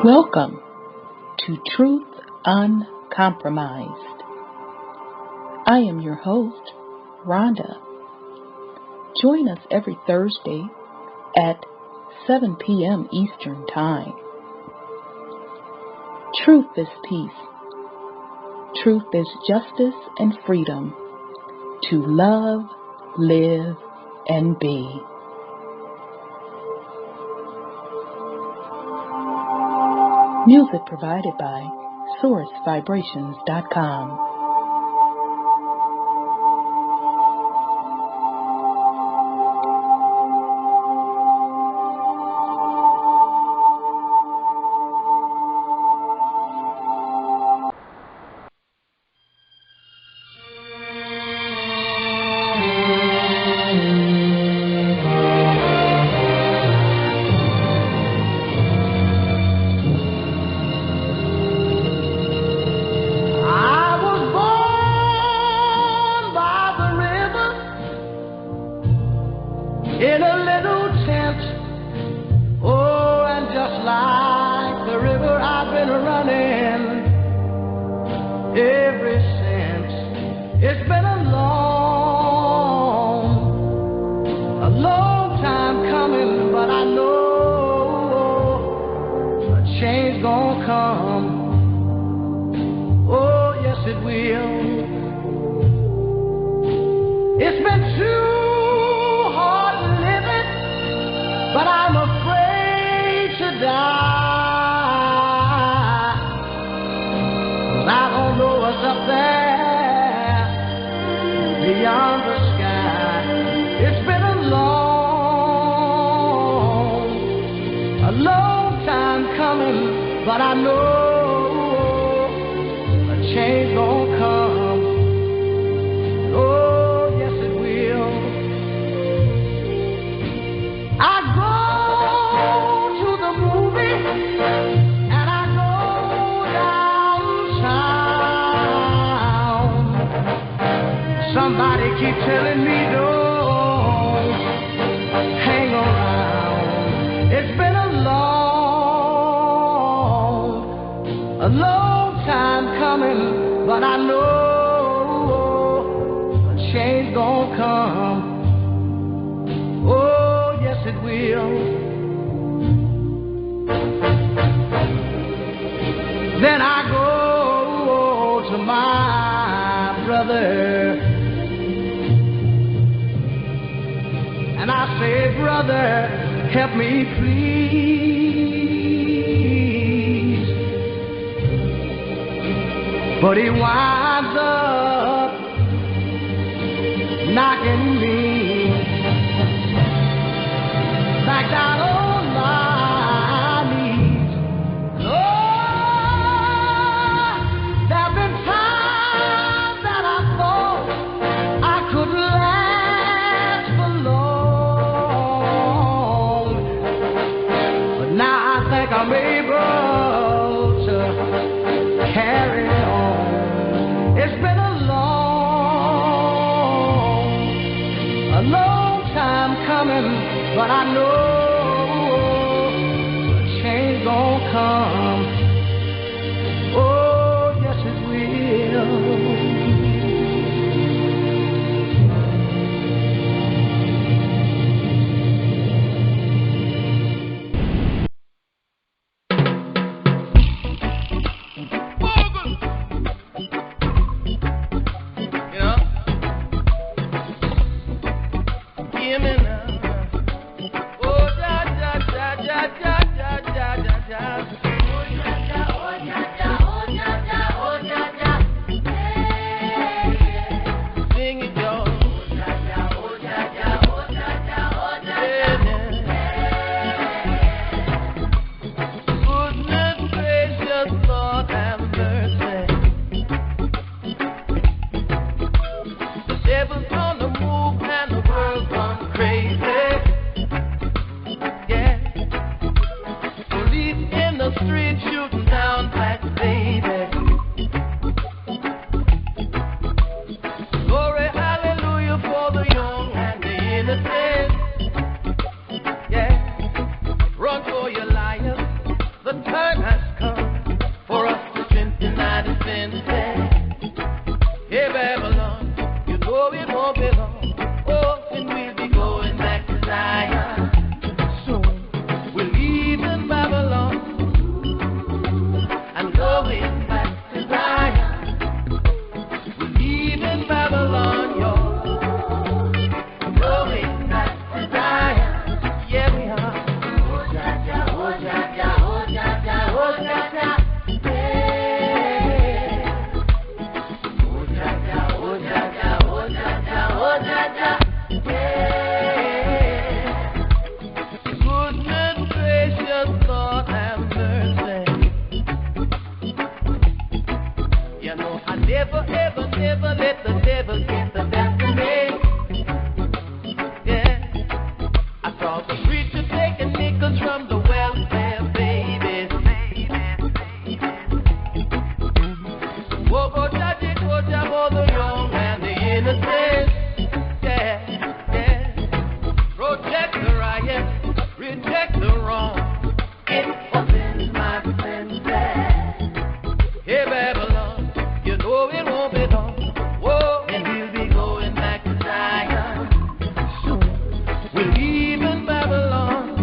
Welcome to Truth UnCompromised. I am your host, Rhonda. Join us every Thursday at 7 p.m. Eastern Time. Truth is peace. Truth is justice and freedom to love, live, and be. Music provided by SourceVibrations.com. But he winds up knocking me back down on my knees. Oh, there've been times that I thought I couldn't last for long, but now I think I'm able to carry on. It's been a long time coming, but I know a change gonna come. Oh, yes it will. Crazy. won't be long. Oh, and we'll be going back to Zion. Soon we're leaving Babylon and going back to Zion. We're leaving Babylon, y'all. Going back to Zion. Yeah, we are. Oh, ja, ja, oh, ja, ja, oh, ja, ja, oh, ja, ja. Never, ever, never let the devil get the best of me. Yeah, I saw the preacher taking nickels from the welfare babies. Whoa, go judge it, go judge all the young and the innocent. Yeah, yeah. Protect the riot, reject the wrong. It opens my senses. Hey, Babylon. You know it won't be long. Whoa, and we'll be going back to Zion. Soon we're leaving Babylon,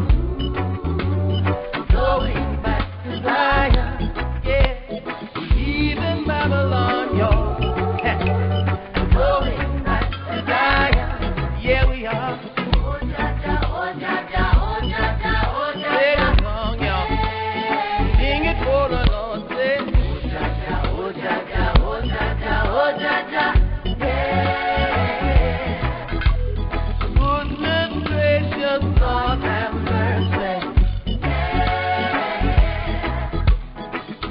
going back to Zion. Yeah, we're leaving Babylon, y'all. Going back to Zion. Yeah, we are. Oh, ja, ja, oh, ja, ja, oh, ja, ja, oh, ja, ja. Sing it song, y'all. Sing it for the Lord. Say, oh, ja, ja, oh, ja, ja. Oh, ja, ja, yeah. Goodness gracious, Lord have mercy.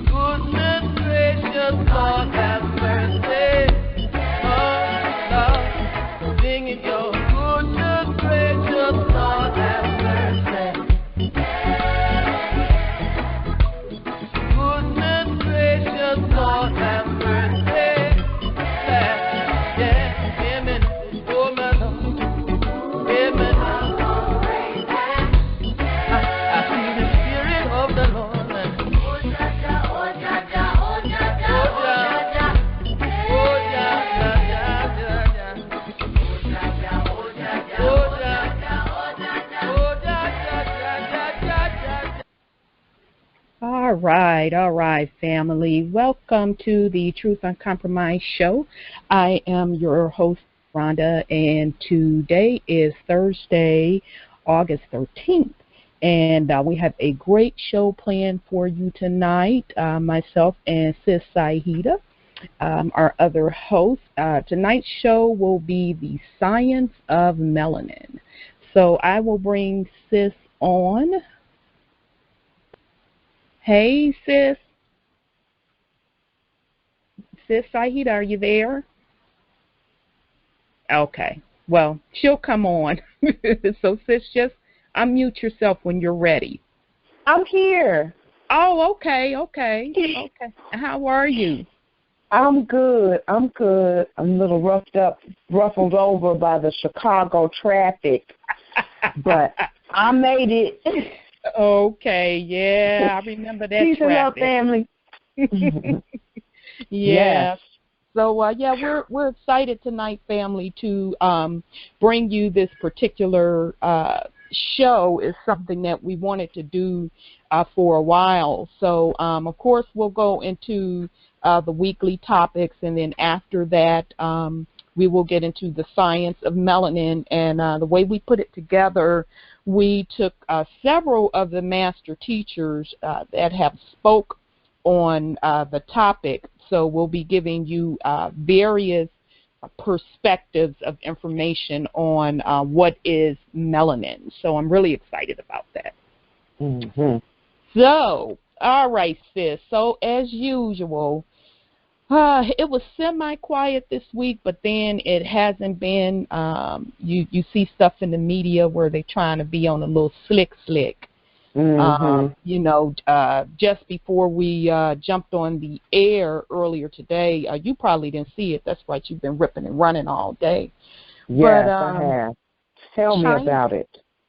Goodness gracious, Lord have mercy. Oh, Lord, sing it, yo. Goodness gracious, Lord have mercy. Goodness gracious, Lord have mercy. All right, family. Welcome to the Truth UnCompromised show. I am your host, Rhonda, and today is Thursday, August 13th, and we have a great show planned for you tonight. Myself and Sis Saida, our other host. Tonight's show will be the Science of Melanin. So I will bring Sis on. Hey, sis. Sis Saida, are you there? Okay. Well, she'll come on. So, sis, just unmute yourself when you're ready. I'm here. Oh, okay. How are you? I'm good. I'm a little ruffled over by the Chicago traffic, but I made it. Okay, yeah, I remember that Peace traffic. and love, family. Yeah. So, we're excited tonight, family, to bring you this particular show. Is something that we wanted to do for a while. So, of course, we'll go into the weekly topics, and then after that, we will get into the science of melanin. And the way we put it together, we took several of the master teachers that have spoke on the topic. So we'll be giving you various perspectives of information on what is melanin. So I'm really excited about that. Mm-hmm. So, all right, sis. So as usual, it was semi-quiet this week, but then it hasn't been. You see stuff in the media where they're trying to be on a little slick. Mm-hmm. Just before we jumped on the air earlier today, you probably didn't see it. That's right, you've been ripping and running all day. Yes, I have. Tell me about it.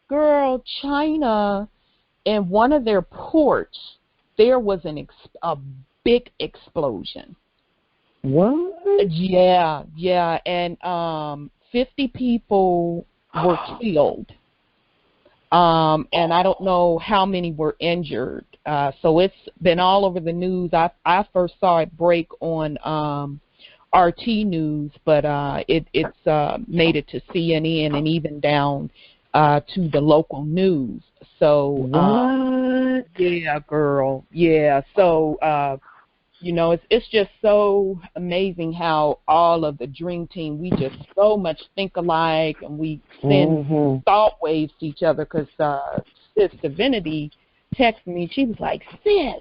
Girl, China, in one of their ports, there was a big explosion. What? Yeah, and 50 people were killed, and I don't know how many were injured. So it's been all over the news. I first saw it break on RT News, but it's made it to CNN and even down to the local news. So What? Yeah, girl. Yeah. So you know, it's just so amazing how all of the Dream Team, we just so much think alike, and we send thought waves to each other. Because Sis Divinity texted me. She was like, "Sis,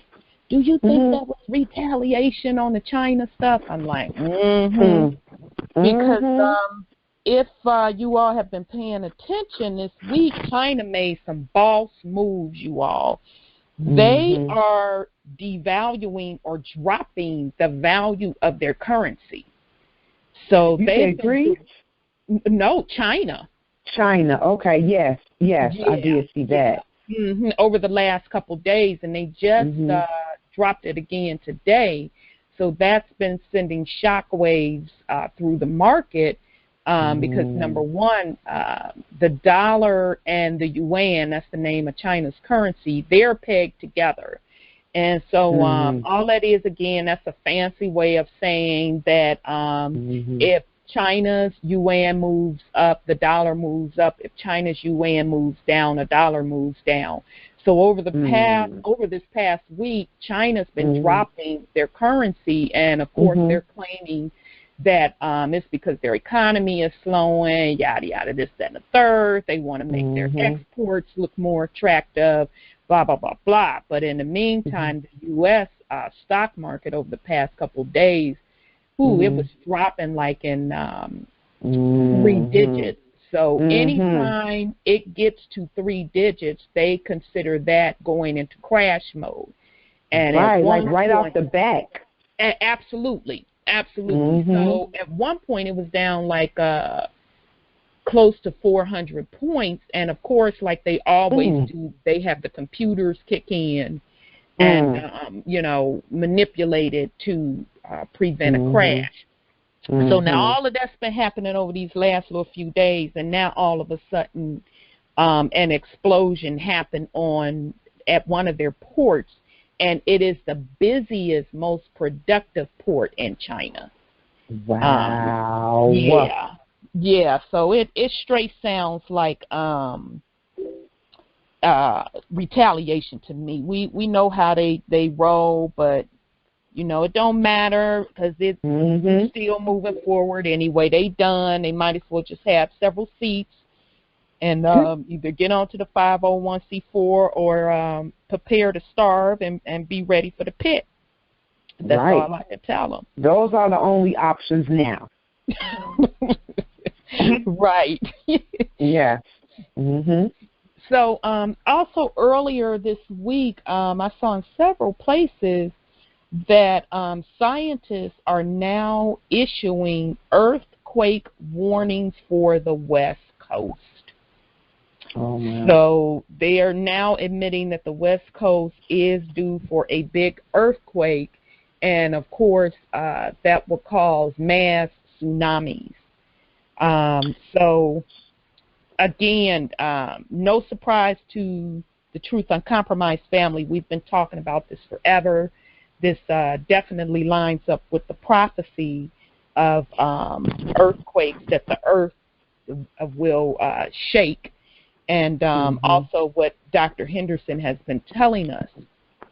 do you think that was retaliation on the China stuff?" I'm like, because if you all have been paying attention this week, China made some boss moves, you all. They are devaluing or dropping the value of their currency. So they no, China. China. Okay. Yes. Yeah. I did see that. Over the last couple of days, and they just dropped it again today. So that's been sending shockwaves through the market. Because number one, the dollar and the yuan, that's the name of China's currency, they're pegged together. And so all that is, again, that's a fancy way of saying that if China's yuan moves up, the dollar moves up. If China's yuan moves down, the dollar moves down. So over this past week, China's been dropping their currency, and of course they're claiming that it's because their economy is slowing, yada, yada, this, that, and the third. They want to make their exports look more attractive, blah, blah, blah, blah. But in the meantime, the U.S. Stock market over the past couple of days, it was dropping like in 3 digits. So anytime it gets to 3 digits, they consider that going into crash mode. And right off the back. Absolutely. So at one point it was down like close to 400 points, and of course, like they always do, they have the computers kick in and you know, manipulate it to prevent a crash. So now all of that's been happening over these last little few days, and now all of a sudden an explosion happened at one of their ports. And it is the busiest, most productive port in China. Wow. Yeah. So it straight sounds like retaliation to me. We know how they roll, but you know it don't matter because it's still moving forward anyway. They done. They might as well just have several seats and either get onto the 501c4 or prepare to starve and be ready for the pit. That's all I can tell them. Those are the only options now. Right. Yeah. So also earlier this week, I saw in several places that scientists are now issuing earthquake warnings for the West Coast. Oh, man. So they are now admitting that the West Coast is due for a big earthquake, and of course that will cause mass tsunamis. So again, no surprise to the Truth UnCompromised family. We've been talking about this forever. This definitely lines up with the prophecy of earthquakes, that the earth will shake. And also what Dr. Henderson has been telling us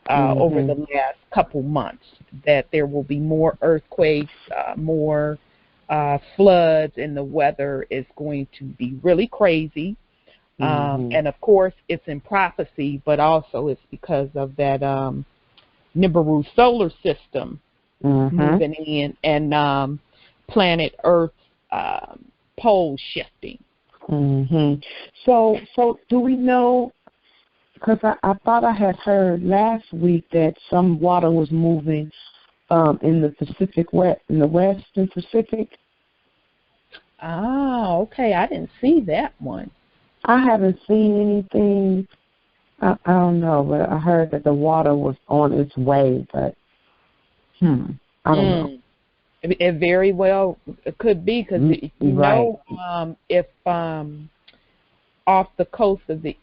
over the last couple months, that there will be more earthquakes, more floods, and the weather is going to be really crazy. And, of course, it's in prophecy, but also it's because of that Nibiru solar system moving in and planet Earth pole shifting. So do we know, because I thought I had heard last week that some water was moving in the Pacific in the Western Pacific? Oh, okay. I didn't see that one. I haven't seen anything. I don't know, but I heard that the water was on its way, but I don't know. It very well could be, because you Right. know, if off the coast of the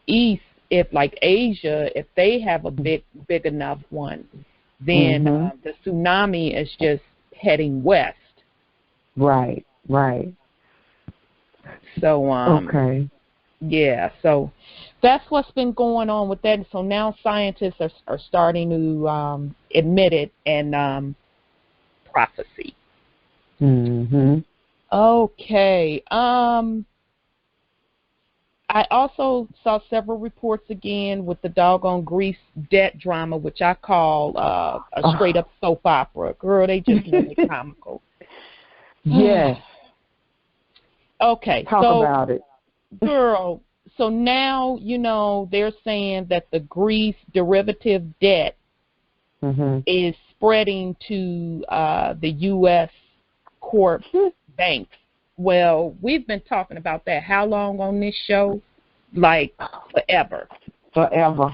east, if like Asia, if they have a big enough one, then the tsunami is just heading west. Right. Right. So Okay. yeah, so that's what's been going on with that. So now scientists are starting to admit it and prophecy. Okay. I also saw several reports again with the doggone Greece debt drama, which I call a straight up soap opera. Girl, they just really comical. Yes. Okay. Talk about it. Girl, so now, you know, they're saying that the Greece derivative debt is spreading to the U.S. corp banks. Well, we've been talking about that how long on this show? Like forever. Forever.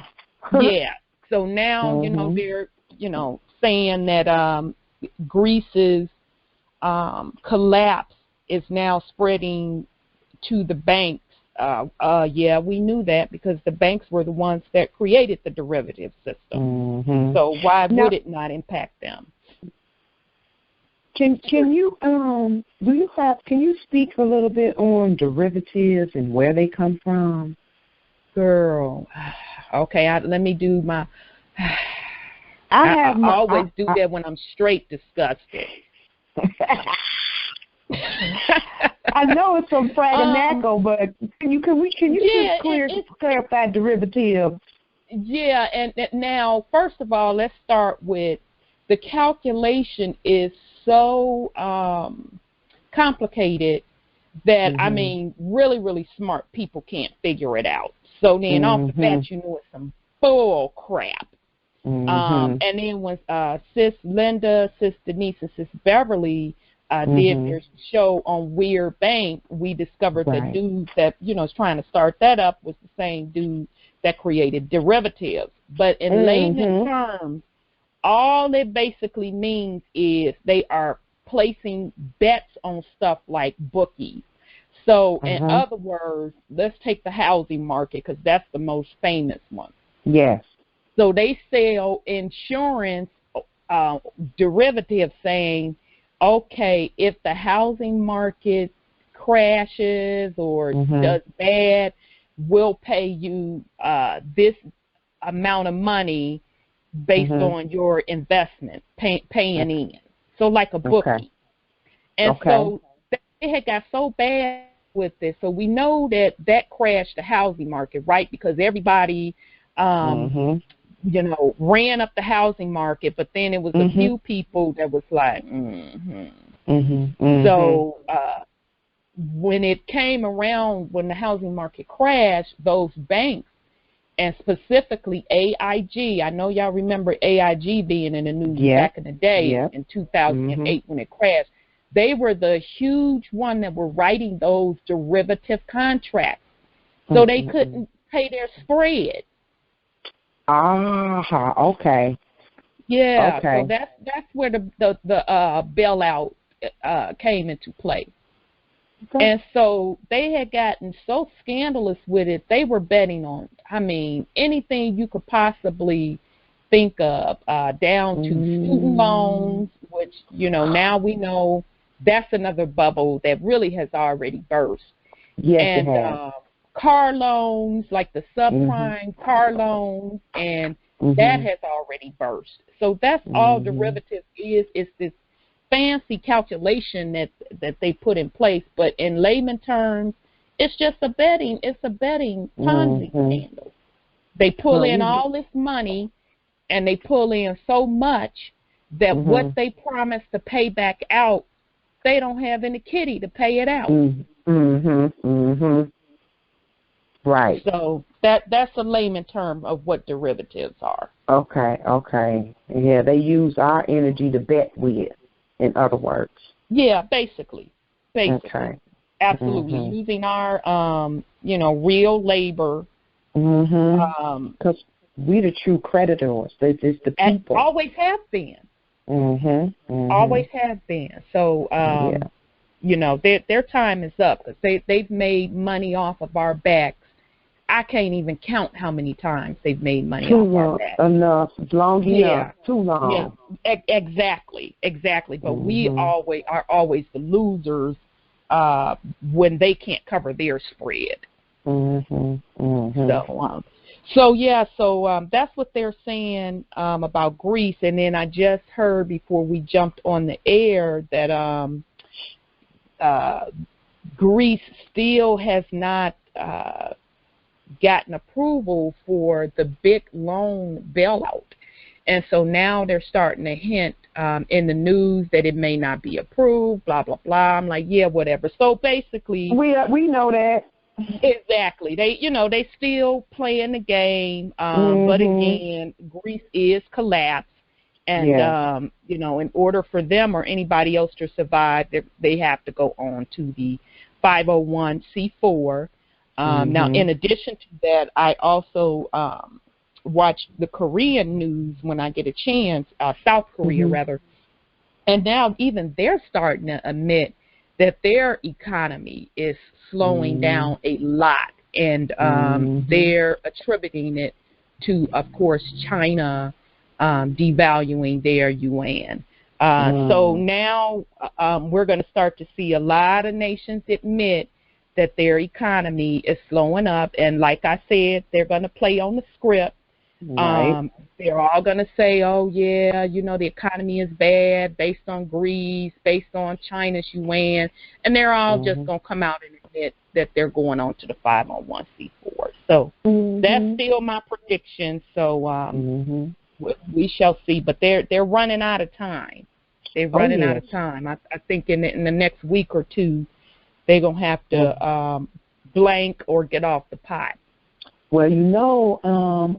Yeah. So now, you know, they're, you know, saying that Greece's collapse is now spreading to the banks. Yeah, we knew that because the banks were the ones that created the derivative system. So why would it not impact them? Can you can you speak a little bit on derivatives and where they come from? Girl, okay, let me do my. I always do that when I'm straight disgusted. I know it's from Fraganaco, but can you just clarify derivative? Yeah, and now first of all, let's start with the calculation is so complicated that I mean, really smart people can't figure it out. So then off the bat, you know it's some bull crap. And then when Sis Linda, Sis Denise, and Sis Beverly did their show on Weird Bank, we discovered the dude that, you know, is trying to start that up was the same dude that created derivatives. But in layman terms, all it basically means is they are placing bets on stuff like bookies. So in other words, let's take the housing market because that's the most famous one. Yes. So they sell insurance derivatives saying, okay, if the housing market crashes or does bad, we'll pay you this amount of money based on your investment, paying in. So like a bookie. And so they had got so bad with this. So we know that crashed the housing market, right? Because everybody, you know, ran up the housing market, but then it was a few people that was like, So when it came around, when the housing market crashed, those banks, and specifically AIG, I know y'all remember AIG being in the news back in the day in 2008 when it crashed. They were the huge one that were writing those derivative contracts. So they couldn't pay their spread. Okay. Yeah, okay. So that's where the bailout came into play. Okay. And so they had gotten so scandalous with it, they were betting on, I mean, anything you could possibly think of, down to student loans, which, you know, now we know that's another bubble that really has already burst. Yes, and it has. Car loans, like the subprime car loans, and that has already burst. So that's all derivative is. It's this fancy calculation that they put in place, but in layman terms, it's just a betting Ponzi scandal. They pull in all this money, and they pull in so much that what they promise to pay back out, they don't have any kitty to pay it out. Right. So that's a layman term of what derivatives are. Okay. Yeah, they use our energy to bet with, in other words. Yeah, basically. Okay. Absolutely. Using our, you know, real labor. Because we the true creditors. It's the people. Always have been. Always have been. So, you know, their time is up because they've made money off of our backs. I can't even count how many times they've made money off our backs. Enough, long enough, too long. Yeah, exactly. But we are always the losers when they can't cover their spread. So that's what they're saying about Greece. And then I just heard before we jumped on the air that Greece still has not gotten approval for the big loan bailout. And so now they're starting to hint in the news that it may not be approved, blah, blah, blah. I'm like, yeah, whatever. So basically, we know that. Exactly. They still playing the game. But again, Greece is collapsed. And, in order for them or anybody else to survive, they have to go on to the 501c4. Now, in addition to that, I also watch the Korean news when I get a chance, South Korea rather, and now even they're starting to admit that their economy is slowing down a lot, and they're attributing it to, of course, China devaluing their yuan. So now we're going to start to see a lot of nations admit that their economy is slowing up, and like I said, they're going to play on the script. Right. They're all going to say, oh, yeah, the economy is bad based on Greece, based on China's yuan, and they're all just going to come out and admit that they're going on to the 501c4. So that's still my prediction. So we shall see, but they're running out of time. They're running out of time. I think in the next week or two, they're going to have to blank or get off the pot. Well,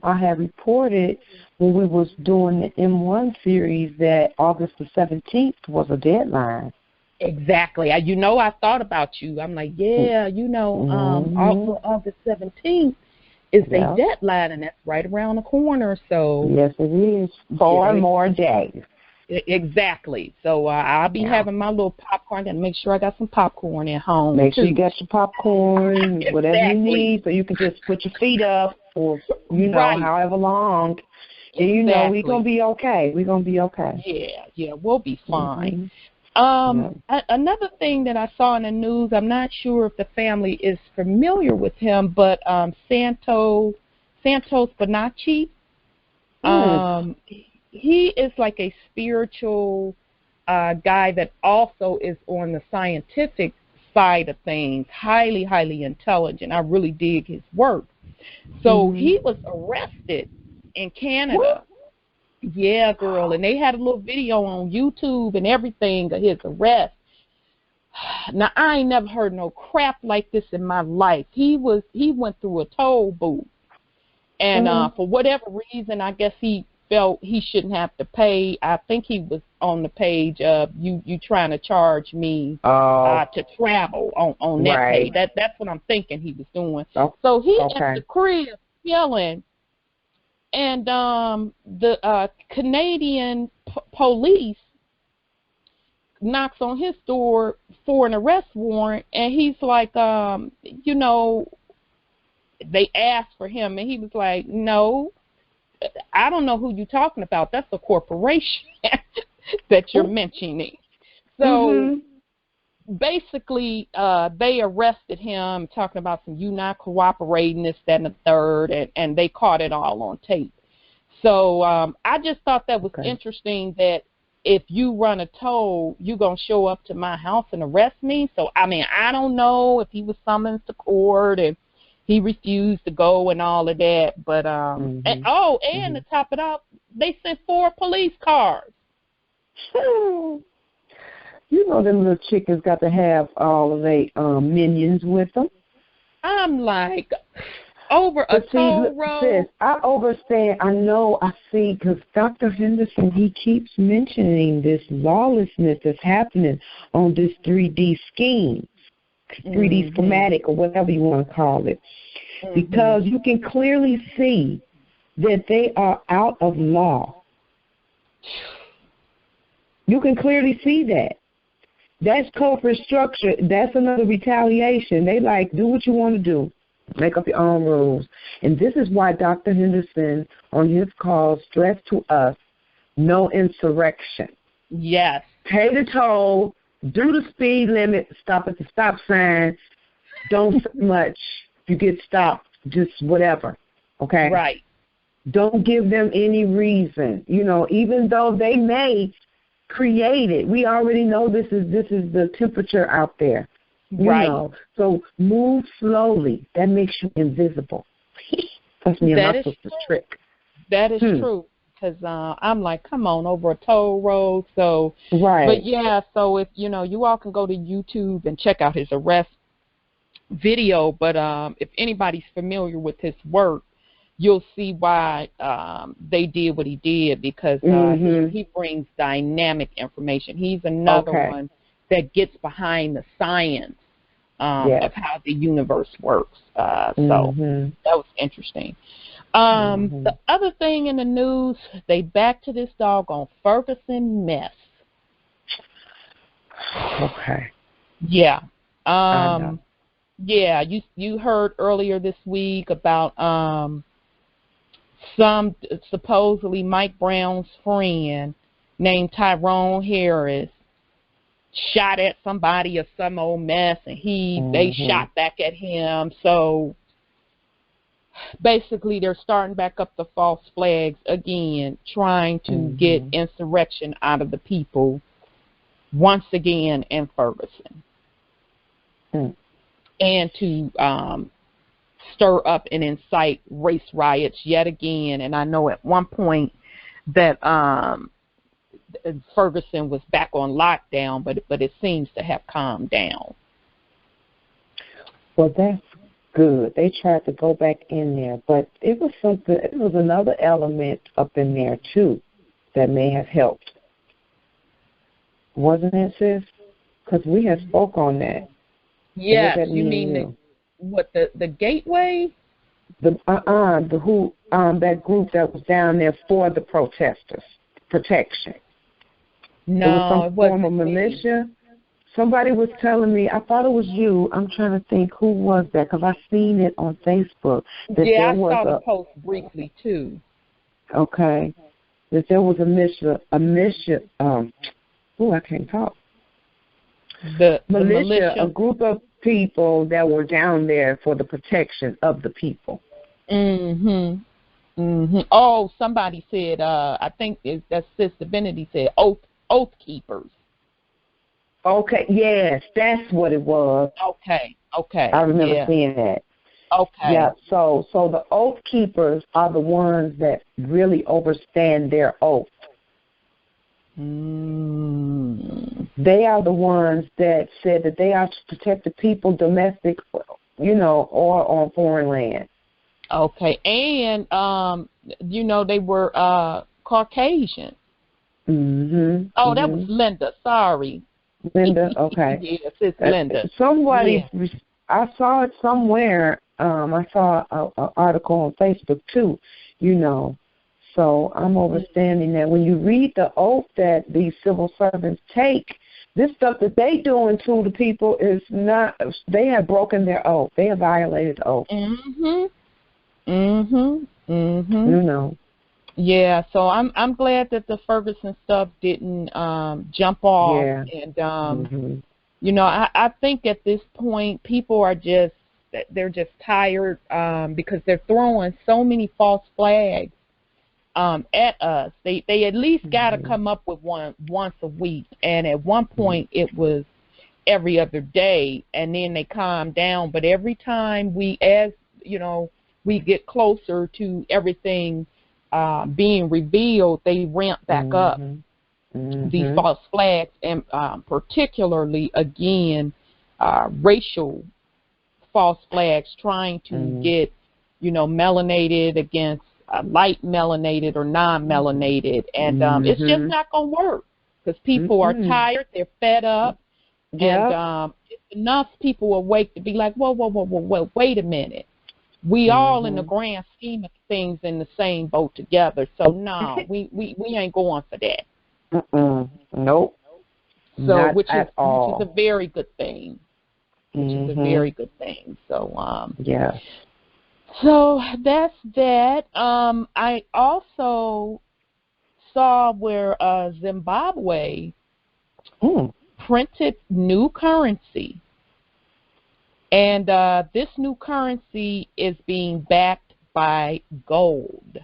I had reported when we was doing the M1 series that August the 17th was a deadline. Exactly. I thought about you. I'm like, also August 17th is the deadline, and that's right around the corner. So yes, it is. 4 more days. Exactly. So I'll be having my little popcorn and make sure I got some popcorn at home. Make sure you got your popcorn, whatever you need, so you can just put your feet up for, however long. And we're going to be okay. We're going to be okay. Yeah, we'll be fine. Another thing that I saw in the news, I'm not sure if the family is familiar with him, but Santos Bonacci, he is like a spiritual guy that also is on the scientific side of things, highly, highly intelligent. I really dig his work. So he was arrested in Canada. What? Yeah, girl, and they had a little video on YouTube and everything of his arrest. Now, I ain't never heard no crap like this in my life. He went through a toll booth, and for whatever reason, I guess he felt he shouldn't have to pay. I think he was on the page of you trying to charge me to travel on that page. That's what I'm thinking he was doing. So he at the crib yelling, and the Canadian police knocks on his door for an arrest warrant, and he's like, they asked for him, and he was like, no, I don't know who you're talking about. That's a corporation that you're mentioning. So basically, they arrested him talking about you not cooperating, this, that, and the third, and they caught it all on tape. So I just thought that was interesting that if you run a toll, you're going to show up to my house and arrest me. So, I mean, I don't know if he was summoned to court and he refused to go and all of that. But, and to top it off, they sent 4 police cars. You know them little chickens got to have all of their minions with them. I'm like, over a toll road. Sis, I understand. I know. I see, because Dr. Henderson, he keeps mentioning this lawlessness that's happening on this 3D scheme, 3D schematic, or whatever you want to call it, because you can clearly see that they are out of law. You can clearly see that. That's corporate structure. That's another retaliation. They like, do what you want to do. Make up your own rules. And this is why Dr. Henderson, on his call, stressed to us, no insurrection. Yes. Pay the toll, do the speed limit, stop at the stop sign, don't say much. If you get stopped, just whatever, okay? Right. Don't give them any reason. You know, even though they may create it, we already know this is the temperature out there. You know, so move slowly. That makes you invisible. That's me and my sister's trick. That is true. Because I'm like, come on, over a toll road. So, right. But yeah, so if you know, you all can go to YouTube and check out his arrest video. But if anybody's familiar with his work, you'll see why they did what he did, because he brings dynamic information. He's another one that gets behind the science of how the universe works. So that was interesting. The other thing in the news, they back to this doggone Ferguson mess. Okay. Yeah. Yeah, you heard earlier this week about some supposedly Mike Brown's friend named Tyrone Harris shot at somebody or some old mess, and they shot back at him. So basically they're starting back up the false flags again, trying to get insurrection out of the people once again in Ferguson. And to stir up and incite race riots yet again. And I know at one point that Ferguson was back on lockdown, but it seems to have calmed down. Well, that's good. They tried to go back in there, but it was another element up in there too that may have helped. Wasn't it, sis? Because we had spoke on that. Yes, you mean the gateway? That group that was down there for the protesters, protection. No, it was some form of militia. Somebody was telling me, I thought it was you. I'm trying to think who was that, because I seen it on Facebook. That I saw the post briefly too. Okay, that there was a militia. I can't talk. The militia, a group of people that were down there for the protection of the people. Oh, somebody said, I think that's Sister Benedict said, oath keepers. Okay, yes, that's what it was. Okay. I remember seeing that. Okay. Yeah, so the oath keepers are the ones that really overstand their oath. They are the ones that said that they are to protect the people, domestic, or on foreign land. Okay, and they were Caucasian. Oh, that was Linda. Sorry, Linda. Okay. Yes, it's Linda. Somebody, I saw it somewhere. I saw an article on Facebook too. So I'm understanding that when you read the oath that these civil servants take, this stuff that they doing to the people is not. They have broken their oath. They have violated the oath. Yeah. So I'm glad that the Ferguson stuff didn't jump off. Yeah. And I think at this point people are just tired because they're throwing so many false flags at us. They at least got to come up with one once a week, and at one point it was every other day, and then they calmed down. But every time we get closer to everything being revealed, they ramp back up these false flags, and particularly again racial false flags, trying to get melanated against light melanated or non-melanated, and it's just not going to work because people are tired, they're fed up, and enough people awake to be like, whoa, wait a minute. We all in the grand scheme of things in the same boat together, so no, we ain't going for that. Nope. So, Not which at all. is a very good thing. Which is a very good thing. So, yeah. So that's that. I also saw where Zimbabwe printed new currency, and this new currency is being backed by gold.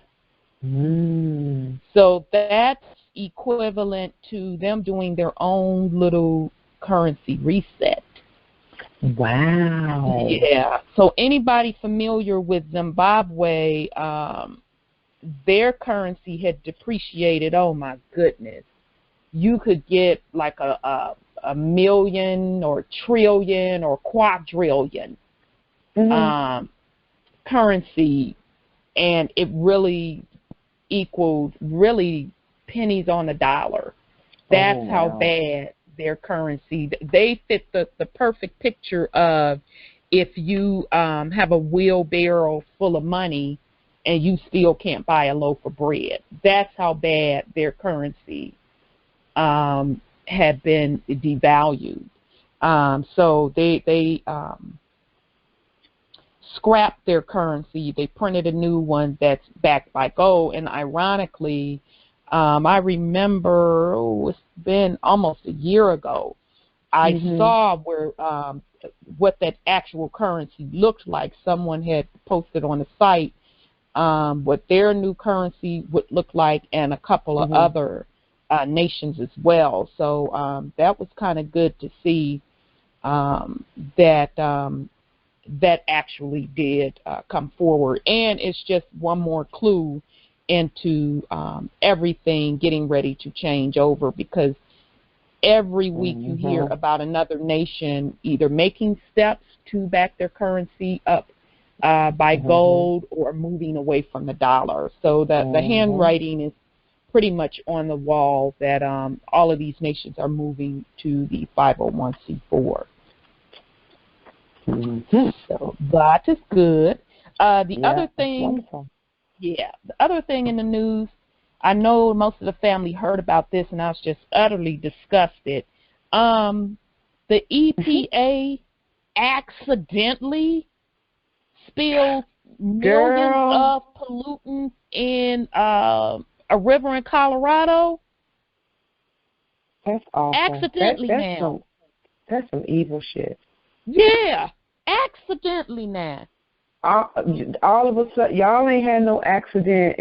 So that's equivalent to them doing their own little currency reset. Wow. Yeah. So anybody familiar with Zimbabwe, their currency had depreciated. Oh my goodness. You could get like a million or trillion or quadrillion currency, and it really equals really pennies on a dollar. That's how bad their currency. They fit the perfect picture of if you have a wheelbarrow full of money and you still can't buy a loaf of bread. That's how bad their currency had been devalued. So they scrapped their currency. They printed a new one that's backed by gold. And ironically, I remember, it's been almost a year ago, I saw where what that actual currency looked like. Someone had posted on the site what their new currency would look like, and a couple of other nations as well. So that was kind of good to see that that actually did come forward. And it's just one more clue into everything getting ready to change over, because every week you hear about another nation either making steps to back their currency up by gold or moving away from the dollar. So the handwriting is pretty much on the wall that all of these nations are moving to the 501c4. So that is good. The other thing, the other thing in the news, I know most of the family heard about this, and I was just utterly disgusted. The EPA accidentally spilled millions of pollutants in a river in Colorado. That's awful. Accidentally now. That's some evil shit. Yeah, accidentally now. All of a sudden, y'all ain't had no accident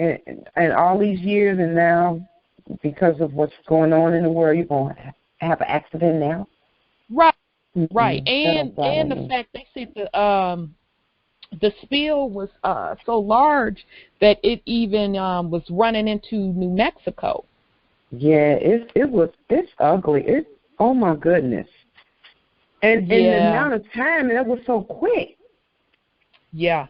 in all these years, and now because of what's going on in the world, you're going to have an accident now? Right, right. And the fact they said the spill was so large that it even was running into New Mexico. Yeah, it's ugly. Oh my goodness. And the amount of time, that was so quick. Yeah.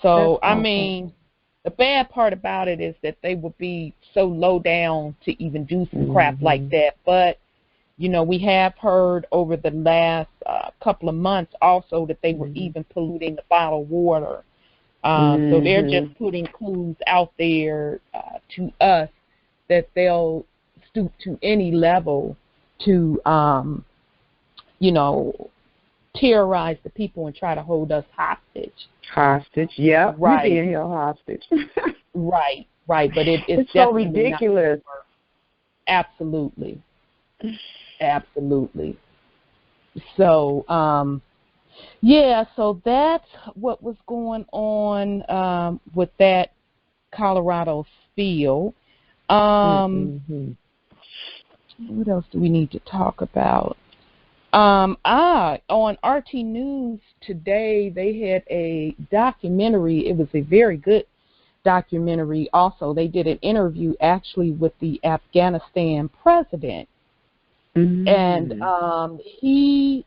So, I mean, the bad part about it is that they would be so low down to even do some crap like that. But, you know, we have heard over the last couple of months also that they were even polluting the bottled water. So they're just putting clues out there to us that they'll stoop to any level to, you know, terrorize the people and try to hold us hostage. Yeah. Right. We're being held hostage. Right. But it's so ridiculous. Absolutely. So, so that's what was going on with that Colorado spill. What else do we need to talk about? On RT News today, they had a documentary. It was a very good documentary. Also, they did an interview actually with the Afghanistan president. And he,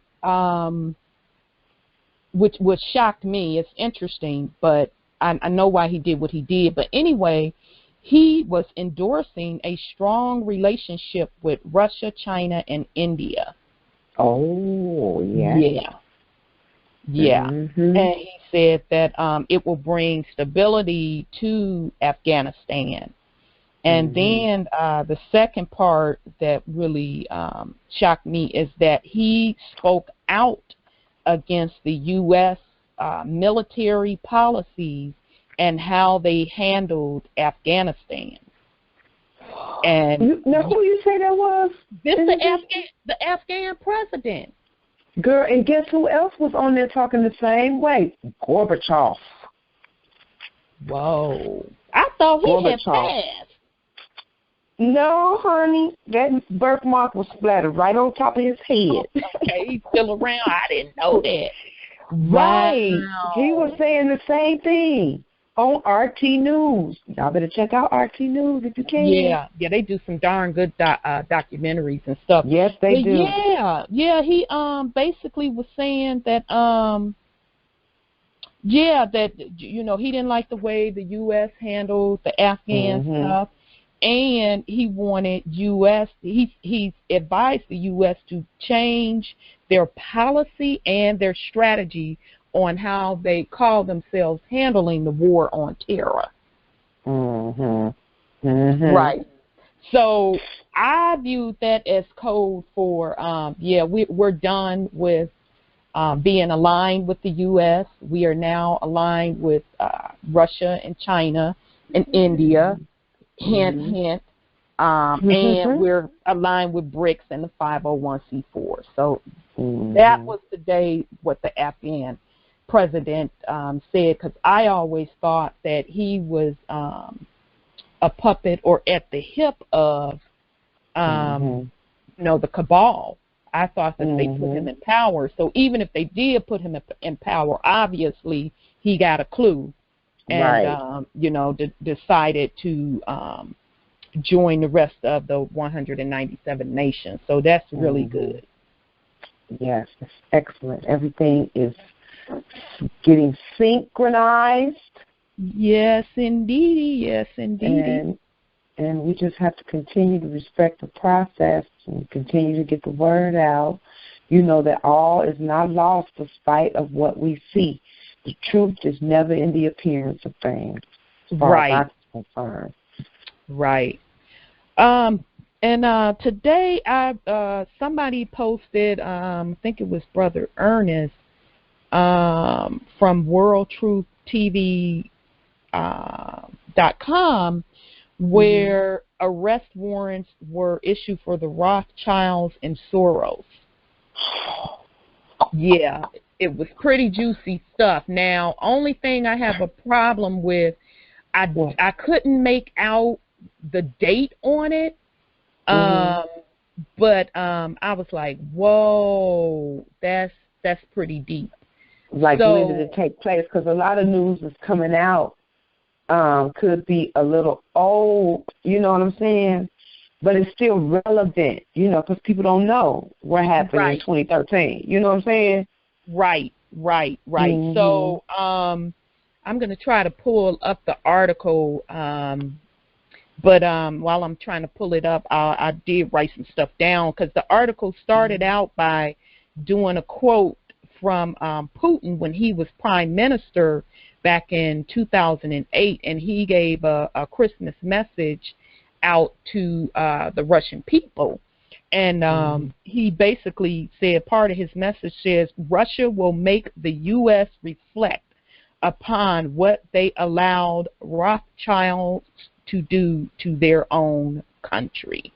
which shocked me. It's interesting, but I know why he did what he did. But anyway, he was endorsing a strong relationship with Russia, China, and India. Oh, yeah. And he said that it will bring stability to Afghanistan. And then the second part that really shocked me is that he spoke out against the U.S. Military policies and how they handled Afghanistan. And now, who you say that was? This the Afghan president. Girl, and guess who else was on there talking the same way? Gorbachev. Whoa. I thought he had passed. No, honey. That birthmark was splattered right on top of his head. Okay, he's still around. I didn't know that. Right. Wow. He was saying the same thing on RT News. Y'all better check out RT News if you can. Yeah, they do some darn good documentaries and stuff. Yes, they do. Yeah, he basically was saying that that he didn't like the way the U.S. handled the Afghan stuff, and he wanted he advised the U.S. to change their policy and their strategy on how they call themselves handling the war on terror. Right. So I viewed that as code for, we're done with being aligned with the U.S. We are now aligned with Russia and China and India, hint, and we're aligned with BRICS and the 501c4. So that was the day what the Afghan president said, because I always thought that he was a puppet or at the hip of the cabal. I thought that they put him in power. So even if they did put him in power, obviously he got a clue and decided to join the rest of the 197 nations. So that's really good. Yes, it's excellent. Everything is getting synchronized. Yes, indeedy. Yes, indeedy. And we just have to continue to respect the process and continue to get the word out. That all is not lost despite of what we see. The truth is never in the appearance of things. Right. Concerned. Right. And today somebody posted, I think it was Brother Ernest, from WorldTruthTV.com, where arrest warrants were issued for the Rothschilds and Soros. Yeah, it was pretty juicy stuff. Now, only thing I have a problem with, I couldn't make out the date on it, but I was like, whoa, that's pretty deep. Like, when did it take place? Because a lot of news is coming out could be a little old, you know what I'm saying? But it's still relevant, because people don't know what happened in 2013. You know what I'm saying? Right. So I'm going to try to pull up the article, but while I'm trying to pull it up, I did write some stuff down, because the article started out by doing a quote from Putin when he was prime minister back in 2008, and he gave a Christmas message out to the Russian people. And he basically said, part of his message says, Russia will make the U.S. reflect upon what they allowed Rothschilds to do to their own country.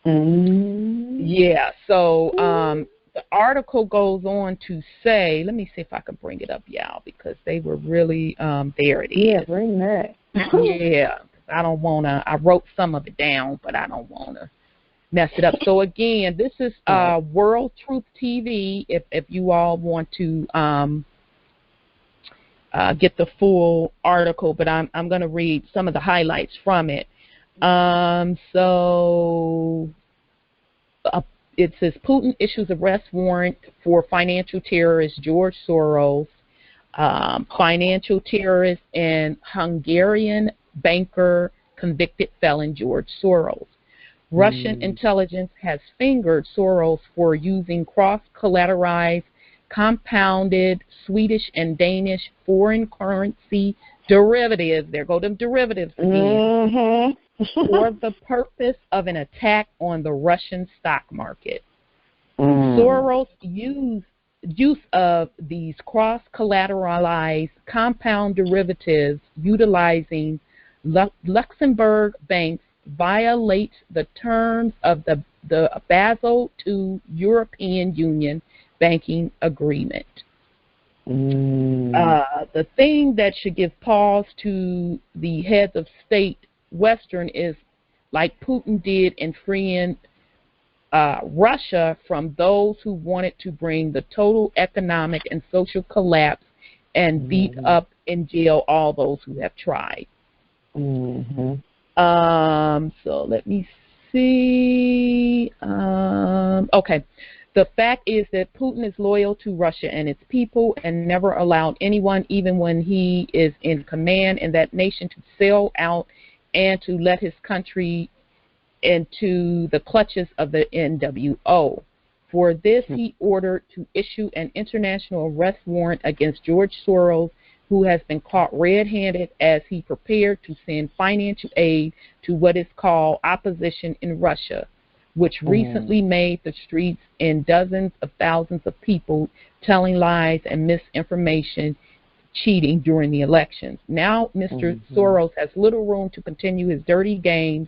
Yeah, so the article goes on to say, let me see if I can bring it up, y'all, because they were really, there it is. Yeah, bring that. Yeah, I don't want to, I wrote some of it down, but I don't want to mess it up. So again, this is World Truth TV, if you all want to get the full article, but I'm going to read some of the highlights from it. It says, Putin issues arrest warrant for financial terrorist George Soros, financial terrorist and Hungarian banker convicted felon George Soros. Russian intelligence has fingered Soros for using cross-collateralized, compounded Swedish and Danish foreign currency derivatives. There go them derivatives again. for the purpose of an attack on the Russian stock market. Soros' use of these cross-collateralized compound derivatives utilizing Luxembourg banks violates the terms of the Basel II European Union banking agreement. The thing that should give pause to the heads of state Western is, like Putin did in freeing Russia from those who wanted to bring the total economic and social collapse and beat up and jail all those who have tried. So let me see. Okay. The fact is that Putin is loyal to Russia and its people and never allowed anyone, even when he is in command in that nation, to sell out and to let his country into the clutches of the NWO. For this, he ordered to issue an international arrest warrant against George Soros, who has been caught red-handed as he prepared to send financial aid to what is called opposition in Russia, which recently made the streets in dozens of thousands of people telling lies and misinformation, cheating during the elections. Now Mr. Soros has little room to continue his dirty games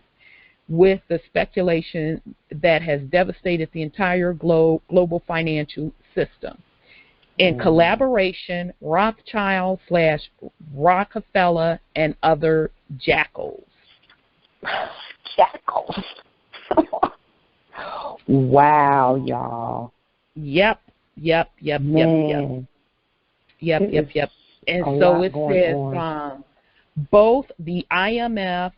with the speculation that has devastated the entire global financial system. In collaboration, Rothschild/Rockefeller and other jackals. Jackals. Wow, y'all. Yep. And so it says both the IMF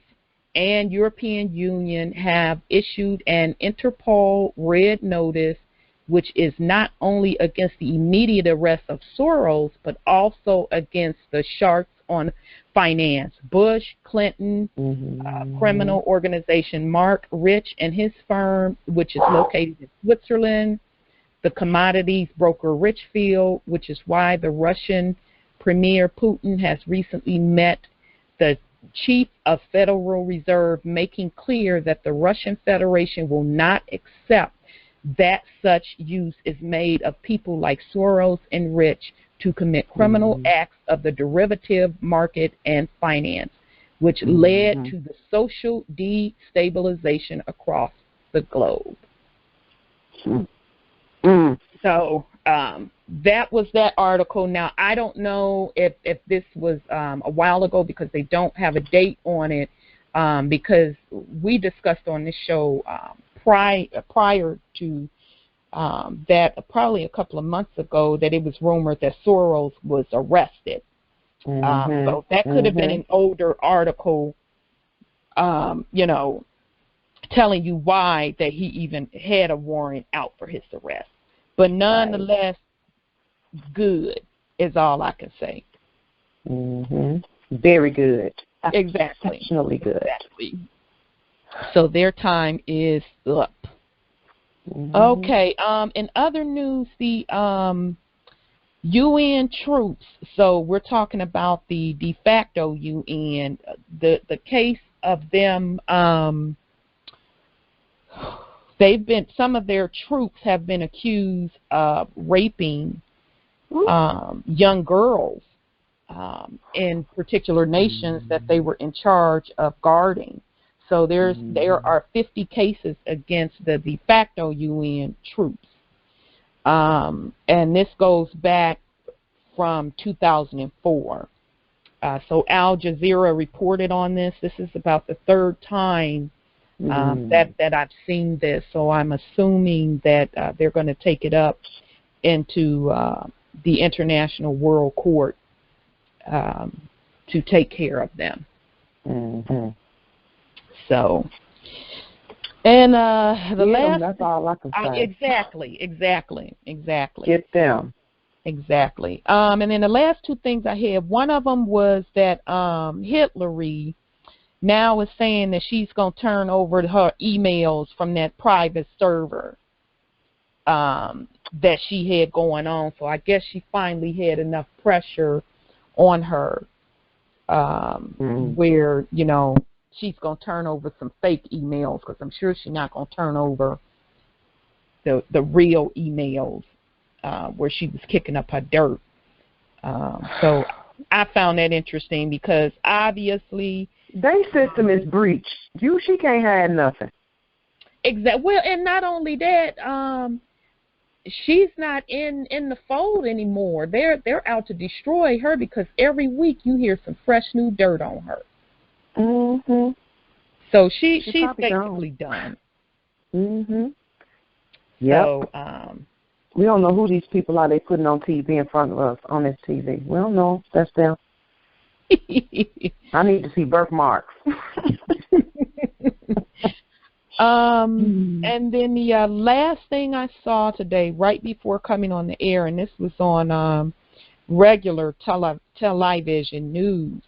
and European Union have issued an Interpol red notice, which is not only against the immediate arrest of Soros, but also against the sharks on finance. Bush, Clinton, criminal organization Mark Rich and his firm, which is located in Switzerland, the commodities broker Richfield, which is why the Russian Premier Putin has recently met the Chief of Federal Reserve, making clear that the Russian Federation will not accept that such use is made of people like Soros and Rich to commit criminal acts of the derivative market and finance, which led to the social destabilization across the globe. So that was that article. Now, I don't know if this was a while ago because they don't have a date on it, because we discussed on this show prior to that, probably a couple of months ago, that it was rumored that Soros was arrested. So that could have been an older article, telling you why that he even had a warrant out for his arrest. But nonetheless, good is all I can say. Very good. Exactly. Exceptionally good. Exactly. So their time is up. Okay. In other news, the UN troops. So we're talking about the de facto UN. The case of them. Some of their troops have been accused of raping young girls in particular nations that they were in charge of guarding. So there are 50 cases against the de facto UN troops. And this goes back from 2004. So Al Jazeera reported on this. This is about the third time that I've seen this, so I'm assuming that they're going to take it up into the International World Court to take care of them. So, and the last, that's all I can say. Exactly. Get them. Exactly. And then the last two things I had, one of them was that Hillary now is saying that she's going to turn over her emails from that private server that she had going on. So I guess she finally had enough pressure on her where, she's going to turn over some fake emails, because I'm sure she's not going to turn over the real emails where she was kicking up her dirt. So I found that interesting because obviously their system is breached. She can't have nothing. Exactly. Well, and not only that, she's not in the fold anymore. They're out to destroy her because every week you hear some fresh new dirt on her. Mhm. So she's basically done. Mhm. Yep. So we don't know who these people are they putting on TV in front of us on this TV. We don't know. That's them. I need to see birthmarks. And then the last thing I saw today, right before coming on the air, and this was on regular television news,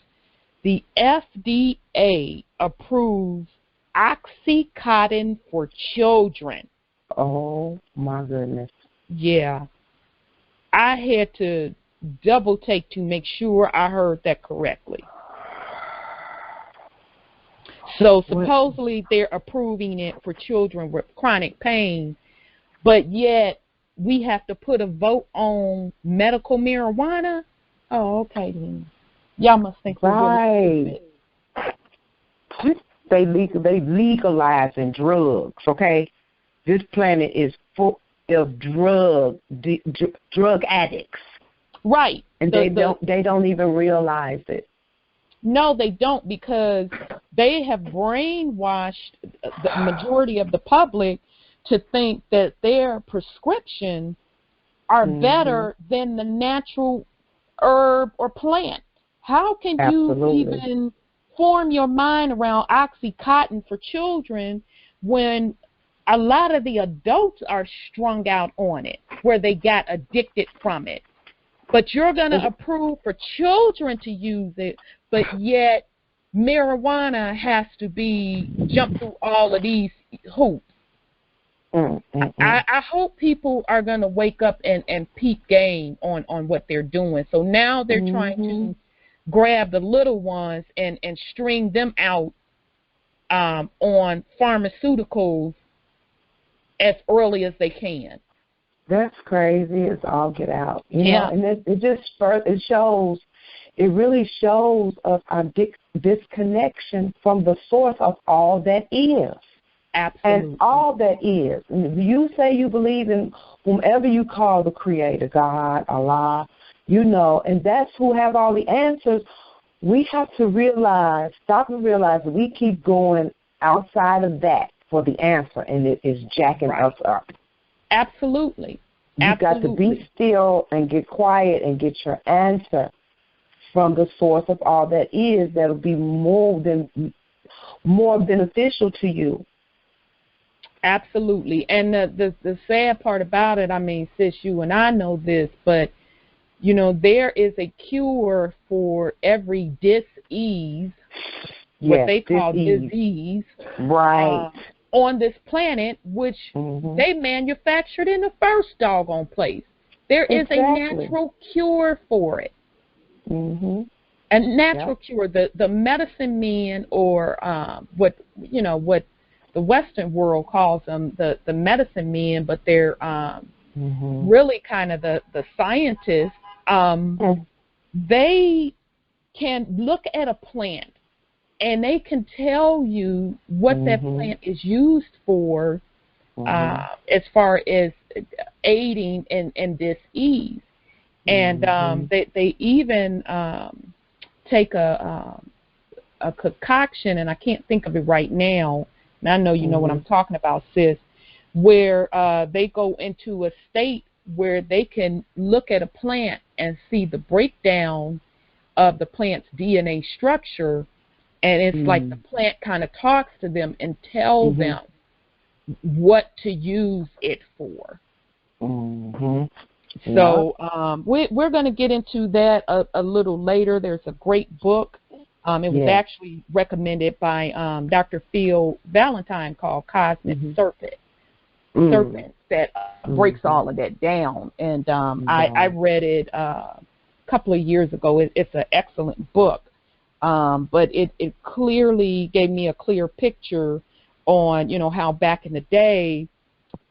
the FDA approves Oxycontin for children. Oh, my goodness. Yeah. I had to double take to make sure I heard that correctly. So supposedly they're approving it for children with chronic pain, but yet we have to put a vote on medical marijuana? Oh, okay then. Y'all must think right. They legalizing drugs, okay? This planet is full of drug addicts. Right. And they don't even realize it. No, they don't, because they have brainwashed the majority of the public to think that their prescriptions are better than the natural herb or plant. How can you even form your mind around Oxycontin for children when a lot of the adults are strung out on it, where they got addicted from it? But you're going to approve for children to use it, but yet marijuana has to be jump through all of these hoops. I hope people are going to wake up and peep game on what they're doing. So now they're trying to grab the little ones and string them out on pharmaceuticals as early as they can. That's crazy. It's all get out. You know? And it really shows us our disconnection from the source of all that is. Absolutely. And all that is. And if you say you believe in whomever you call the Creator, God, Allah, and that's who has all the answers, we have to stop and realize that we keep going outside of that for the answer, and it is jacking us up. Absolutely. You've got to be still and get quiet and get your answer from the source of all that is. That'll be more beneficial to you. Absolutely. And the sad part about it, I mean, sis, you and I know this, but, there is a cure for every dis-ease, what they call disease, right, on this planet, which they manufactured in the first doggone place. There is a natural cure for it. A natural cure. The medicine men, or what the Western world calls them, the medicine men, but they're really kind of the scientists. They can look at a plant and they can tell you what that plant is used for, as far as aiding in dis-ease. And they even take a concoction, and I can't think of it right now, and I know you know what I'm talking about, sis, where they go into a state where they can look at a plant and see the breakdown of the plant's DNA structure, and it's like the plant kind of talks to them and tells them what to use it for. So we're going to get into that a little later. There's a great book. It was actually recommended by Dr. Phil Valentine, called Cosmic Serpent, that breaks all of that down. And I read it a couple of years ago. It's an excellent book. But it clearly gave me a clear picture on, how back in the day,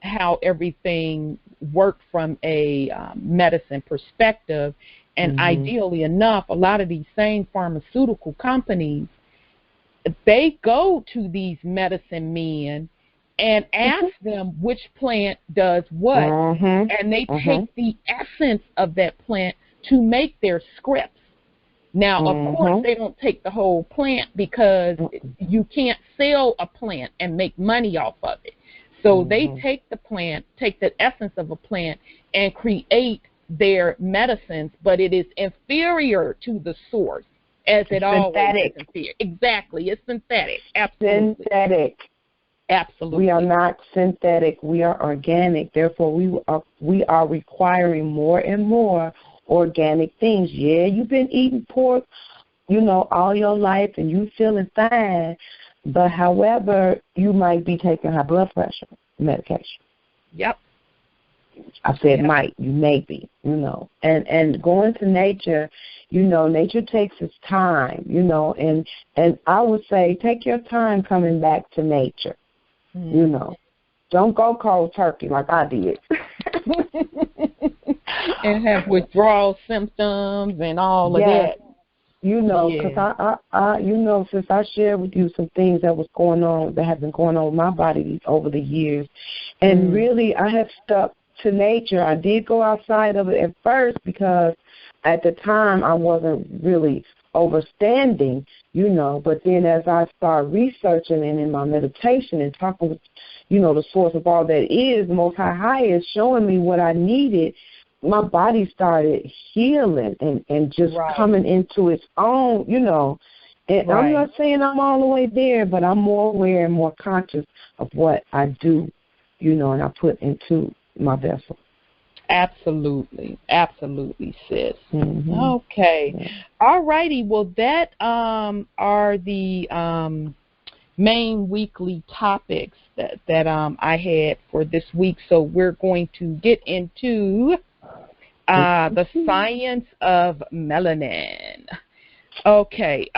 how everything worked from a medicine perspective. And ideally enough, a lot of these same pharmaceutical companies, they go to these medicine men and ask them which plant does what, and they take the essence of that plant to make their scripts. Now, of course, they don't take the whole plant because you can't sell a plant and make money off of it. So they take the plant, take the essence of a plant, and create their medicines, but it is inferior to the source, as it always is inferior. Exactly, it's synthetic. Absolutely. Synthetic. Absolutely. We are not synthetic. We are organic. Therefore, we are requiring more and more organic things. Yeah, you've been eating pork, all your life, and you feeling fine. But however, you might be taking high blood pressure medication. Yep. I said might, you may be, And going to nature, nature takes its time, and I would say take your time coming back to nature, Don't go cold turkey like I did. And have withdrawal symptoms and all of that. Because I since I shared with you some things that have been going on with my body over the years, and really I have stuck to nature. I did go outside of it at first because at the time I wasn't really overstanding, but then as I started researching and in my meditation and talking with, the source of all that is, the Most High is showing me what I needed, my body started healing and just coming into its own, And I'm not saying I'm all the way there, but I'm more aware and more conscious of what I do, and I put into my vessel. Absolutely, sis. Okay, all righty. Well, that are the main weekly topics that I had for this week. So we're going to get into the science of melanin. Okay,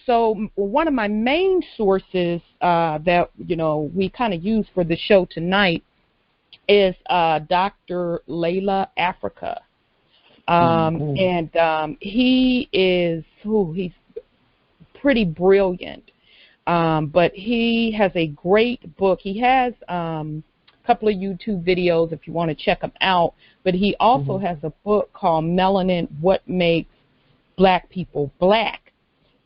so one of my main sources that we kind of use for the show tonight is Dr. Llaila Afrika, and he's pretty brilliant, but he has a great book. He has a couple of YouTube videos if you want to check them out, but he also has a book called Melanin, What Makes Black People Black,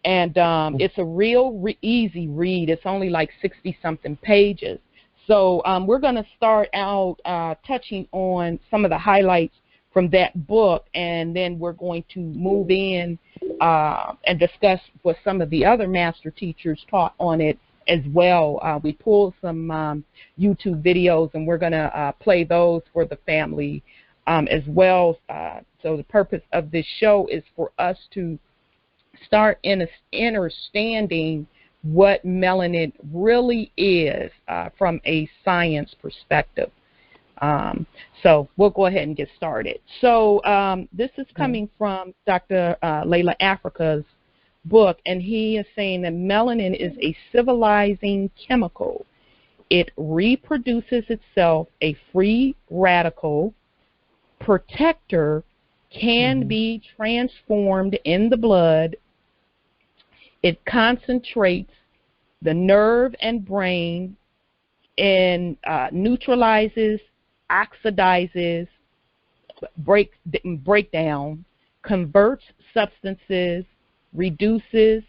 and it's a real easy read. It's only like 60-something pages. So we're going to start out touching on some of the highlights from that book, and then we're going to move in and discuss what some of the other master teachers taught on it as well. We pulled some YouTube videos, and we're going to play those for the family as well. So the purpose of this show is for us to start understanding what melanin really is from a science perspective. So we'll go ahead and get started. So this is coming from Dr. Llaila Afrika's book, and he is saying that melanin is a civilizing chemical. It reproduces itself, a free radical protector, can be transformed in the blood. It concentrates the nerve and brain and neutralizes, oxidizes, break down, converts substances, reduces,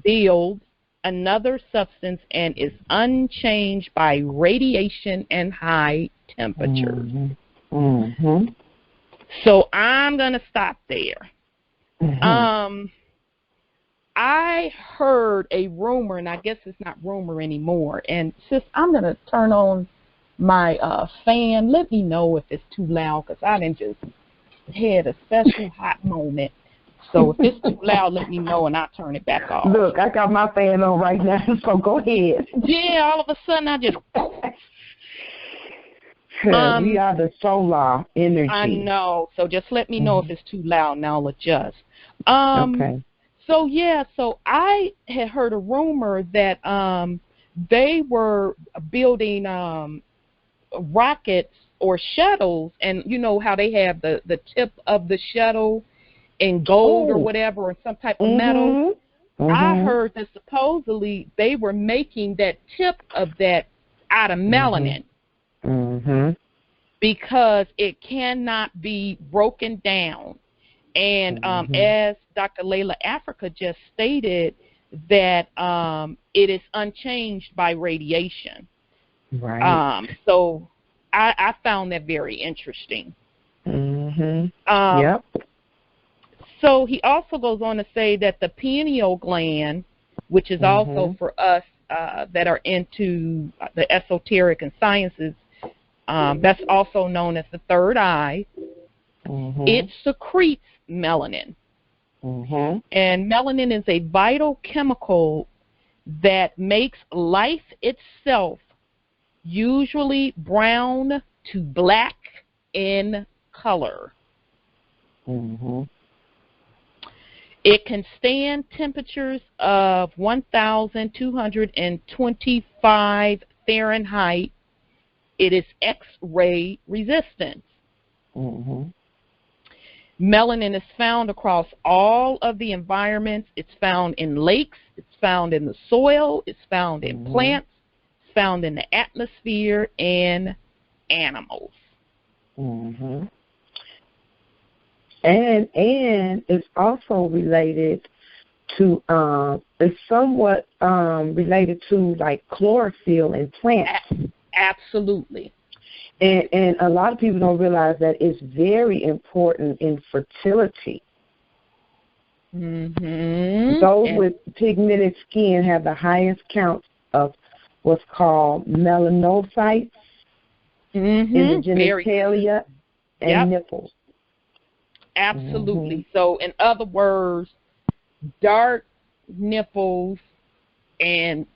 builds another substance, and is unchanged by radiation and high temperatures. So I'm going to stop there. I heard a rumor, and I guess it's not rumor anymore. And sis, I'm going to turn on my fan. Let me know if it's too loud, because I done just had a special hot moment. So if it's too loud, let me know, and I'll turn it back off. Look, I got my fan on right now, so go ahead. Yeah, all of a sudden I just... we are the solar energy. I know. So just let me know if it's too loud, and I'll adjust. Okay. So yeah, so I had heard a rumor that they were building rockets or shuttles, and you know how they have the tip of the shuttle in gold or whatever, or some type of metal. I heard that supposedly they were making that tip of that out of melanin because it cannot be broken down. And as Dr. Llaila Afrika just stated, that it is unchanged by radiation. Right. So I found that very interesting. Yep. So he also goes on to say that the pineal gland, which is also for us that are into the esoteric and sciences, that's also known as the third eye. It secretes melanin. And melanin is a vital chemical that makes life itself usually brown to black in color. It can stand temperatures of 1,225 Fahrenheit. It is X-ray resistant. Melanin is found across all of the environments. It's found in lakes. It's found in the soil. It's found in plants. It's found in the atmosphere and animals. And it's also related to it's somewhat related to like chlorophyll in plants. Absolutely. And a lot of people don't realize that it's very important in fertility. Those with pigmented skin have the highest count of what's called melanocytes in the genitalia and nipples. Absolutely. So in other words, dark nipples and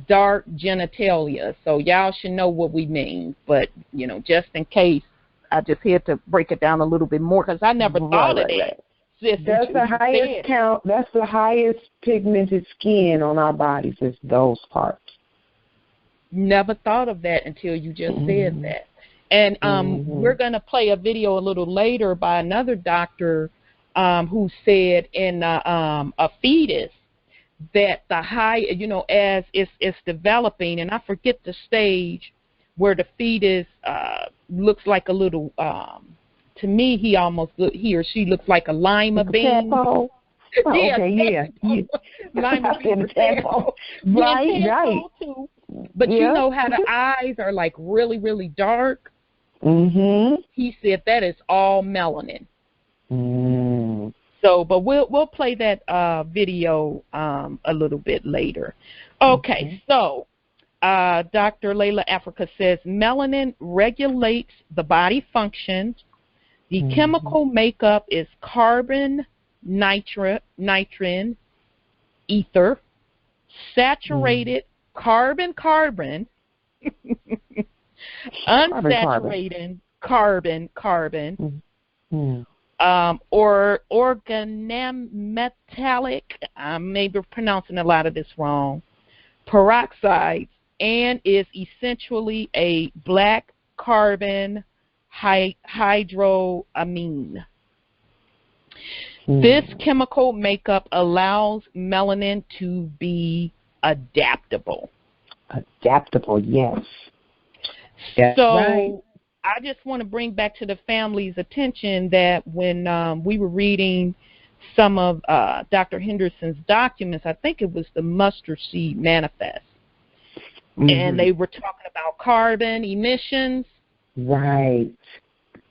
dark genitalia. So y'all should know what we mean. But, you know, just in case, I just had to break it down a little bit more because I never thought of that. That's the highest count. That's the highest pigmented skin on our bodies is those parts. Never thought of that until you just said that. And we're going to play a video a little later by another doctor who said in a fetus that the high, you know, as it's developing, and I forget the stage where the fetus looks like a little, to me, he or she looks like a lima bean. Oh, okay, Lima bean. Right. Too. But you know how the eyes are like really, really dark? He said that is all melanin. So, but we'll play that video a little bit later. Okay, so Dr. Llaila Afrika says melanin regulates the body functions. The chemical makeup is carbon, nitrogen, ether, saturated carbon, unsaturated carbon, or organometallic, I may be pronouncing a lot of this wrong, peroxides, and is essentially a black carbon hydroamine. This chemical makeup allows melanin to be adaptable. Adaptable, yes. So right. I just want to bring back to the family's attention that when we were reading some of Dr. Henderson's documents, I think it was the Mustard Seed Manifest, and they were talking about carbon emissions. Right.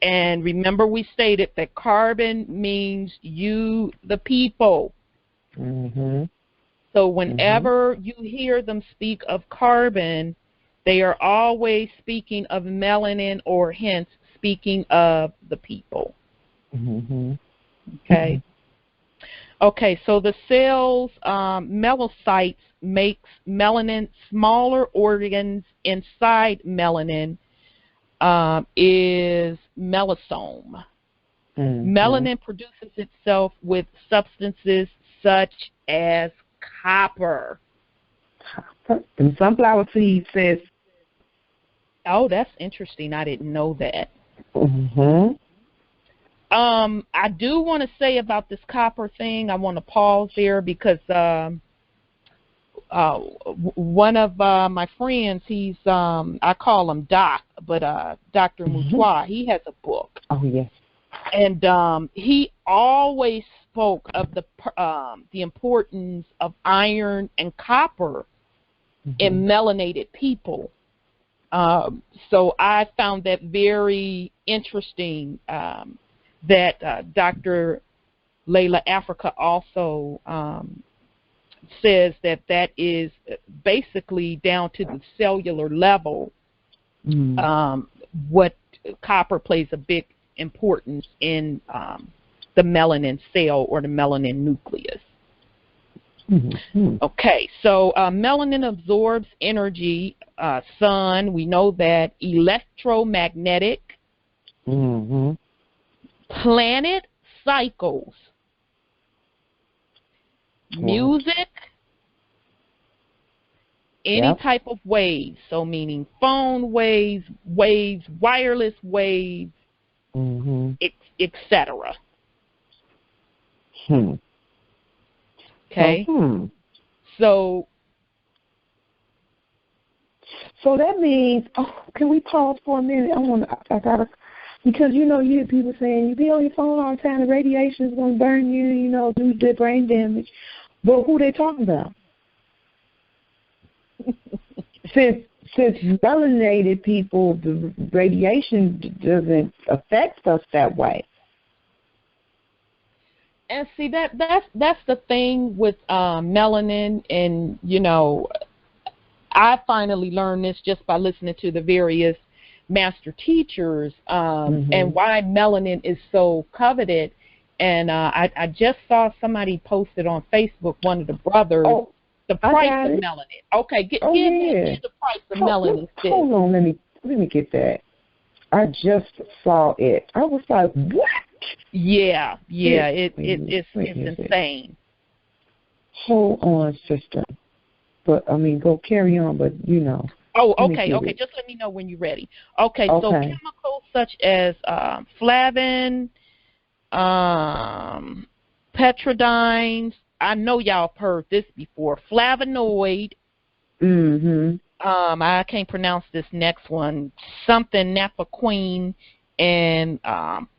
And remember we stated that carbon means you, the people. So whenever you hear them speak of carbon, they are always speaking of melanin, or hence speaking of the people. Okay. Okay, so the cell's melanocytes makes melanin. Smaller organs inside melanin is melosome. Melanin produces itself with substances such as copper. And sunflower seed says. Oh, that's interesting. I didn't know that. Mm-hmm. I do want to say about this copper thing, I want to pause there because one of my friends, he's, I call him Doc, but Dr. Mutua, he has a book. Oh, yes. And he always spoke of the importance of iron and copper in melanated people. So I found that very interesting, that Dr. Llaila Afrika also says that is basically down to the cellular level, what copper plays a big importance in the melanin cell or the melanin nucleus. Okay, so melanin absorbs energy, sun, we know that, electromagnetic, planet cycles, music, any type of waves, so meaning phone waves, wireless waves, etc. Okay. So that means, can we pause for a minute? I gotta, because you hear people saying you be on your phone all the time, the radiation is gonna burn you, do the brain damage. But who they talking about? Since melanated people, the radiation doesn't affect us that way. And see, that's the thing with melanin, and I finally learned this just by listening to the various master teachers, and why melanin is so coveted. And I just saw somebody posted on Facebook, one of the brothers, the price of melanin. Okay, give me the price of melanin. Hold on, let me get that. I just saw it. I was like, what? Yeah, it's insane. Hold on, sister. But go carry on. But Oh, okay. Just let me know when you're ready. Okay. So chemicals such as flavin, petrodines. I know y'all have heard this before. Flavonoid. I can't pronounce this next one. Something napaquine and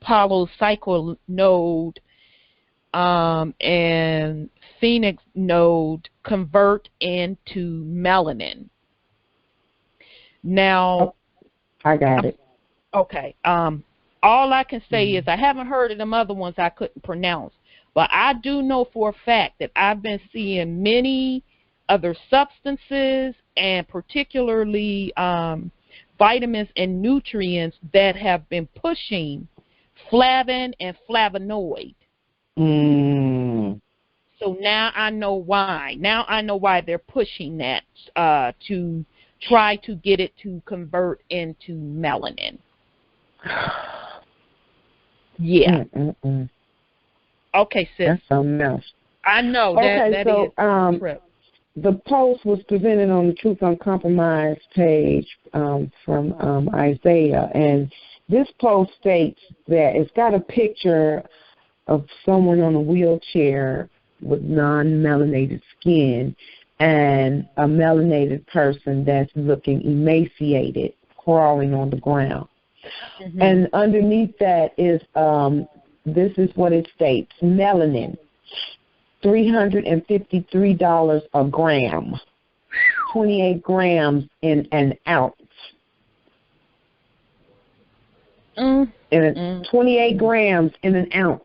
polycyclinode and phoenix node convert into melanin. Now, I got it. Okay. All I can say is I haven't heard of them other ones I couldn't pronounce, but I do know for a fact that I've been seeing many other substances and particularly vitamins and nutrients that have been pushing flavin and flavonoid. So now I know why. Now I know why they're pushing that to try to get it to convert into melanin. Yeah. Okay, sis. That's something else. I know that is trip. The post was presented on the Truth UnCONPromeyezed page from Isaiah, and this post states that it's got a picture of someone on a wheelchair with non-melanated skin and a melanated person that's looking emaciated, crawling on the ground. And underneath that is, this is what it states, melanin, $353 a gram, 28 grams in an ounce. And it's 28 grams in an ounce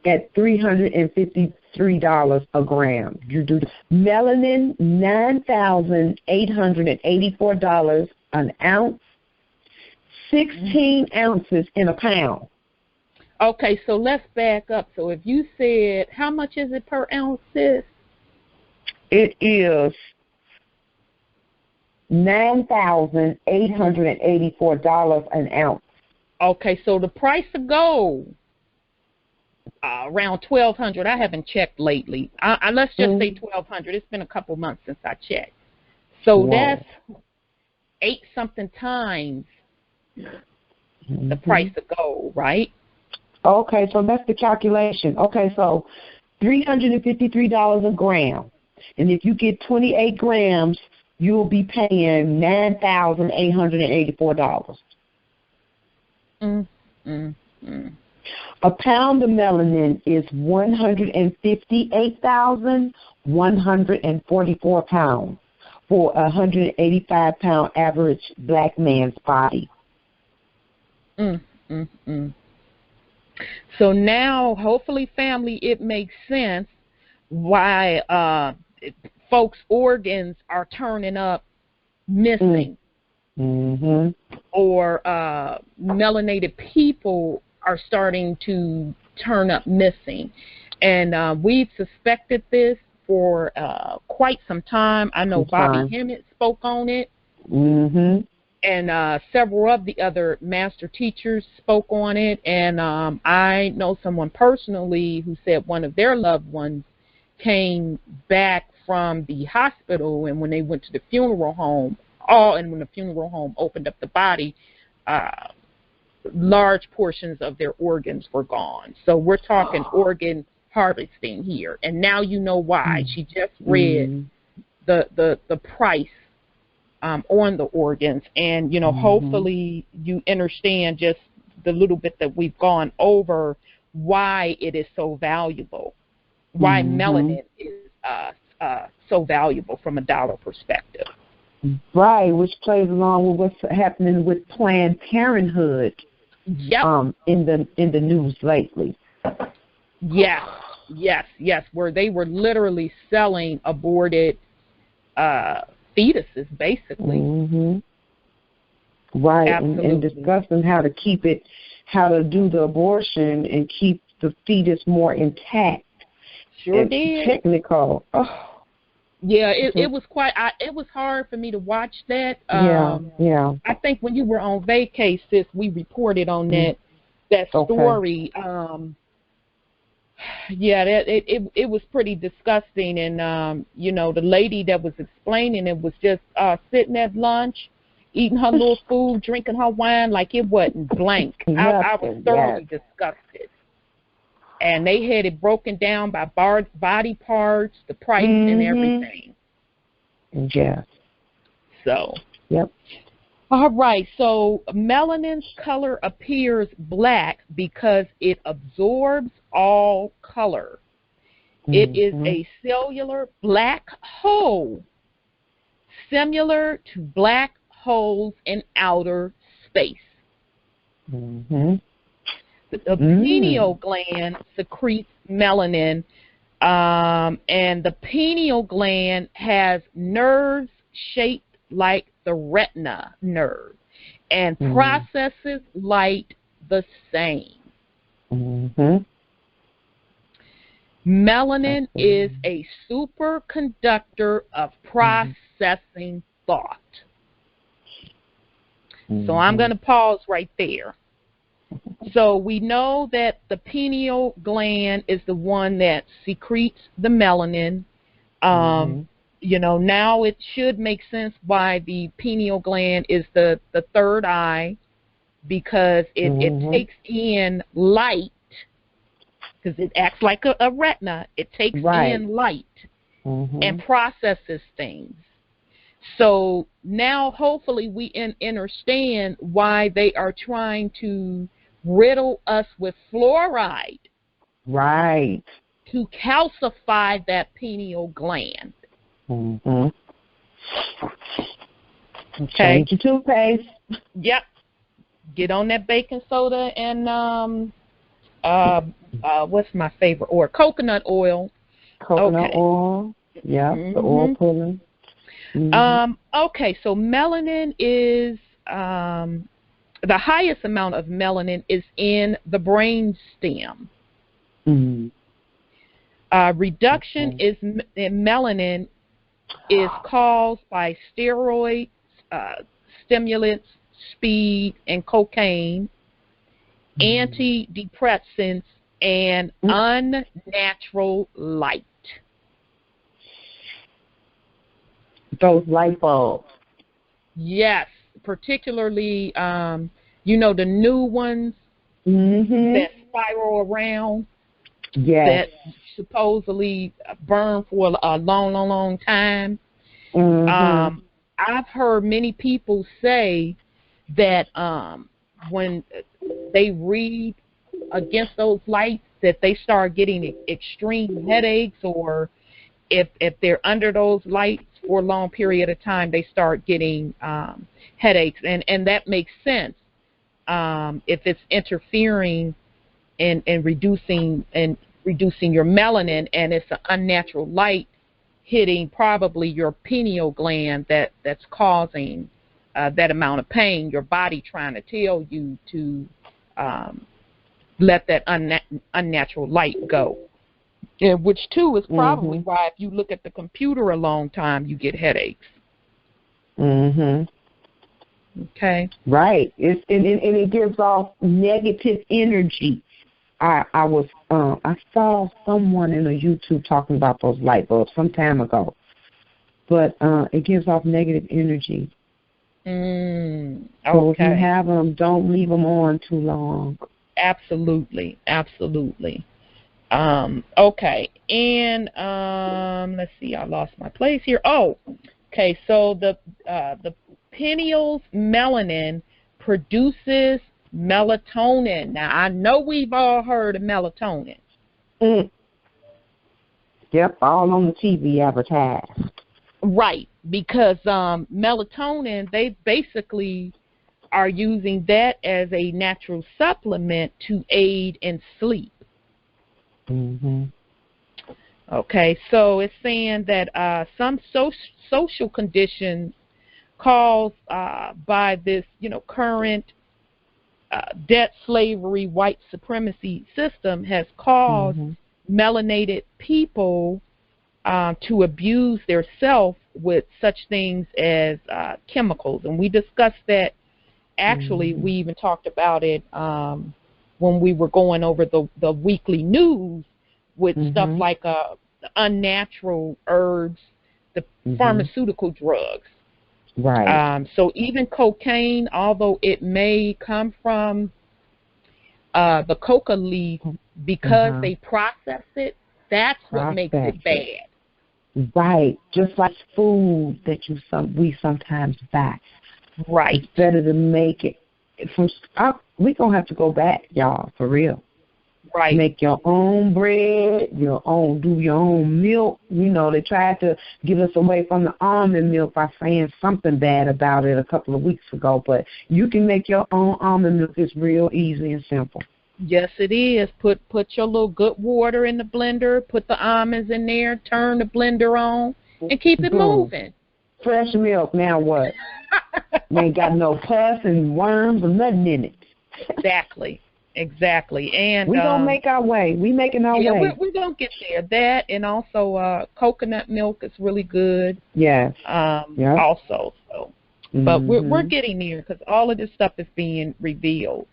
at $353 a gram. You do melanin, $9,884 an ounce, 16 ounces in a pound. Okay, so let's back up. So if you said, how much is it per ounce, sis? It is $9,884 an ounce. Okay, so the price of gold, around 1,200. I haven't checked lately. Let's just say 1,200. It's been a couple months since I checked. So that's 8-something times the price of gold, right? Okay, so that's the calculation. Okay, so $353 a gram. And if you get 28 grams, you'll be paying $9,884. A pound of melanin is 158,144 pounds for a 185-pound average black man's body. So now, hopefully, family, it makes sense why folks' organs are turning up missing, or melanated people are starting to turn up missing. And we've suspected this for quite some time. I know Bobby Hemmett spoke on it. And several of the other master teachers spoke on it. And I know someone personally who said one of their loved ones came back from the hospital, and when they went to the funeral home, when the funeral home opened up the body, large portions of their organs were gone. So we're talking organ harvesting here. And now you know why. She just read the price on the organs, and hopefully you understand just the little bit that we've gone over, why it is so valuable, why melanin is so valuable from a dollar perspective. Right, which plays along with what's happening with Planned Parenthood in the news lately. Yes, where they were literally selling aborted fetuses, basically. Right, and discussing how to keep it, how to do the abortion and keep the fetus more intact. Sure did. Technical. Yeah, it was quite. It was hard for me to watch that. I think when you were on vacay, sis, we reported on that story. It was pretty disgusting, and the lady that was explaining it was just sitting at lunch, eating her little food, drinking her wine like it wasn't blank. I was thoroughly disgusted. And they had it broken down by body parts, the price, and everything. Yes. So. Yep. All right. So melanin's color appears black because it absorbs all color. It is a cellular black hole, similar to black holes in outer space. The pineal gland secretes melanin, and the pineal gland has nerves shaped like the retina nerve and processes light the same. Melanin is a superconductor of processing thought. So I'm going to pause right there. So we know that the pineal gland is the one that secretes the melanin. Now it should make sense why the pineal gland is the third eye, because it takes in light, because it acts like a retina. It takes in light and processes things. So now hopefully we understand why they are trying to riddle us with fluoride. Right. To calcify that pineal gland. Okay. Change your toothpaste. Yep. Get on that baking soda and what's my favorite oil? Coconut oil. Coconut oil. Yeah. The oil pulling. Okay. So melanin is the highest amount of melanin is in the brain stem. Reduction in melanin is caused by steroids, stimulants, speed, and cocaine, antidepressants, and unnatural light. Those light bulbs. Yes, particularly, you know, the new ones that spiral around, that supposedly burn for a long, long, long time. I've heard many people say that when they read against those lights, that they start getting extreme headaches, or if they're under those lights for a long period of time, they start getting headaches, and that makes sense if it's interfering and reducing your melanin, and it's an unnatural light hitting probably your pineal gland that's causing that amount of pain. Your body trying to tell you to let that unnatural light go. Yeah, which too is probably why if you look at the computer a long time, you get headaches. Okay. Right. And it gives off negative energy. I saw someone in a YouTube talking about those light bulbs some time ago, but it gives off negative energy. Okay. So if you have them, don't leave them on too long. Absolutely. Okay, and let's see, I lost my place here. Oh, okay, so the pineal's melanin produces melatonin. Now, I know we've all heard of melatonin. Yep, all on the TV advertised. Right, because melatonin, they basically are using that as a natural supplement to aid in sleep. Okay, so it's saying that some social conditions caused by this, current debt slavery, white supremacy system has caused melanated people to abuse their self with such things as chemicals, and we discussed that. Actually, we even talked about it when we were going over the weekly news with stuff like the unnatural herbs, the pharmaceutical drugs. Right. So even cocaine, although it may come from the coca leaf, because they process it, that's what makes it bad. Right. Just like food that we sometimes buy. Right. It's better to make it from. We're going to have to go back, y'all, for real. Right. Make your own bread, do your own milk. They tried to get us away from the almond milk by saying something bad about it a couple of weeks ago, but you can make your own almond milk. It's real easy and simple. Yes, it is. Put your little good water in the blender, put the almonds in there, turn the blender on, and keep it moving. Fresh milk, now what? Ain't got no pus and worms or nothing in it. Exactly. And we're going to make our way. We're making our way. We're going to get there. That, and also coconut milk is really good. Yes. Also. So. But we're getting there because all of this stuff is being revealed.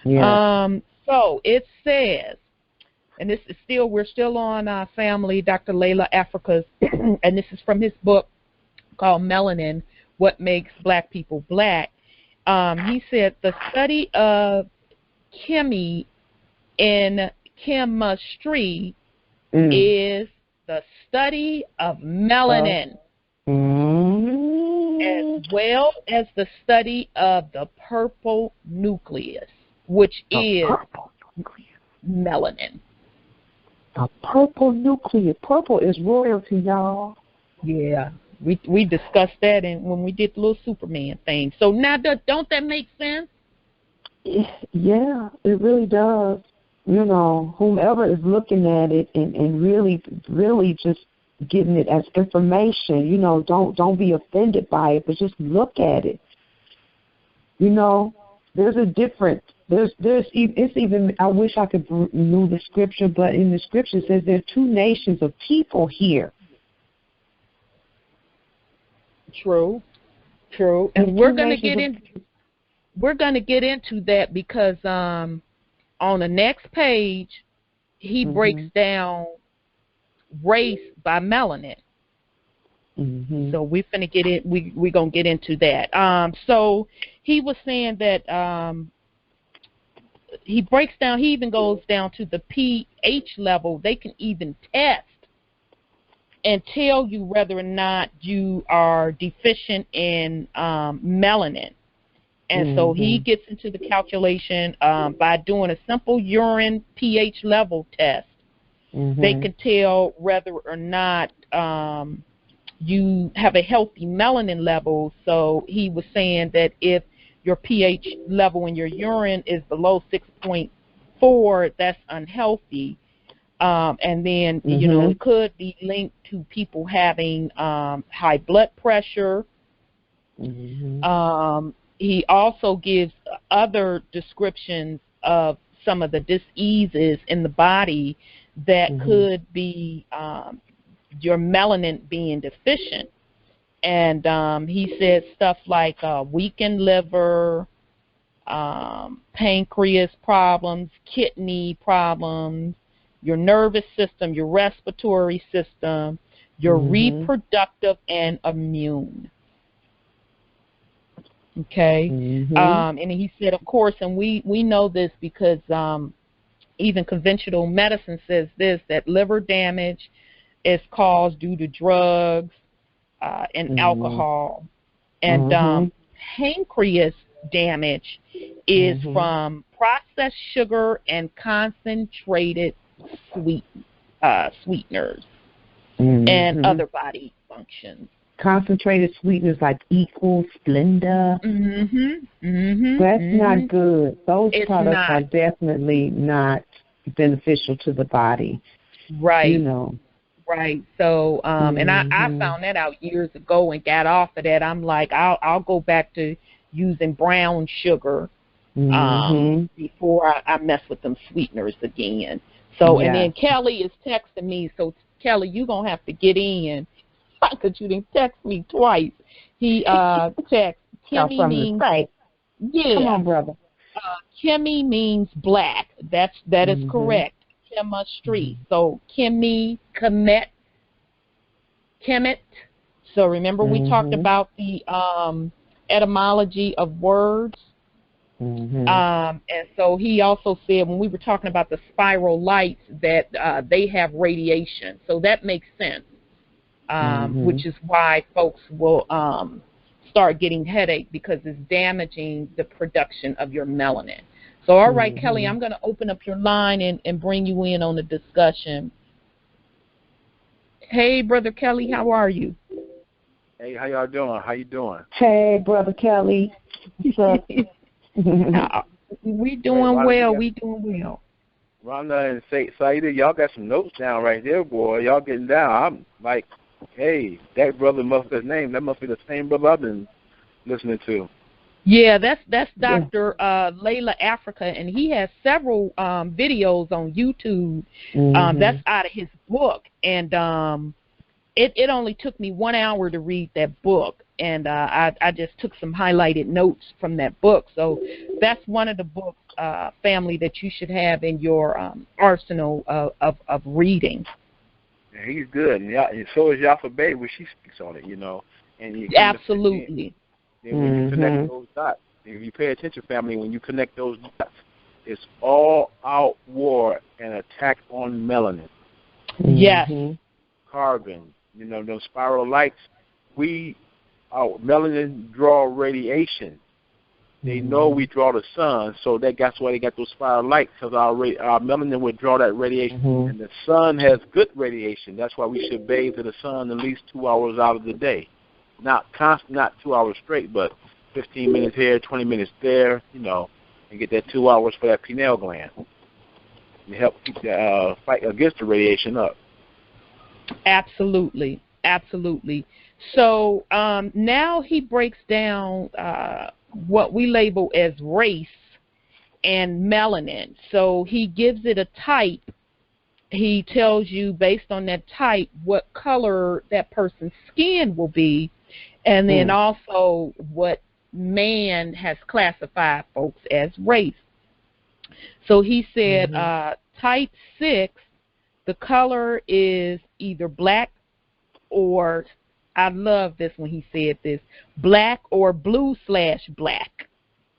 Yeah. So it says, and this is we're still on family, Dr. Llaila Afrika's, and this is from his book called Melanin, What Makes Black People Black. He said the study of chemistry in chemistry is the study of melanin, as well as the study of the purple nucleus, which is melanin. The purple nucleus. Purple is royalty, y'all. Yeah. We discussed that when we did the little Superman thing. So now, don't that make sense? Yeah, it really does. Whomever is looking at it and really just getting it as information, don't be offended by it, but just look at it. There's a difference. It's even, I wish I could know the scripture, but in the scripture it says there are two nations of people here. True. And we're going to get into that because on the next page he breaks down race by melanin. So we're finna get it. We're gonna get into that. So he was saying that he breaks down. He even goes down to the pH level. They can even test and tell you whether or not you are deficient in melanin. And so he gets into the calculation by doing a simple urine pH level test. They can tell whether or not you have a healthy melanin level. So he was saying that if your pH level in your urine is below 6.4, that's unhealthy. And then, you know, it could be linked to people having high blood pressure. He also gives other descriptions of some of the diseases in the body that could be your melanin being deficient. And he said stuff like weakened liver, pancreas problems, kidney problems, your nervous system, your respiratory system, your reproductive and immune. Okay. And he said, of course, and we know this because even conventional medicine says this, that liver damage is caused due to drugs and alcohol. And pancreas damage is from processed sugar and concentrated sweeteners and other body functions. Concentrated sweeteners like Equal, Splenda. That's not good. Those products are definitely not beneficial to the body. Right. You know. Right. So, and I found that out years ago and got off of that. I'm like, I'll go back to using brown sugar before I mess with them sweeteners again. So, and then Kelly is texting me. So, Kelly, you're going to have to get in. Because you didn't text me twice. He texted, Kimmy means, Come on, brother. Kimmy means black. That is correct. Chemistry. So Kimmy, Kemet. So remember we talked about the etymology of words. And so he also said when we were talking about the spiral lights that they have radiation. So that makes sense. Which is why folks will start getting headache because it's damaging the production of your melanin. So, all right, Kelly, I'm going to open up your line and bring you in on the discussion. Hey, Brother Kelly, how are you? Hey, how y'all doing? How you doing? Hey, Brother Kelly. We doing well. We doing well. Rhonda and Sade, y'all got some notes down right there, boy. Y'all getting down. I'm like, hey, that brother must be the same brother I've been listening to. Yeah, that's Dr. Llaila Afrika, and he has several videos on YouTube. That's out of his book, and it only took me 1 hour to read that book, and I just took some highlighted notes from that book. So that's one of the books, family, that you should have in your arsenal of reading. Yeah, he's good, and so is Yafa Bay when she speaks on it, you know. And you absolutely. Then when you connect those dots, if you pay attention, family, when you connect those dots, it's all out war and attack on melanin. Yes. Carbon, you know, those spiral lights. Our melanin draw radiation. They know we draw the sun, so that's why they got those spiral lights, because our melanin would draw that radiation. And the sun has good radiation. That's why we should bathe in the sun at least 2 hours out of the day. Not 2 hours straight, but 15 minutes here, 20 minutes there, you know, and get that 2 hours for that pineal gland. And help keep the fight against the radiation up. Absolutely. Absolutely. So now he breaks down what we label as race and melanin. So he gives it a type. He tells you based on that type what color that person's skin will be, and then also what man has classified folks as race. So he said type 6, the color is either black or, I love this when he said this, black or blue/black.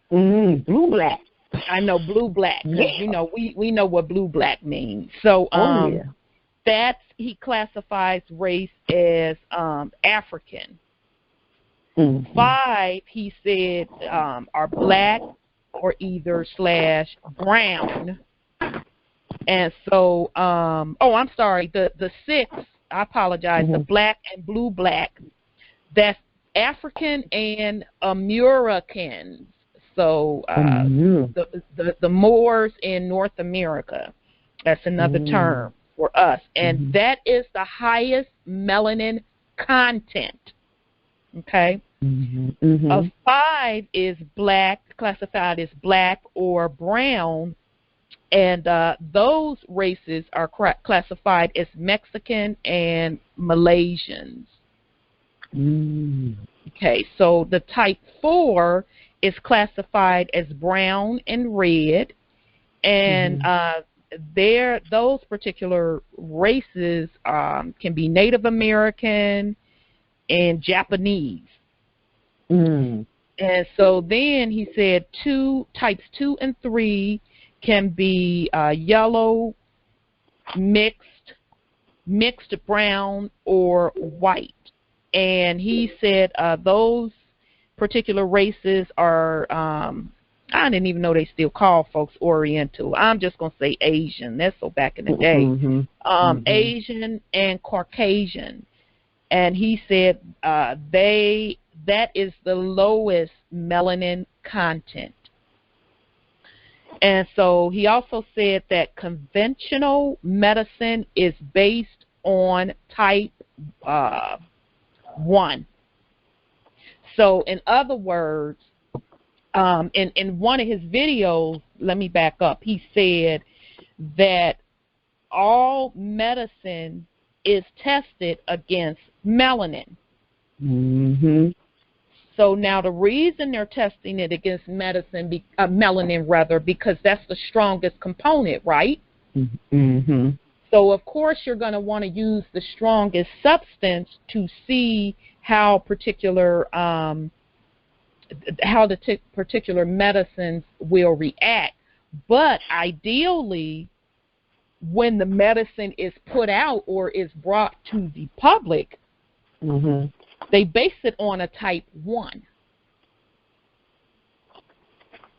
Blue-black. I know blue-black, because, you know, we know what blue-black means. So he classifies race as African. 5, he said, are black or either /brown. And so, I'm sorry, the 6, I apologize, the black and blue-black, that's African and Americans. So the Moors in North America, that's another term for us. And that is the highest melanin content. Okay? A 5 is black, classified as black or brown, and those races are classified as Mexican and Malaysians. Okay, so the type 4 is classified as brown and red, and those particular races can be Native American and Japanese. And so then he said types 2 and 3 can be yellow, mixed brown, or white. And he said those particular races are, I didn't even know they still call folks Oriental. I'm just going to say Asian. That's so back in the day. Asian and Caucasian. And he said that is the lowest melanin content. And so he also said that conventional medicine is based on type 1. So in other words, in one of his videos, let me back up, he said that all medicine is tested against melanin. So now the reason they're testing it against melanin rather, because that's the strongest component, right? So of course you're going to want to use the strongest substance to see how particular particular medicines will react. But ideally, when the medicine is put out or is brought to the public, they base it on a type 1.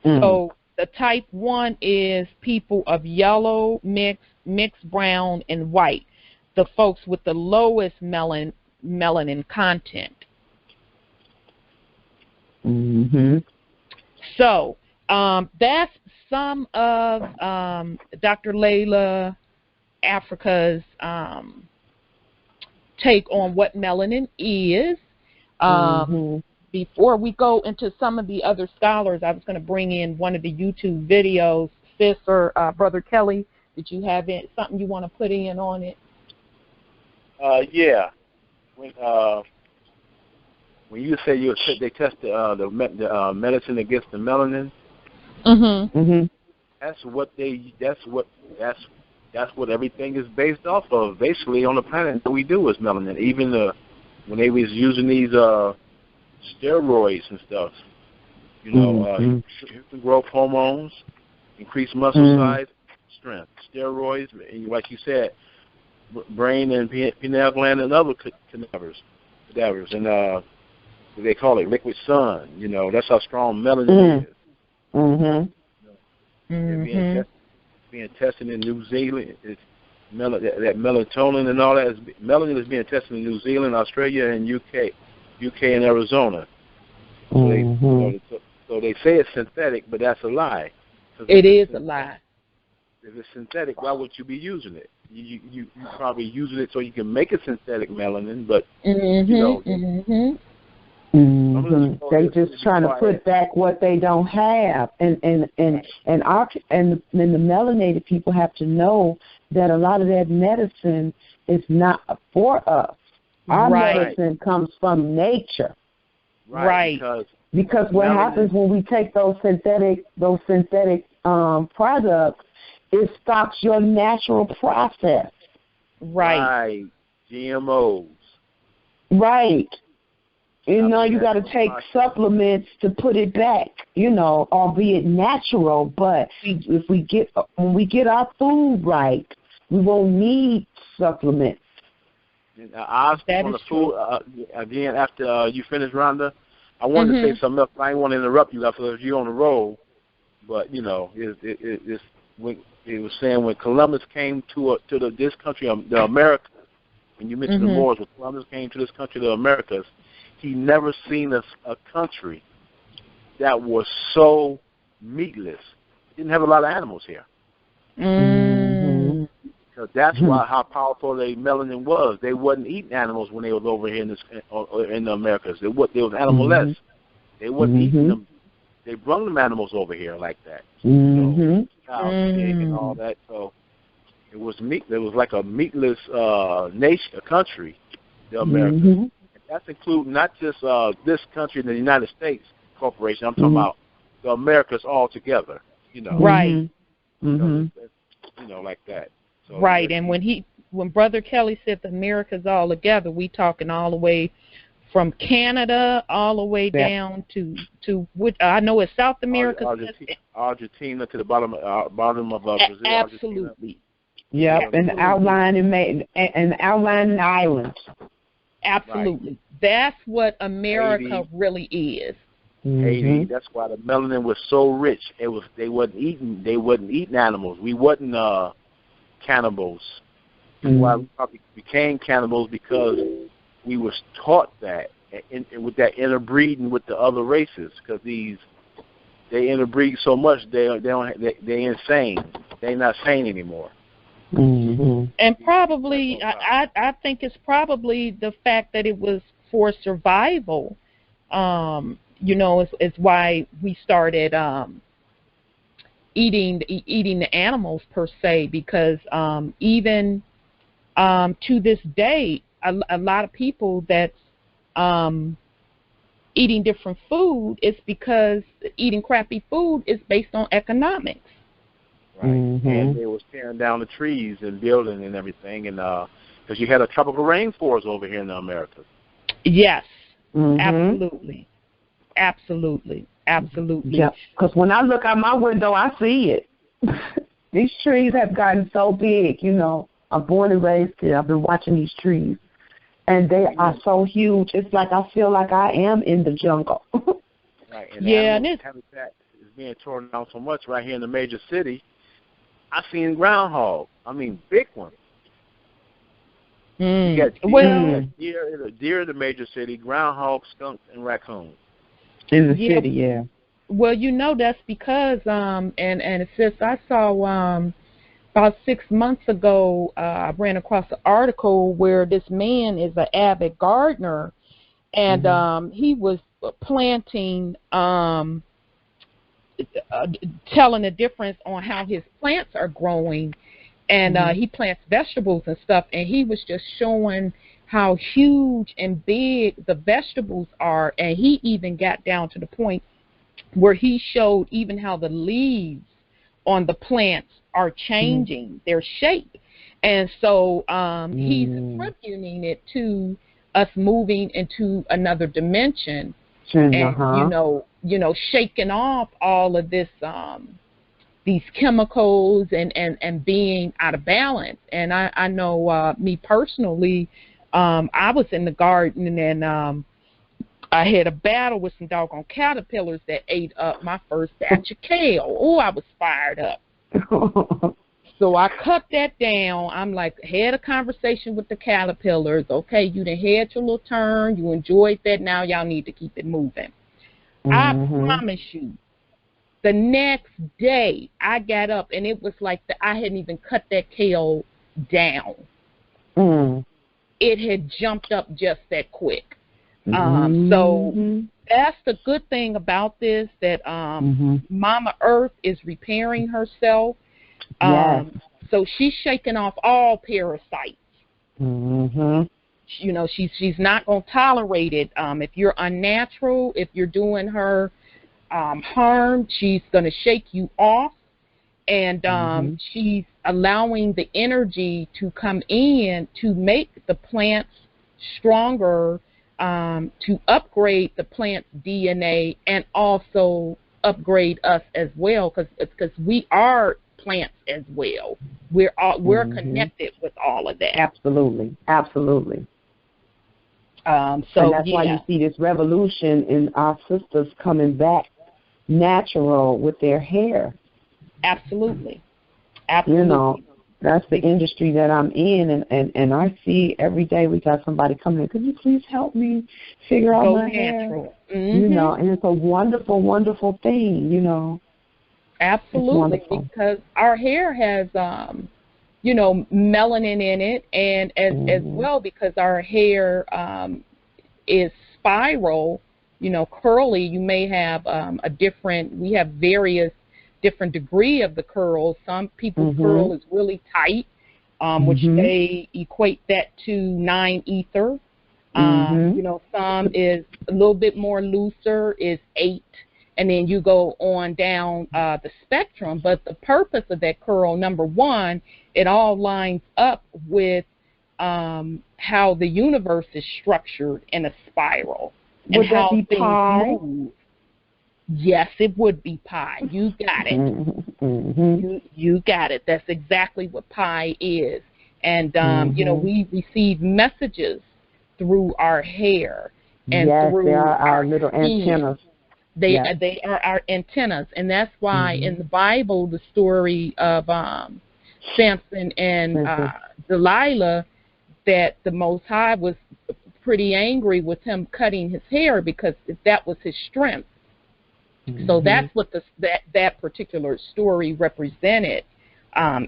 So the type 1 is people of yellow, mixed brown, and white, the folks with the lowest melanin content. So that's some of Dr. Llaila Afrika's take on what melanin is. Before we go into some of the other scholars, I was going to bring in one of the YouTube videos. Sis or Brother Kelly, did you have something you want to put in on it? Yeah. When you say they test the medicine against the melanin, that's what everything is based off of. Basically, on the planet, what we do is melanin. Even when they was using these steroids and stuff, human growth hormones, increase muscle size, strength, steroids, like you said, brain and pineal gland and other cadavers, and they call it liquid sun. That's how strong melanin is. Being tested in New Zealand, that melatonin and all that. Melanin is being tested in New Zealand, Australia, and UK and Arizona. So they say it's synthetic, but that's a lie. It is a lie. If it's synthetic, why would you be using it? You probably using it so you can make a synthetic melanin, but they just trying to put back what they don't have, and the melanated people have to know that a lot of that medicine is not for us. Our medicine comes from nature. Right. Because what happens when we take those synthetic products, it stops your natural process. Right. GMOs. Right. You know, you got to take supplements to put it back, you know, albeit natural, but if when we get our food right, we won't need supplements. I was on the food, again, after you finish, Rhonda, I wanted to say something else. I didn't want to interrupt you because you're on the roll, but, you know, it was saying when Columbus came to this country, the Americas, when you mentioned the Moors, when Columbus came to this country, the Americas, he never seen a country that was so meatless. Didn't have a lot of animals here. So that's why how powerful the melanin was. They wasn't eating animals when they was over here in the Americas. They was animal-less. They wasn't eating them. They brought them animals over here like that. Cow, pig, and all that. So it was meat. It was like a meatless nation, a country, the Americas. That's including not just this country, the United States Corporation. I'm talking about the Americas all together. You know, right? You know, like that. So, right. And when Brother Kelly said the Americas all together, we talking all the way from Canada all the way down to which I know it's South America. Argentina to the bottom of Brazil. Absolutely. Argentina. Yep, and outlining islands. Absolutely. Right. That's what America Haiti really is. Haiti. That's why the melanin was so rich. They wasn't eating animals. We wasn't cannibals. Why we probably became cannibals because we was taught that with that interbreeding with the other races, because they interbreed so much they're insane. They're not sane anymore. And probably, I think it's probably the fact that it was for survival. You know, is why we started eating the animals per se, because even to this day, a lot of people that's eating different food is because eating crappy food is based on economics. Right, and they was tearing down the trees and building and everything, and because you had a tropical rainforest over here in the Americas. Yes, absolutely. Yeah, because when I look out my window, I see it. These trees have gotten so big, you know. I'm born and raised here. I've been watching these trees, and they are so huge. It's like I feel like I am in the jungle. Right, and the habitat is being torn down so much right here in the major city. I seen groundhog. I mean, big ones. You got deer in the major city, groundhog, skunk, and raccoon. In the city, yeah. Well, you know that's because and it's just I saw about 6 months ago I ran across an article where this man is an avid gardener, and he was planting telling the difference on how his plants are growing, and he plants vegetables and stuff, and he was just showing how huge and big the vegetables are, and he even got down to the point where he showed even how the leaves on the plants are changing their shape, and so he's attributing it to us moving into another dimension, and you know, shaking off all of this, these chemicals and being out of balance. And I know me personally, I was in the garden and I had a battle with some doggone caterpillars that ate up my first batch of kale. Oh, I was fired up. So I cut that down. I'm like, had a conversation with the caterpillars. Okay, you done had your little turn. You enjoyed that. Now y'all need to keep it moving. I promise you, the next day I got up and it was like I hadn't even cut that kale down. It had jumped up just that quick. So that's the good thing about this, that Mama Earth is repairing herself. So she's shaking off all parasites. You know, she's not going to tolerate it. If you're unnatural, if you're doing her harm, she's going to shake you off. and she's allowing the energy to come in to make the plants stronger, to upgrade the plant's DNA and also upgrade us as well, because we are plants as well. We're connected with all of that. Absolutely, absolutely. So and that's why you see this revolution in our sisters coming back natural with their hair. Absolutely. Absolutely. You know, that's the industry that I'm in, and I see every day we got somebody coming in, could you please help me figure out my natural. hair? You know, and it's a wonderful, wonderful thing, you know. Absolutely, because our hair has, you know, melanin in it, and as well because our hair is spiral, you know, curly. You may have we have various different degree of the curls. Some people's curl is really tight, which they equate that to 9 ether. You know, some is a little bit more looser, is 8. And then you go on down the spectrum. But the purpose of that curl, number one, it all lines up with how the universe is structured in a spiral. Would that be pi? Move. Yes, it would be pi. You got it. You got it. That's exactly what pi is. And, you know, we receive messages through our hair and through they are our little antennas. They are our antennas, and that's why in the Bible, the story of Samson and Llaila, that the Most High was pretty angry with him cutting his hair because that was his strength. So that's what that particular story represented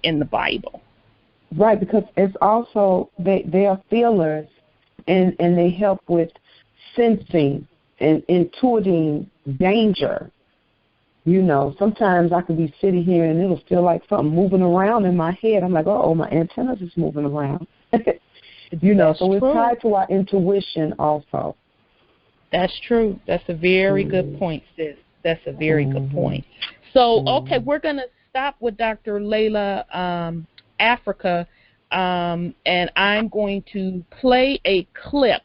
in the Bible. Right, because it's also they are feelers, and they help with sensing and intuiting danger. You know, sometimes I could be sitting here and it'll feel like something moving around in my head. I'm like, oh, my antennas is moving around. You know, so it's tied to our intuition also. That's true. That's a very good point, sis. That's a very good point. So, okay, we're going to stop with Dr. Llaila Afrika, and I'm going to play a clip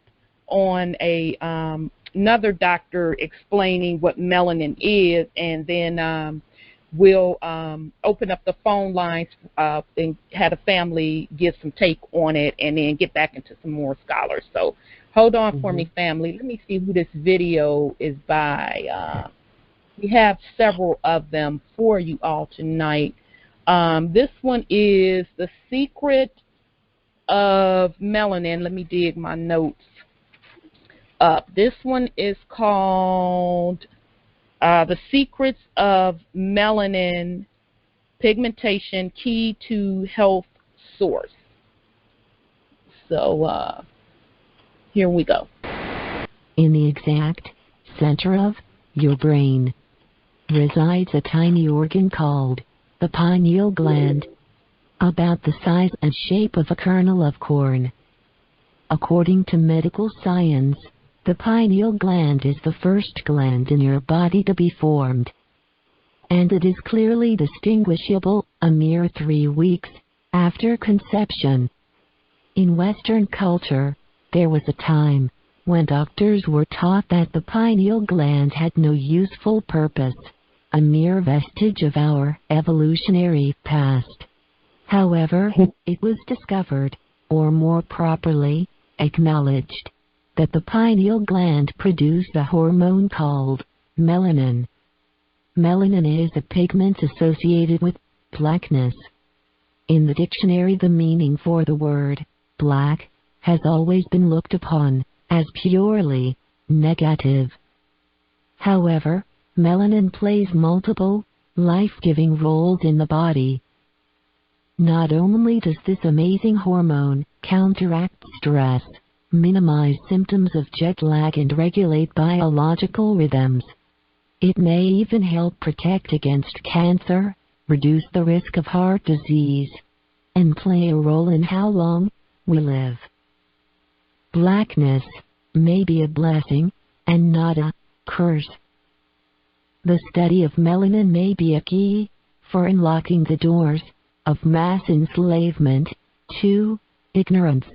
on another doctor explaining what melanin is, and then we'll open up the phone lines and have a family give some take on it, and then get back into some more scholars. So hold on for me, family. Let me see who this video is by. We have several of them for you all tonight. This one is The Secret of Melanin. Let me dig my notes up. This one is called The Secrets of Melanin Pigmentation, Key to Health Source. So here we go. In the exact center of your brain resides a tiny organ called the pineal gland, about the size and shape of a kernel of corn. According to medical science, the pineal gland is the first gland in your body to be formed, and it is clearly distinguishable a mere 3 weeks after conception. In Western culture, there was a time when doctors were taught that the pineal gland had no useful purpose, a mere vestige of our evolutionary past. However, it was discovered, or more properly, acknowledged, that the pineal gland produced a hormone called melanin. Melanin is a pigment associated with blackness. In the dictionary, the meaning for the word black has always been looked upon as purely negative. However, melanin plays multiple, life-giving roles in the body. Not only does this amazing hormone counteract stress, minimize symptoms of jet lag, and regulate biological rhythms, it may even help protect against cancer, reduce the risk of heart disease, and play a role in how long we live. Blackness may be a blessing and not a curse. The study of melanin may be a key for unlocking the doors of mass enslavement to ignorance.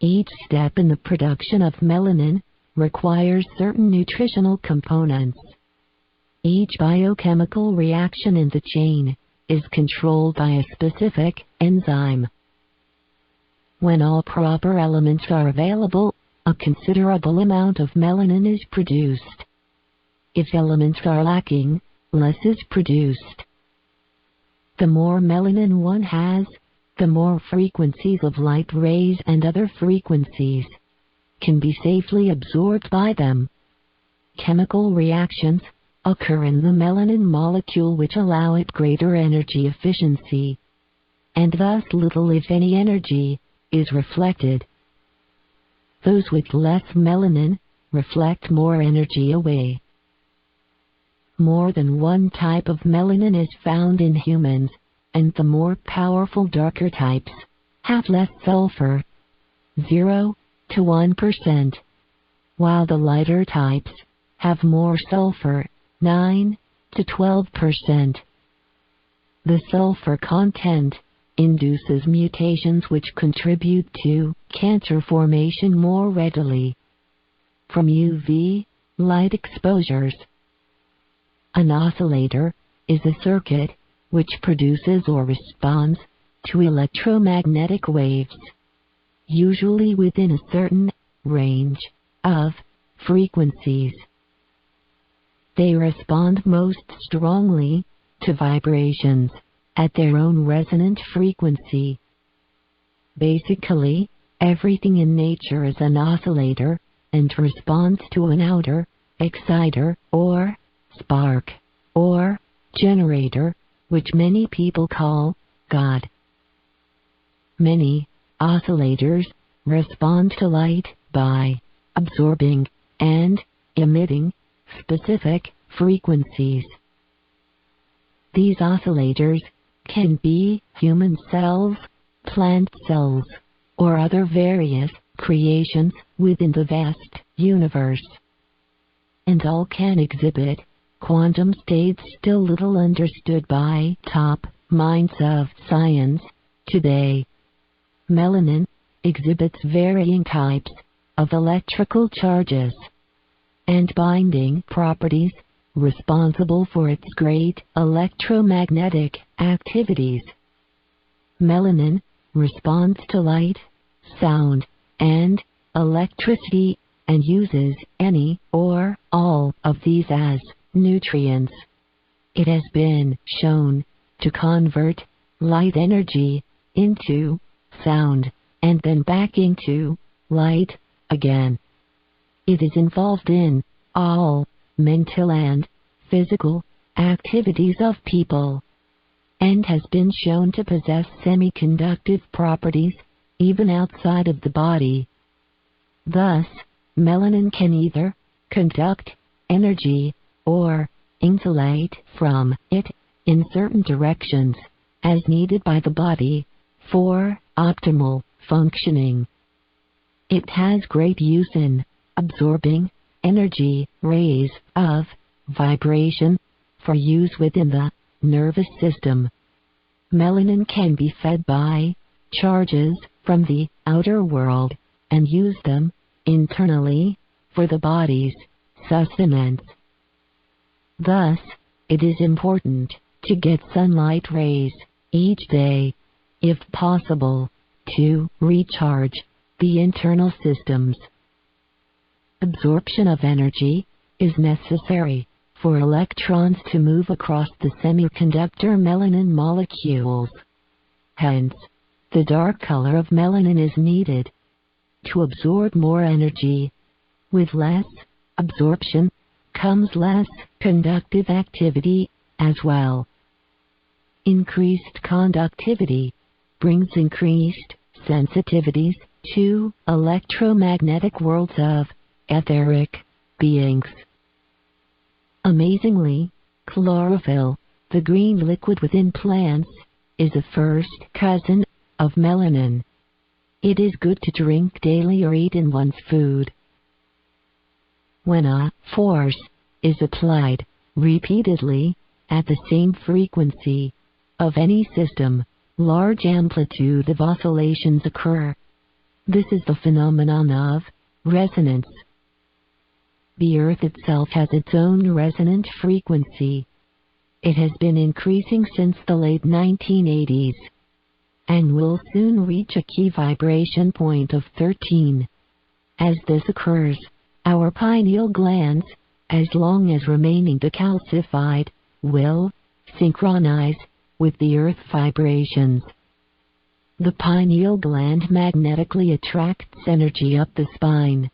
Each step in the production of melanin requires certain nutritional components. Each biochemical reaction in the chain is controlled by a specific enzyme. When all proper elements are available, a considerable amount of melanin is produced. If elements are lacking, less is produced. The more melanin one has, the more frequencies of light rays and other frequencies can be safely absorbed by them. Chemical reactions occur in the melanin molecule which allow it greater energy efficiency, and thus little if any energy is reflected. Those with less melanin reflect more energy away. More than one type of melanin is found in humans, and the more powerful darker types have less sulfur, 0 to 1%, while the lighter types have more sulfur, 9 to 12%. The sulfur content induces mutations which contribute to cancer formation more readily from UV light exposures. An oscillator is a circuit which produces or responds to electromagnetic waves, usually within a certain range of frequencies. They respond most strongly to vibrations at their own resonant frequency. Basically, everything in nature is an oscillator and responds to an outer exciter or spark or generator, which many people call God. Many oscillators respond to light by absorbing and emitting specific frequencies. These oscillators can be human cells, plant cells, or other various creations within the vast universe. And all can exhibit quantum states still little understood by top minds of science today. Melanin exhibits varying types of electrical charges and binding properties responsible for its great electromagnetic activities. Melanin responds to light, sound, and electricity and uses any or all of these as nutrients. It has been shown to convert light energy into sound and then back into light again. It is involved in all mental and physical activities of people and has been shown to possess semiconductive properties even outside of the body. Thus, melanin can either conduct energy or insulate from it in certain directions as needed by the body for optimal functioning. It has great use in absorbing energy rays of vibration for use within the nervous system. Melanin can be fed by charges from the outer world and use them internally for the body's sustenance. Thus, it is important to get sunlight rays each day, if possible, to recharge the internal systems. Absorption of energy is necessary for electrons to move across the semiconductor melanin molecules. Hence, the dark color of melanin is needed to absorb more energy. With less absorption comes less conductive activity as well. Increased conductivity brings increased sensitivities to electromagnetic worlds of etheric beings. Amazingly, chlorophyll, the green liquid within plants, is a first cousin of melanin. It is good to drink daily or eat in one's food. When a force is applied repeatedly At the same frequency of any system, large amplitude of oscillations occur. This is the phenomenon of resonance. The Earth itself has its own resonant frequency. It has been increasing since the late 1980s and will soon reach a key vibration point of 13. As this occurs, our pineal glands, as long as remaining decalcified, will synchronize with the Earth vibrations. The pineal gland magnetically attracts energy up the spine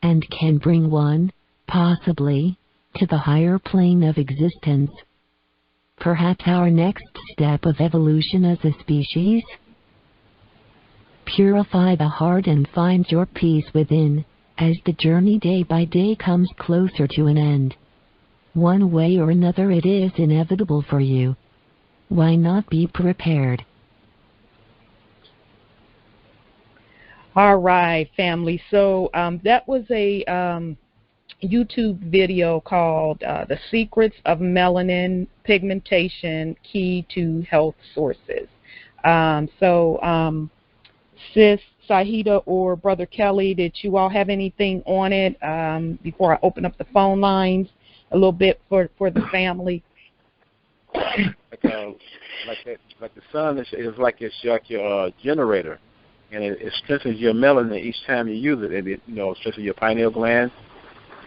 and can bring one, possibly, to the higher plane of existence. Perhaps our next step of evolution as a species? Purify the heart and find your peace within, as the journey day by day comes closer to an end. One way or another it is inevitable for you. Why not be prepared? All right, family. So that was a YouTube video called The Secrets of Melanin Pigmentation, Key to Health Sources. Sis Sahida or Brother Kelly, did you all have anything on it before I open up the phone lines a little bit for the family? Like the sun is like your generator, and it strengthens your melanin each time you use it. And it strengthens your pineal gland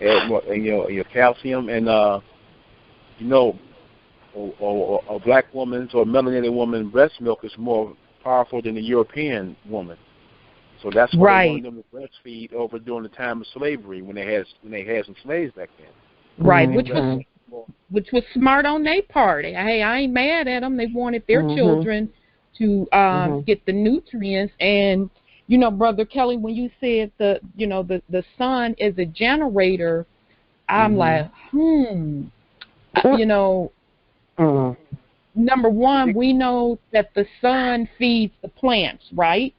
and your calcium. And a black woman's or melanated woman's breast milk is more powerful than the European woman. So that's why they wanted them to breastfeed over during the time of slavery when they had some slaves back then. Right, which was smart on their part. Hey, I ain't mad at them. They wanted their children to get the nutrients. And Brother Kelly, when you said the sun is a generator, I'm like, number one, we know that the sun feeds the plants, right?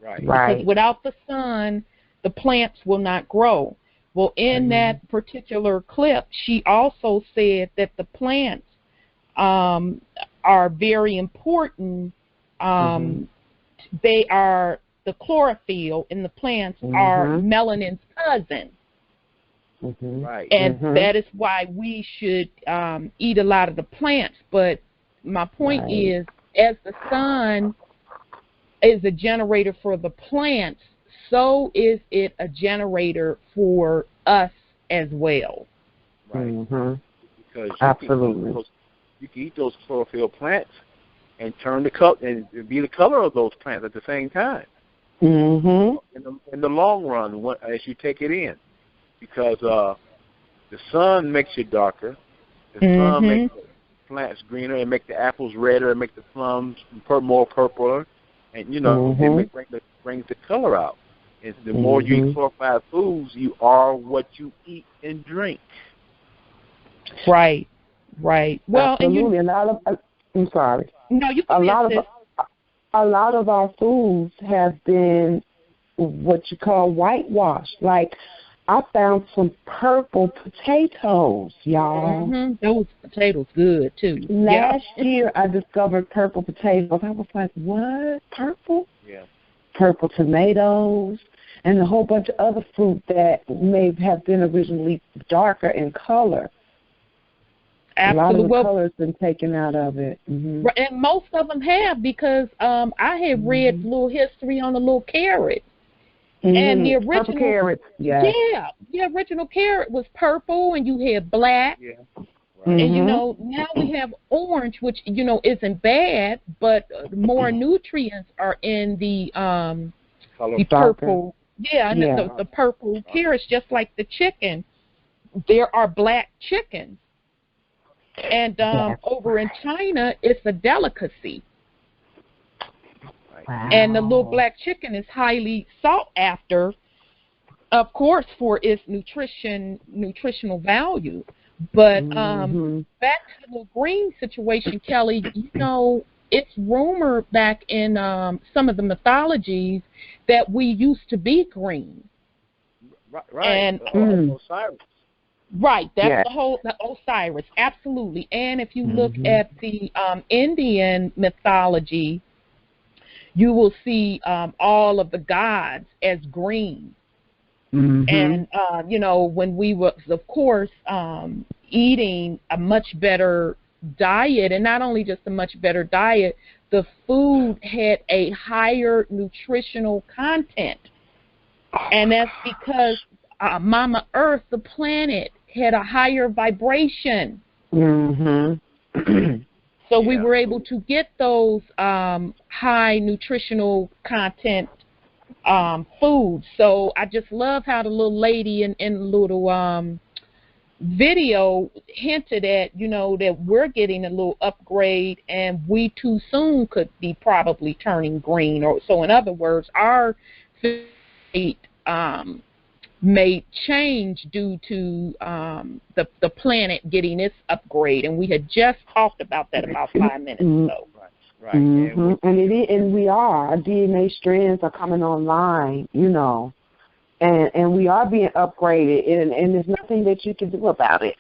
Right. Because without the sun, the plants will not grow. Well, in that particular clip, she also said that the plants are very important. They are, the chlorophyll in the plants are melanin's cousin. Right. And that is why we should eat a lot of the plants. But my point is, as the sun is a generator for the plants, so is it a generator for us as well. Right. Because absolutely, you can eat those chlorophyll plants and turn the color and be the color of those plants at the same time. In the long run, as you take it in, because the sun makes you darker, the sun makes the plants greener, and make the apples redder, and make the plums more purpler, and it brings the color out. And the more you eat chlorophyll foods, you are what you eat and drink. Right. Well, absolutely. I'm sorry. No, you can a lot of our foods have been what you call whitewashed. Like, I found some purple potatoes, y'all. Those potatoes good, too. Last year, I discovered purple potatoes. I was like, what? Purple? Yeah. Purple tomatoes and a whole bunch of other fruit that may have been originally darker in color. Absolutely. A lot of the color's been taken out of it. And most of them have, because I had read a little history on the little carrot. And the original purple carrots, the original carrot was purple, and you had black. Yeah. And now we have orange, which isn't bad, but more nutrients are in the purple. The purple carrots, just like the chicken. There are black chickens, and over in China, it's a delicacy. Wow. And the little black chicken is highly sought after, of course, for its nutritional value. But back to the little green situation, Kelly, it's rumored back in some of the mythologies that we used to be green. Right. And Osiris. Right, that's the Osiris, absolutely. And if you look at the Indian mythology, you will see all of the gods as green. And, you know, when we were, of course, eating a much better diet, and not only just a much better diet, the food had a higher nutritional content. And that's because Mama Earth, the planet, had a higher vibration. So we were able to get those high nutritional content foods. So I just love how the little lady in the little video hinted at, you know, that we're getting a little upgrade and we too soon could be probably turning green. Or so in other words, our fate may change due to the planet getting its upgrade, and we had just talked about that about 5 minutes ago. Right. And we are. Our DNA strands are coming online, you know, and we are being upgraded, and there's nothing that you can do about it.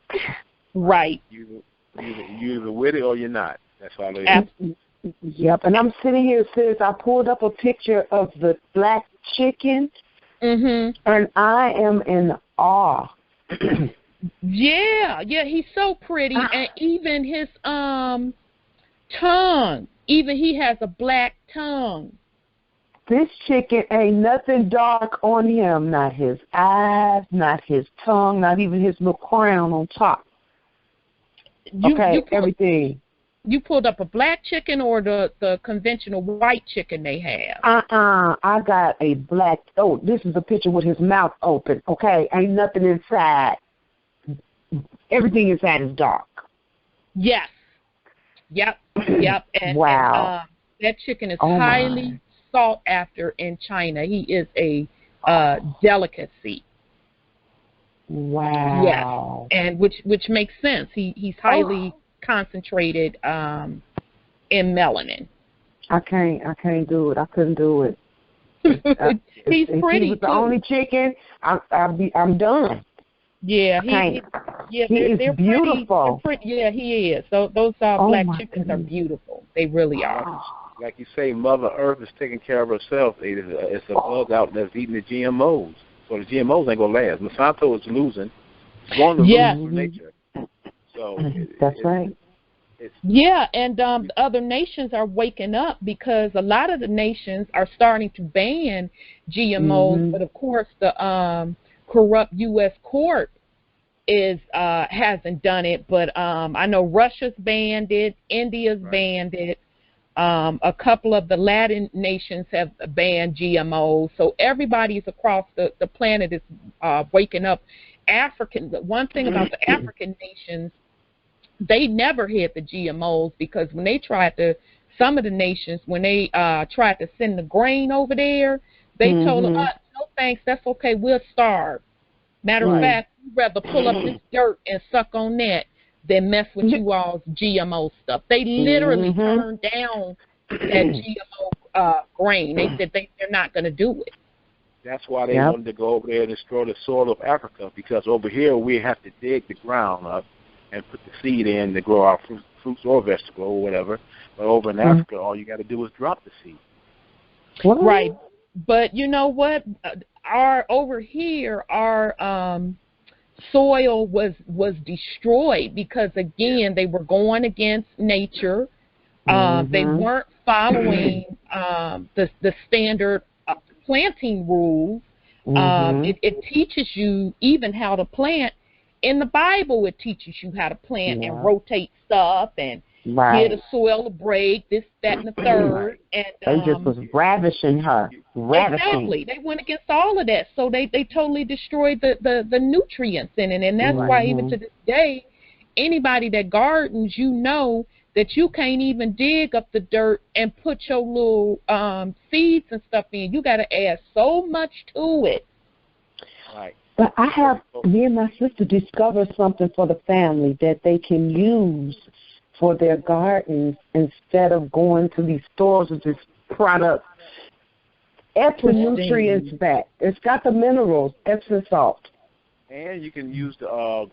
Right. You're either with it or you're not. That's all it is. Yep. And I'm sitting here, sis. I pulled up a picture of the black chicken. And I am in awe. Yeah, he's so pretty, and even his tongue, even he has a black tongue. This chicken ain't nothing dark on him, not his eyes, not his tongue, not even his little crown on top. Everything. You pulled up a black chicken or the conventional white chicken they have? I got a black, this is a picture with his mouth open, okay? Ain't nothing inside. Everything inside is dark. Yes. Yep. And, wow. And, that chicken is highly sought after in China. He is a delicacy. Wow. Yes. And which makes sense. He's highly concentrated in melanin. I can't do it. I couldn't do it. He's pretty. He was the only chicken. I'm done. Yeah, he is beautiful. Yeah, he is. So those black chickens are beautiful. They really are. Like you say, Mother Earth is taking care of herself. It's a bug out that's eating the GMOs. So the GMOs ain't gonna last. Monsanto is losing. It's going to lose for nature. So that's right. Yeah, and the other nations are waking up because a lot of the nations are starting to ban GMOs, but of course the corrupt U.S. court hasn't done it. But I know Russia's banned it, India's banned it. A couple of the Latin nations have banned GMOs, so everybody's across the planet is waking up. One thing about the African nations, they never had the GMOs because when they tried to, some of the nations, when they tried to send the grain over there, they told them, no thanks, that's okay, we'll starve. Matter of fact, we'd rather pull up this dirt and suck on that than mess with you all's GMO stuff. They literally turned down that GMO grain. They said they're not going to do it. That's why they wanted to go over there and destroy the soil of Africa, because over here we have to dig the ground up and put the seed in to grow our fruits or vegetable or whatever. But over in Africa, all you got to do is drop the seed. Right. But you know what? Over here, our soil was destroyed because, again, they were going against nature. They weren't following the standard planting rules. It teaches you even how to plant. In the Bible, it teaches you how to plant and rotate stuff and get a soil a break, this, that, and the third. And they just was ravishing her. Exactly. They went against all of that. So they totally destroyed the nutrients in it. And that's why even to this day, anybody that gardens, you know that you can't even dig up the dirt and put your little seeds and stuff in. You got to add so much to it. Right. But me and my sister discovered something for the family that they can use for their gardens instead of going to these stores with this product. Epsom nutrients back. It's got the minerals, Epsom salt. And you can use the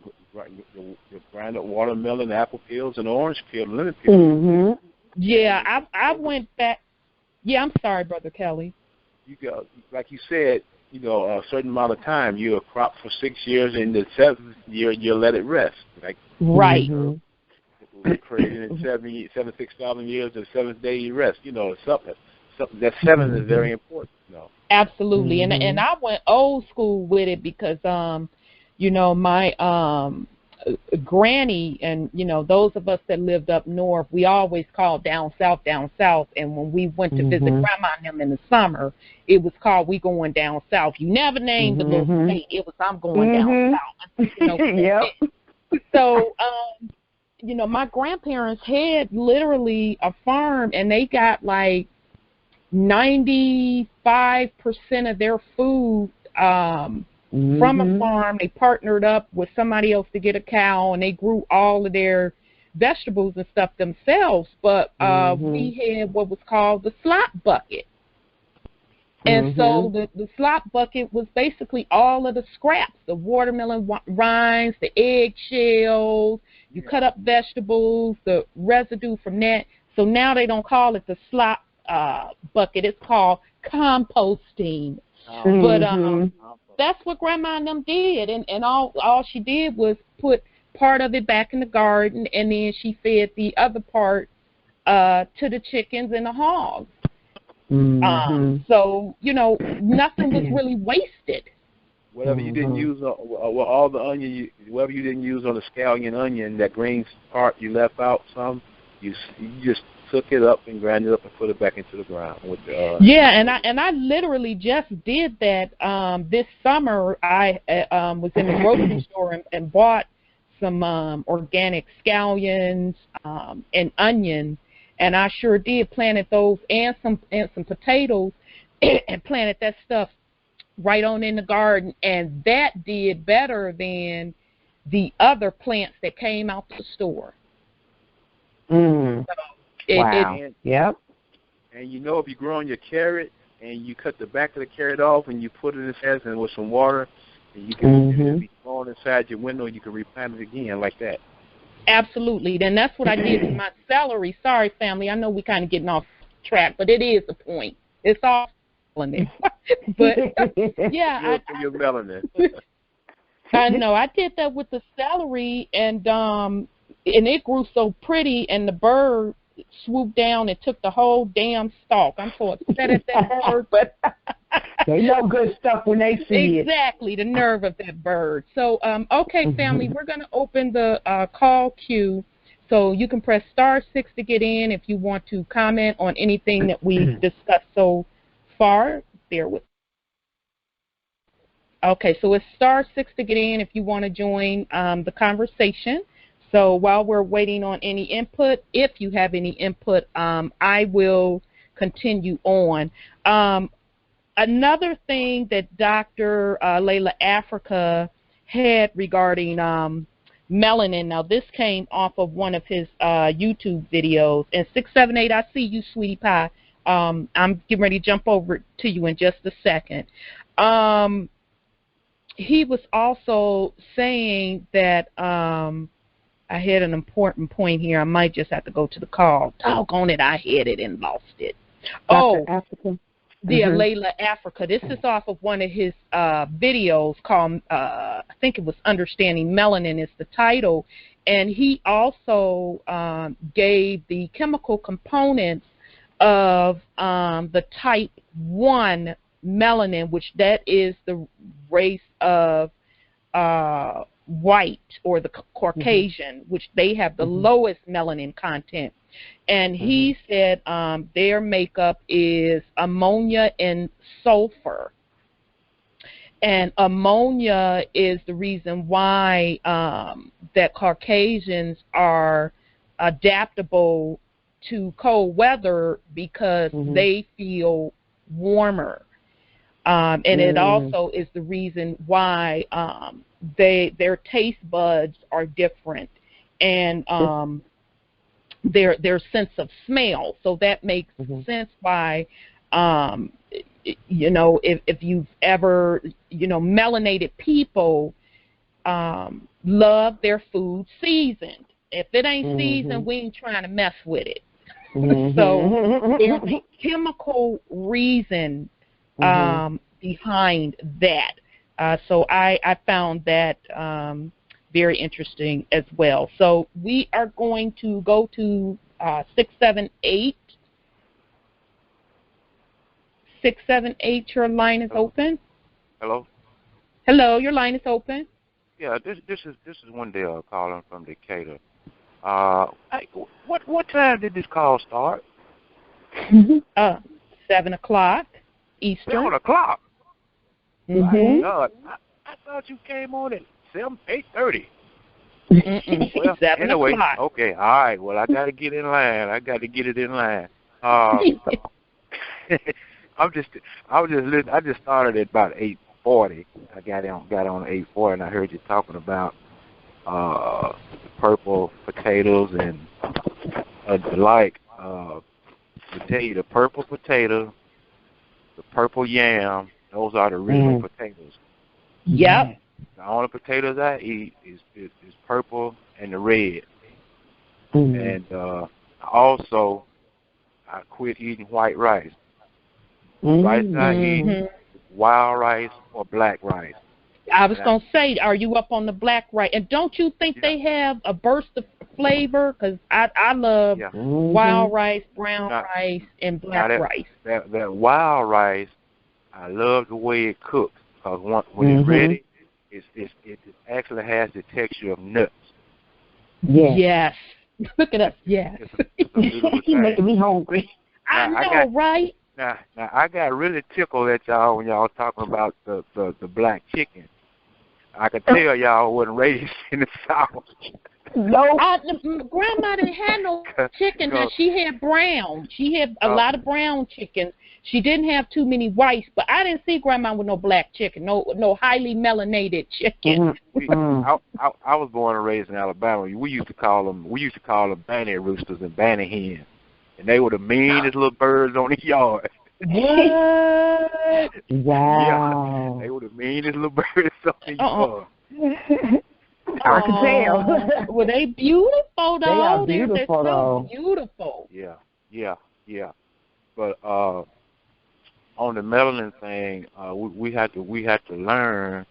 ground-up watermelon, apple peels, and orange peel, lemon peel. Mm-hmm. Yeah, I went back. Yeah, I'm sorry, Brother Kelly. You go, like you said, a certain amount of time. You a crop for 6 years, and the 7th year you let it rest. Like right. It was created in 6,000 years. The 7th day you rest. Something that 7 is very important. Absolutely, and I went old school with it because my granny and those of us that lived up north, we always called down south, and when we went to visit grandma and them in the summer, it was called we going down south. You never named the little state. It was I'm going down south. Yep. So my grandparents had literally a farm, and they got like 95% of their food from a farm. They partnered up with somebody else to get a cow, and they grew all of their vegetables and stuff themselves. But we had what was called the slop bucket. And so the slop bucket was basically all of the scraps, the watermelon rinds, the egg shells, you cut up vegetables, the residue from that. So now they don't call it the slop bucket. It's called composting. But that's what Grandma and them did, and all she did was put part of it back in the garden, and then she fed the other part to the chickens and the hogs. So nothing was really wasted. Whatever you didn't use, all the onion, whatever you didn't use on the scallion onion, that green part you left out some, you just took it up and ground it up and put it back into the ground with the and I literally just did that this summer. I was in the grocery store and bought some organic scallions and onion, and I sure did planted those and some potatoes and planted that stuff right on in the garden, and that did better than the other plants that came out the store. Wow. Yep. And if you're growing your carrot and you cut the back of the carrot off and you put it in the and with some water, and you can be thrown inside your window, you can replant it again like that. Absolutely. Then that's what I did with my celery. Sorry, family. I know we're kind of getting off track, but it is the point. It's all melanin. But yeah, your melanin. I know. I did that with the celery, and it grew so pretty, and the bird swooped down and took the whole damn stalk. I'm so upset at that bird, but they know good stuff when they see it. Exactly, the nerve of that bird. So, okay, family, we're going to open the call queue. So you can press *6 to get in if you want to comment on anything that we've discussed so far. Bear with me. Okay, so it's *6 to get in if you want to join the conversation. So while we're waiting on any input, if you have any input, I will continue on. Another thing that Dr. Llaila Afrika had regarding melanin, now this came off of one of his YouTube videos, and 678, I see you, sweetie pie. I'm getting ready to jump over to you in just a second. He was also saying that I had an important point here. I might just have to go to the call. Doggone it, I had it and lost it. Afrika. Yeah, Llaila Afrika. This is off of one of his videos called, I think it was Understanding Melanin is the title. And he also gave the chemical components of the type 1 melanin, which that is the race of white or the Caucasian, which they have the lowest melanin content. And he said their makeup is ammonia and sulfur. And ammonia is the reason why that Caucasians are adaptable to cold weather, because they feel warmer. And it also is the reason why their taste buds are different, and their sense of smell. So that makes sense why, if you've ever, melanated people, love their food seasoned. If it ain't seasoned, we ain't trying to mess with it. So there's a chemical reason behind that. So I found that very interesting as well. So we are going to go to 678. 678, your line is open. Hello? Hello, your line is open. Yeah, this is one day calling from Decatur. Hey, what time did this call start? 7 o'clock Eastern. 7 o'clock. Mm-hmm. My God, I thought you came on at 8:30. Well, 7 anyway, o'clock. okay, all right. Well, I got to get in line. I got to get it in line. I just started at about 8:40. I got on 8:40, and I heard you talking about purple potatoes and the purple potato, the purple yam. Those are the real potatoes. Yep. The only potatoes I eat is purple and the red. And also, I quit eating white rice. Rice I eat wild rice or black rice. I was going to say, are you up on the black rice? And don't you think they have a burst of flavor? Because I love wild rice, brown rice, and black rice. That wild rice, I love the way it cooks. Because when it's ready, it actually has the texture of nuts. Yes. Look at us. Yes. You're making me hungry. I know, right? Now, I got really tickled at y'all when y'all talking about the black chicken. I could tell y'all wasn't raised in the South. No. Grandma didn't have no chicken. Now, she had brown. She had a lot of brown chickens. She didn't have too many whites, but I didn't see Grandma with no black chicken, no highly melanated chicken. I was born and raised in Alabama. We used to call them banty roosters and banty hens, and they were the meanest little birds on the yard. What? Wow. Yeah, they were the meanest little birds on the yard. I can tell. Were they beautiful, though? They are beautiful, They're so though. Beautiful. Yeah. But on the melanin thing, we had to learn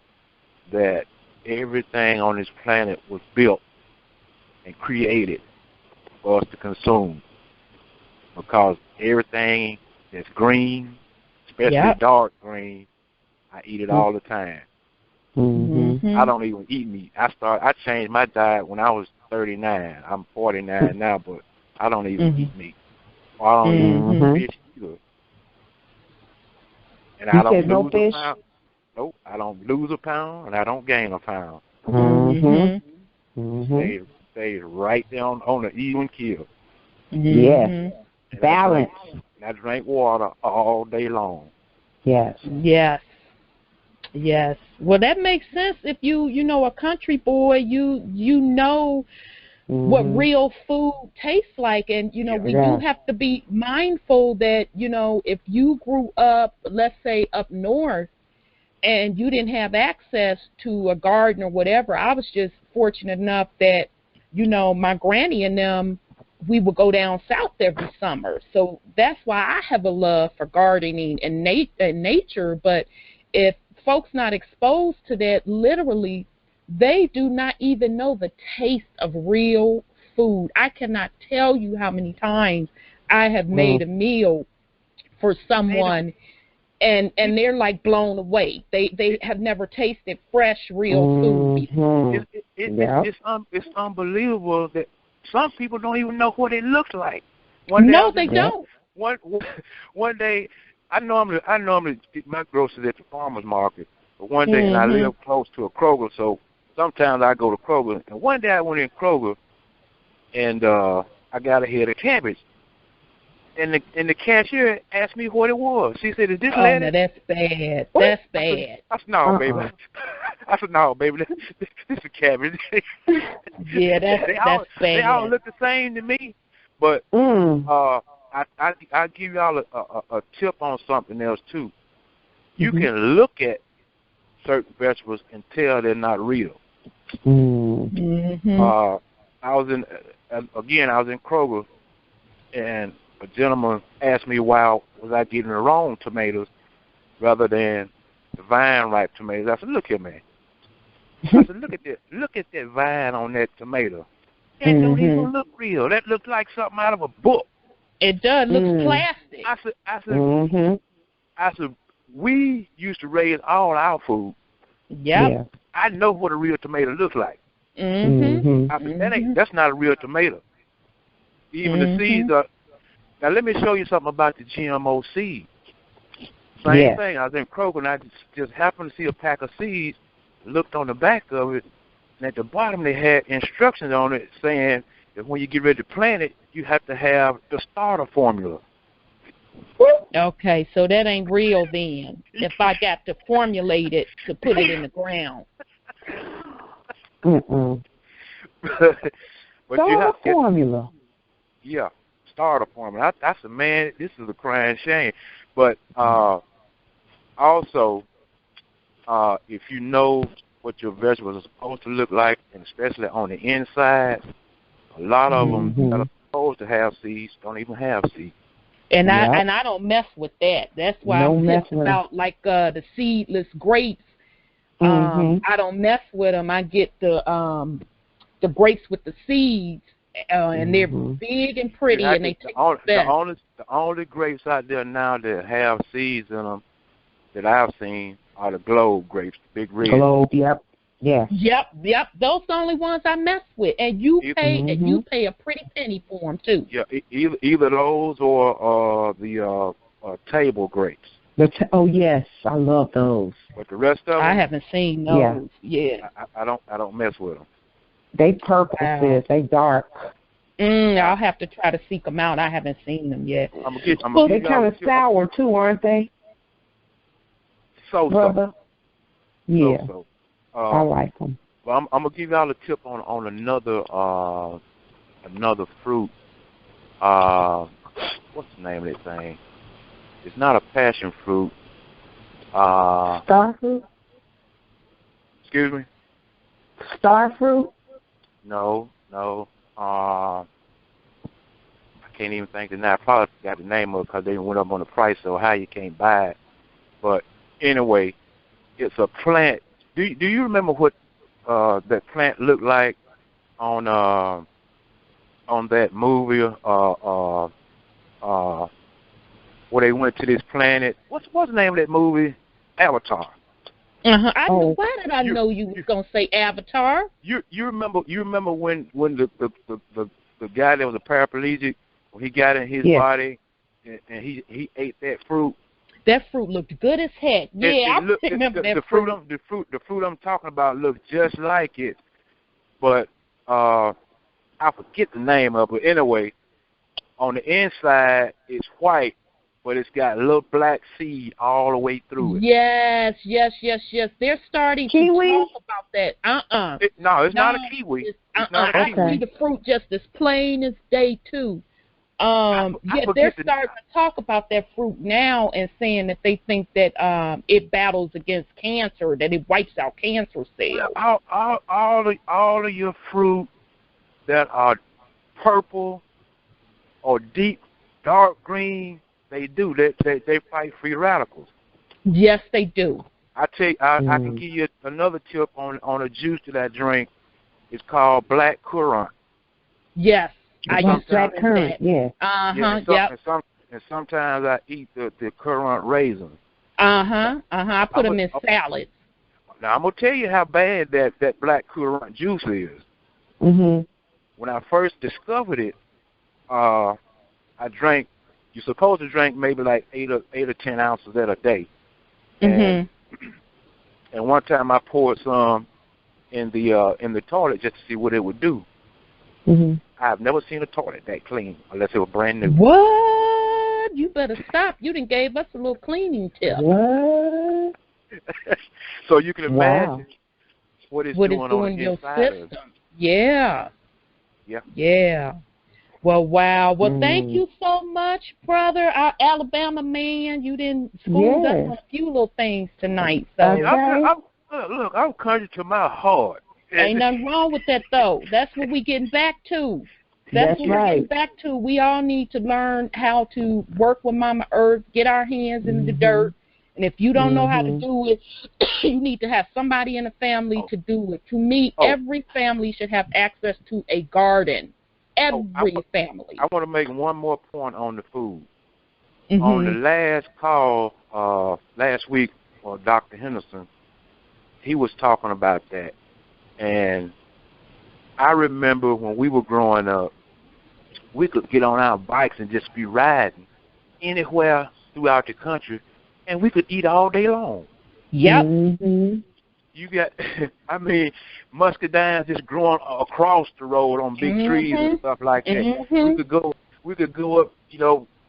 that everything on this planet was built and created for us to consume. Because everything that's green, especially dark green, I eat it all the time. I don't even eat meat. I changed my diet when I was 39. I'm 49 now, but I don't even eat meat. Or I don't eat fish either. And I don't lose a pound. Nope, I don't lose a pound, and I don't gain a pound. Stay right there on the even keel. Yes. Balance. And I drink water all day long. Yes. Well, that makes sense. If you know a country boy, you know what real food tastes like, and we do have to be mindful that if you grew up, let's say up north, and you didn't have access to a garden or whatever. I was just fortunate enough that my granny and them, we would go down south every summer, so that's why I have a love for gardening and nature. But if folks not exposed to that, literally, they do not even know the taste of real food. I cannot tell you how many times I have made a meal for someone, and they're like blown away. They have never tasted fresh, real food before. It's unbelievable that some people don't even know what it looks like. They don't. One day, I normally get my groceries at the farmer's market, but one day, and I live close to a Kroger, so sometimes I go to Kroger. And one day I went in Kroger, and I got a head of cabbage. And the cashier asked me what it was. She said, "Is this lettuce?" No, that's bad. That's bad. I said, "No, baby." I said, "No, baby. This is cabbage." Yeah, that's bad. They all look the same to me. But I give y'all a tip on something else too. You can look at certain vegetables and tell they're not real. Mm. I was in Kroger, and a gentleman asked me why was I getting the wrong tomatoes rather than the vine-ripe tomatoes. I said, look here, man. I said, look at that vine on that tomato. That don't even look real. That looks like something out of a book. It does. Looks plastic. I said, we used to raise all our food. Yep. Yeah. I know what a real tomato looks like. Mm-hmm. I said, that's not a real tomato. Even the seeds are. Now, let me show you something about the GMO seeds. Same thing. I was in Kroger, and I just happened to see a pack of seeds, looked on the back of it, and at the bottom they had instructions on it saying that when you get ready to plant it, you have to have the starter formula. Okay, so that ain't real then. If I got to formulate it to put it in the ground. Mm-mm. But starter formula. Yeah, starter formula. I said, man, this is a crying shame. But also, if you know what your vegetables are supposed to look like, and especially on the inside, a lot of them that are supposed to have seeds don't even have seeds. And I don't mess with that. That's why I'm pissed about like the seedless grapes. I don't mess with them. I get the grapes with the seeds, and they're big and pretty, and they taste the only grapes out there now that have seeds in them that I've seen are the Globe grapes, the big red. Globe, yep. Yeah. Yep. Those are the only ones I mess with, and you pay a pretty penny for them too. Yeah, either those or the table grapes. Oh yes, I love those. But the rest of them, I haven't seen those. Yeah. I don't mess with them. They purple, sis. They dark. I'll have to try to seek them out. I haven't seen them yet. They're kind of sour too, aren't they? Brother? Yeah. So. I like them. Well, I'm gonna give y'all a tip on another fruit. What's the name of that thing? It's not a passion fruit. Star fruit? Excuse me? Star fruit? No. I can't even think of it now. I probably forgot the name of it because they went up on the price, so how you can't buy it. But anyway, it's a plant. Do you remember what that plant looked like on that movie where they went to this planet? What's the name of that movie? Avatar. Why did I know you was gonna say Avatar? You remember when the guy that was a paraplegic, when he got in his body and he ate that fruit. That fruit looked good as heck. Yeah, I remember that fruit. The fruit I'm talking about looks just like it, but I forget the name of it. Anyway, on the inside it's white, but it's got a little black seed all the way through it. Yes. They're starting to talk about that. It's not a kiwi. It's not a kiwi. I see the fruit just as plain as day too. They're starting to talk about that fruit now and saying that they think that it battles against cancer, that it wipes out cancer cells. All of your fruit that are purple or deep dark green, they do. They fight free radicals. Yes, they do. I can give you another tip on a juice that I drink. It's called black currant. Yes. I use black currant, yeah. And sometimes I eat the currant raisins. I put them in salads. Now I'm gonna tell you how bad that black currant juice is. When I first discovered it, I drank. You're supposed to drink maybe like 8 or 10 ounces at a day. And one time I poured some in the toilet just to see what it would do. I've never seen a toilet that clean unless it was brand new. What? You better stop. You done gave us a little cleaning tip. What? So you can imagine what it's doing on the inside of it. Yeah. Well, wow. Well, thank you so much, brother, our Alabama man. You didn't school us on a few little things tonight. So Look, I'm country to my heart. Ain't nothing wrong with that, though. That's what we getting back to. That's what we're getting back to. We all need to learn how to work with Mama Earth, get our hands in the dirt. And if you don't know how to do it, you need to have somebody in the family to do it. To me, every family should have access to a garden. Every family. I want to make one more point on the food. On the last call last week, Dr. Henderson, he was talking about that. And I remember when we were growing up, we could get on our bikes and just be riding anywhere throughout the country, and we could eat all day long. Yep. You got, I mean, muscadines just growing across the road on big trees and stuff like that. We could go up,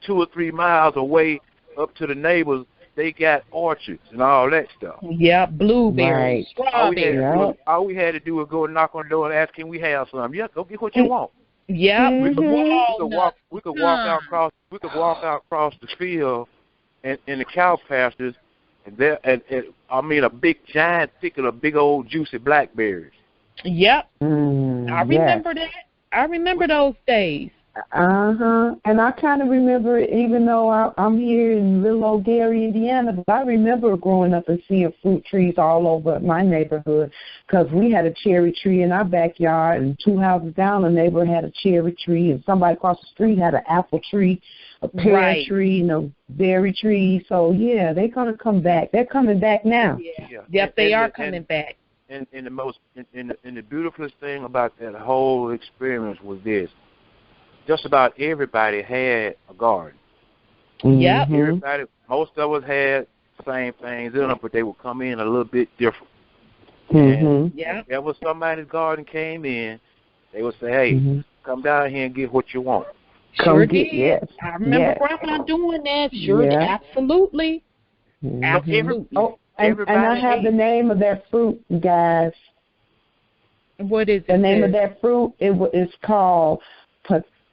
2 or 3 miles away up to the neighbors. They got orchards and all that stuff. Yeah, blueberries, strawberries. All we had to do was go and knock on the door and ask, can we have some? Yeah, go get what you want. Yeah, we could walk out across the field and in the cow pastures, and a big giant thicket of big old juicy blackberries. Yep. I remember that. I remember those days. And I kind of remember it, even though I'm here in little old Gary, Indiana, but I remember growing up and seeing fruit trees all over my neighborhood, because we had a cherry tree in our backyard, and 2 houses down, a neighbor had a cherry tree, and somebody across the street had an apple tree, a pear tree, and a berry tree. So, yeah, they're going to come back. They're coming back now. Yep, they are coming back. And the beautifulest thing about that whole experience was this. Just about everybody had a garden. Yep. Everybody, most of us had the same things in them, but they would come in a little bit different. And if there was somebody's garden came in, they would say, hey, come down here and get what you want. Sure did. I remember Grandma doing that. Sure did. Absolutely. Absolutely. And I have the name of that fruit, guys. What is it? The name of that fruit is called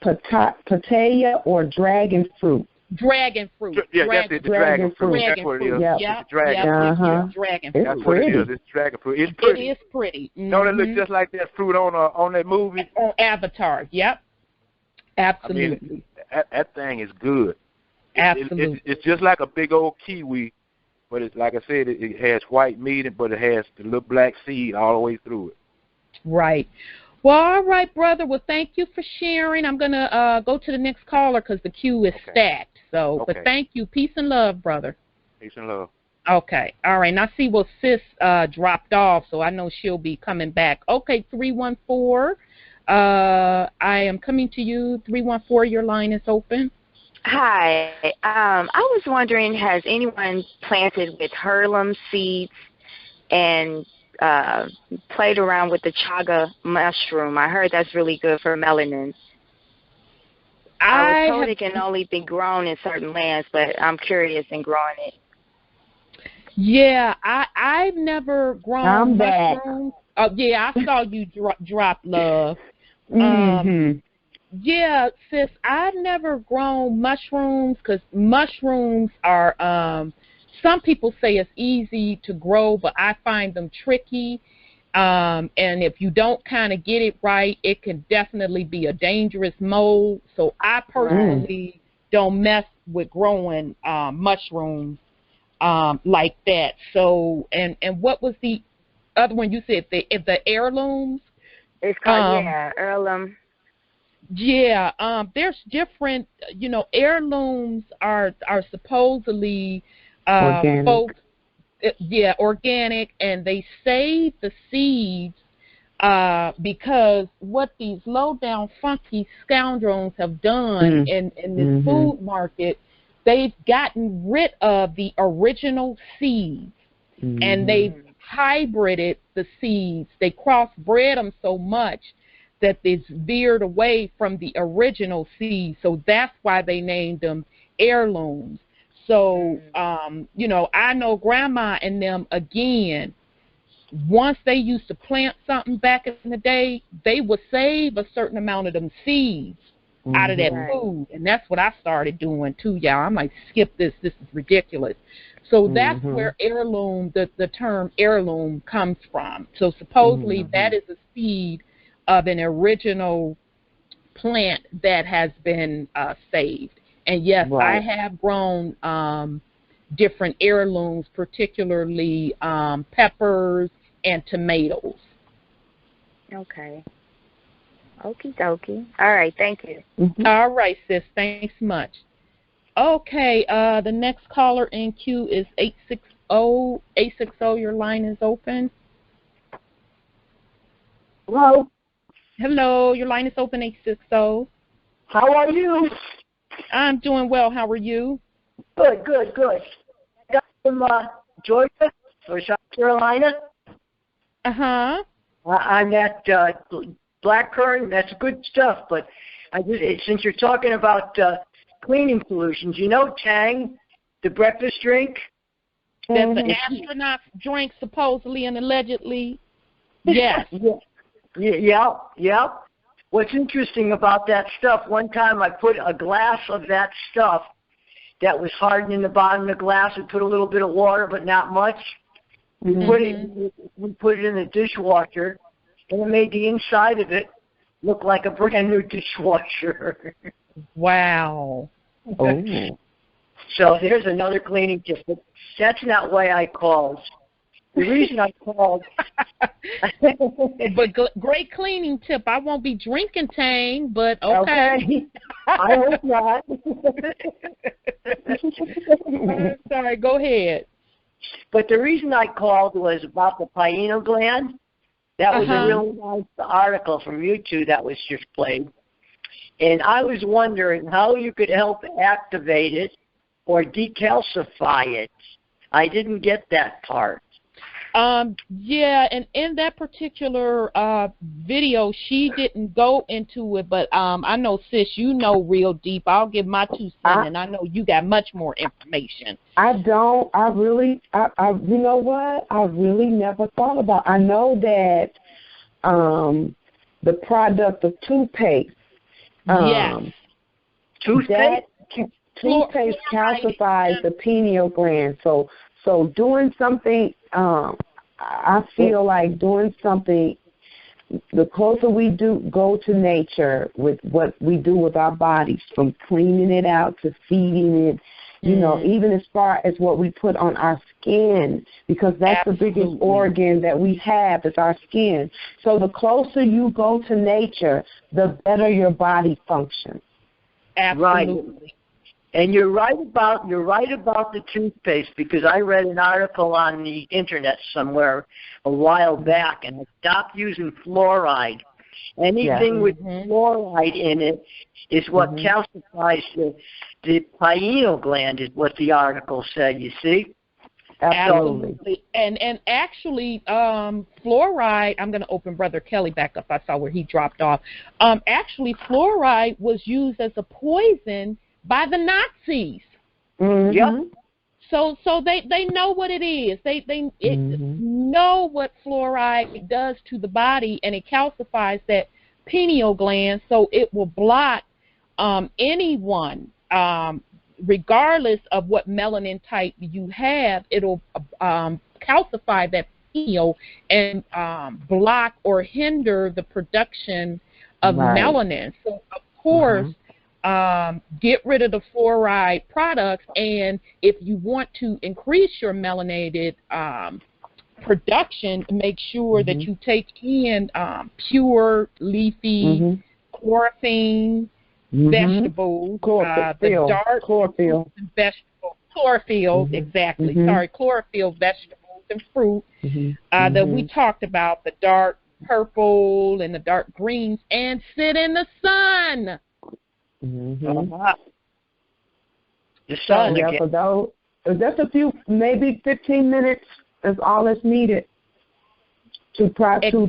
Pitaya or dragon fruit. Dragon fruit. That's it, the dragon fruit. That's what it is. Yeah. It's the dragon fruit. Dragon fruit. That's what it is. It's dragon fruit. It's pretty. It is pretty. Don't it look just like that fruit on that movie? On Avatar. Yep. Absolutely. I mean, that thing is good. Absolutely. It's just like a big old kiwi, but it's like I said, it has white meat, but it has the little black seed all the way through it. Right. Well, all right, brother. Well, thank you for sharing. I'm going to go to the next caller because the queue is stacked. So, but thank you. Peace and love, brother. Peace and love. Okay. All right. And I see sis dropped off, so I know she'll be coming back. Okay, 314. I am coming to you. 314, your line is open. Hi. I was wondering, has anyone planted with heirloom seeds and played around with the chaga mushroom? I heard that's really good for melanin. I was told it can only be grown in certain lands, but I'm curious in growing it. Yeah, I've never grown mushrooms. Oh, yeah, I saw you drop love. Yeah, sis, I've never grown mushrooms because mushrooms are, some people say it's easy to grow, but I find them tricky. And if you don't kind of get it right, it can definitely be a dangerous mold. So I personally don't mess with growing mushrooms like that. So, and what was the other one you said? The heirlooms? It's called, heirloom. Yeah, there's different, heirlooms are supposedly organic. Organic, and they save the seeds because what these low-down funky scoundrels have done in this food market, they've gotten rid of the original seeds, and they've hybrided the seeds. They crossbred them so much that it's veered away from the original seeds. So that's why they named them heirlooms. So, I know Grandma and them, again, once they used to plant something back in the day, they would save a certain amount of them seeds out of that food. And that's what I started doing too, y'all. I'm like, skip this. This is ridiculous. So that's where heirloom, the term heirloom comes from. So supposedly that is a seed of an original plant that has been saved. And yes, I have grown different heirlooms, particularly peppers and tomatoes. Okay. Okie dokie. All right, thank you. All right, sis. Thanks much. Okay, the next caller in queue is 860. 860, your line is open. Hello. Hello, your line is open, 860. How are you? I'm doing well. How are you? Good, good, good. I got from Georgia or South Carolina. Uh-huh. I'm at blackcurrant. That's good stuff, but since you're talking about cleaning solutions, you know Tang, the breakfast drink? That's an astronaut drink, supposedly and allegedly. Yes. Yeah. What's interesting about that stuff, one time I put a glass of that stuff that was hardened in the bottom of the glass and put a little bit of water, but not much. We put it in the dishwasher, and it made the inside of it look like a brand new dishwasher. Wow. Oh. So there's another cleaning tip, but that's not why I called. The reason I called... But great cleaning tip. I won't be drinking Tang, but okay. I hope not. Sorry, go ahead. But the reason I called was about the pineal gland. That was a really nice article from YouTube that was just played. And I was wondering how you could help activate it or decalcify it. I didn't get that part. Yeah, and in that particular video, she didn't go into it, but I know, sis, you know real deep. I'll give my 2 cents, and I know you got much more information. I don't. You know what? I really never thought about. I know that the product of toothpaste. Yes. Toothpaste? Toothpaste calcifies the pineal gland. So doing something, I feel like doing something, the closer we go to nature with what we do with our bodies, from cleaning it out to feeding it, you know, even as far as what we put on our skin, because that's the biggest organ that we have is our skin. So the closer you go to nature, the better your body functions. Absolutely. Right. And you're right about the toothpaste, because I read an article on the internet somewhere a while back, and I stopped using fluoride. Anything with fluoride in it is what calcifies the pineal gland, is what the article said. You see? Absolutely. And actually, fluoride, I'm going to open Brother Kelly back up. I saw where he dropped off. Actually, fluoride was used as a poison by the Nazis. Yep. So they know what it is. They know what fluoride does to the body, and it calcifies that pineal gland, so it will block anyone, regardless of what melanin type you have. It'll calcify that pineal and block or hinder the production of melanin. So of course. Get rid of the fluoride products, and if you want to increase your melanated production, make sure that you take in pure leafy chlorophyll vegetables, the dark chlorophyll vegetables, exactly. Sorry, chlorophyll vegetables and fruit that we talked about, the dark purple and the dark greens, and sit in the sun. The sun. So just a few, maybe 15 minutes is all that's needed to transfer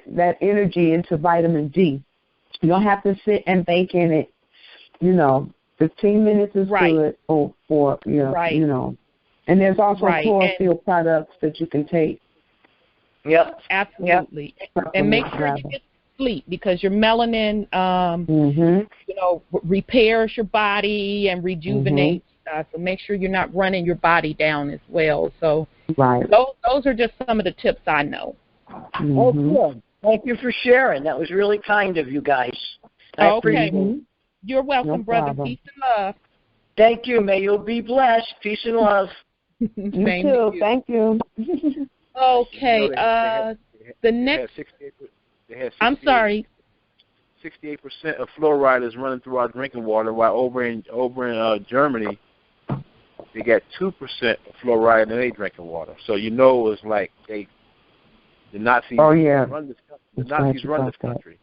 that energy into vitamin D. You don't have to sit and bake in it. 15 minutes is good for you know. And there's also chlorophyll products that you can take. Yep. Absolutely. And make sure you get sleep, because your melanin, you know, repairs your body and rejuvenates. So make sure you're not running your body down as well. So those are just some of the tips I know. Oh, good. Thank you for sharing. That was really kind of you guys. I appreciate it. You're welcome, No brother. problem. Peace and love. Thank you. May you be blessed. Peace and love. You too. Thank you. Okay. The next. I'm sorry. 68% of fluoride is running through our drinking water, while over in Germany, they got 2% of fluoride in their drinking water. So you know it's like the Nazis run this country. The Nazis run this country.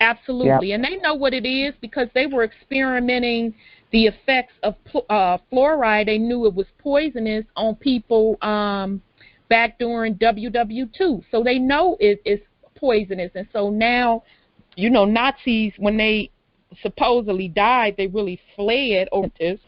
Absolutely, and they know what it is because they were experimenting the effects of fluoride. They knew it was poisonous on people back during WW2, so they know it's poisonous. And so now, you know, Nazis, when they supposedly died, they really fled over this.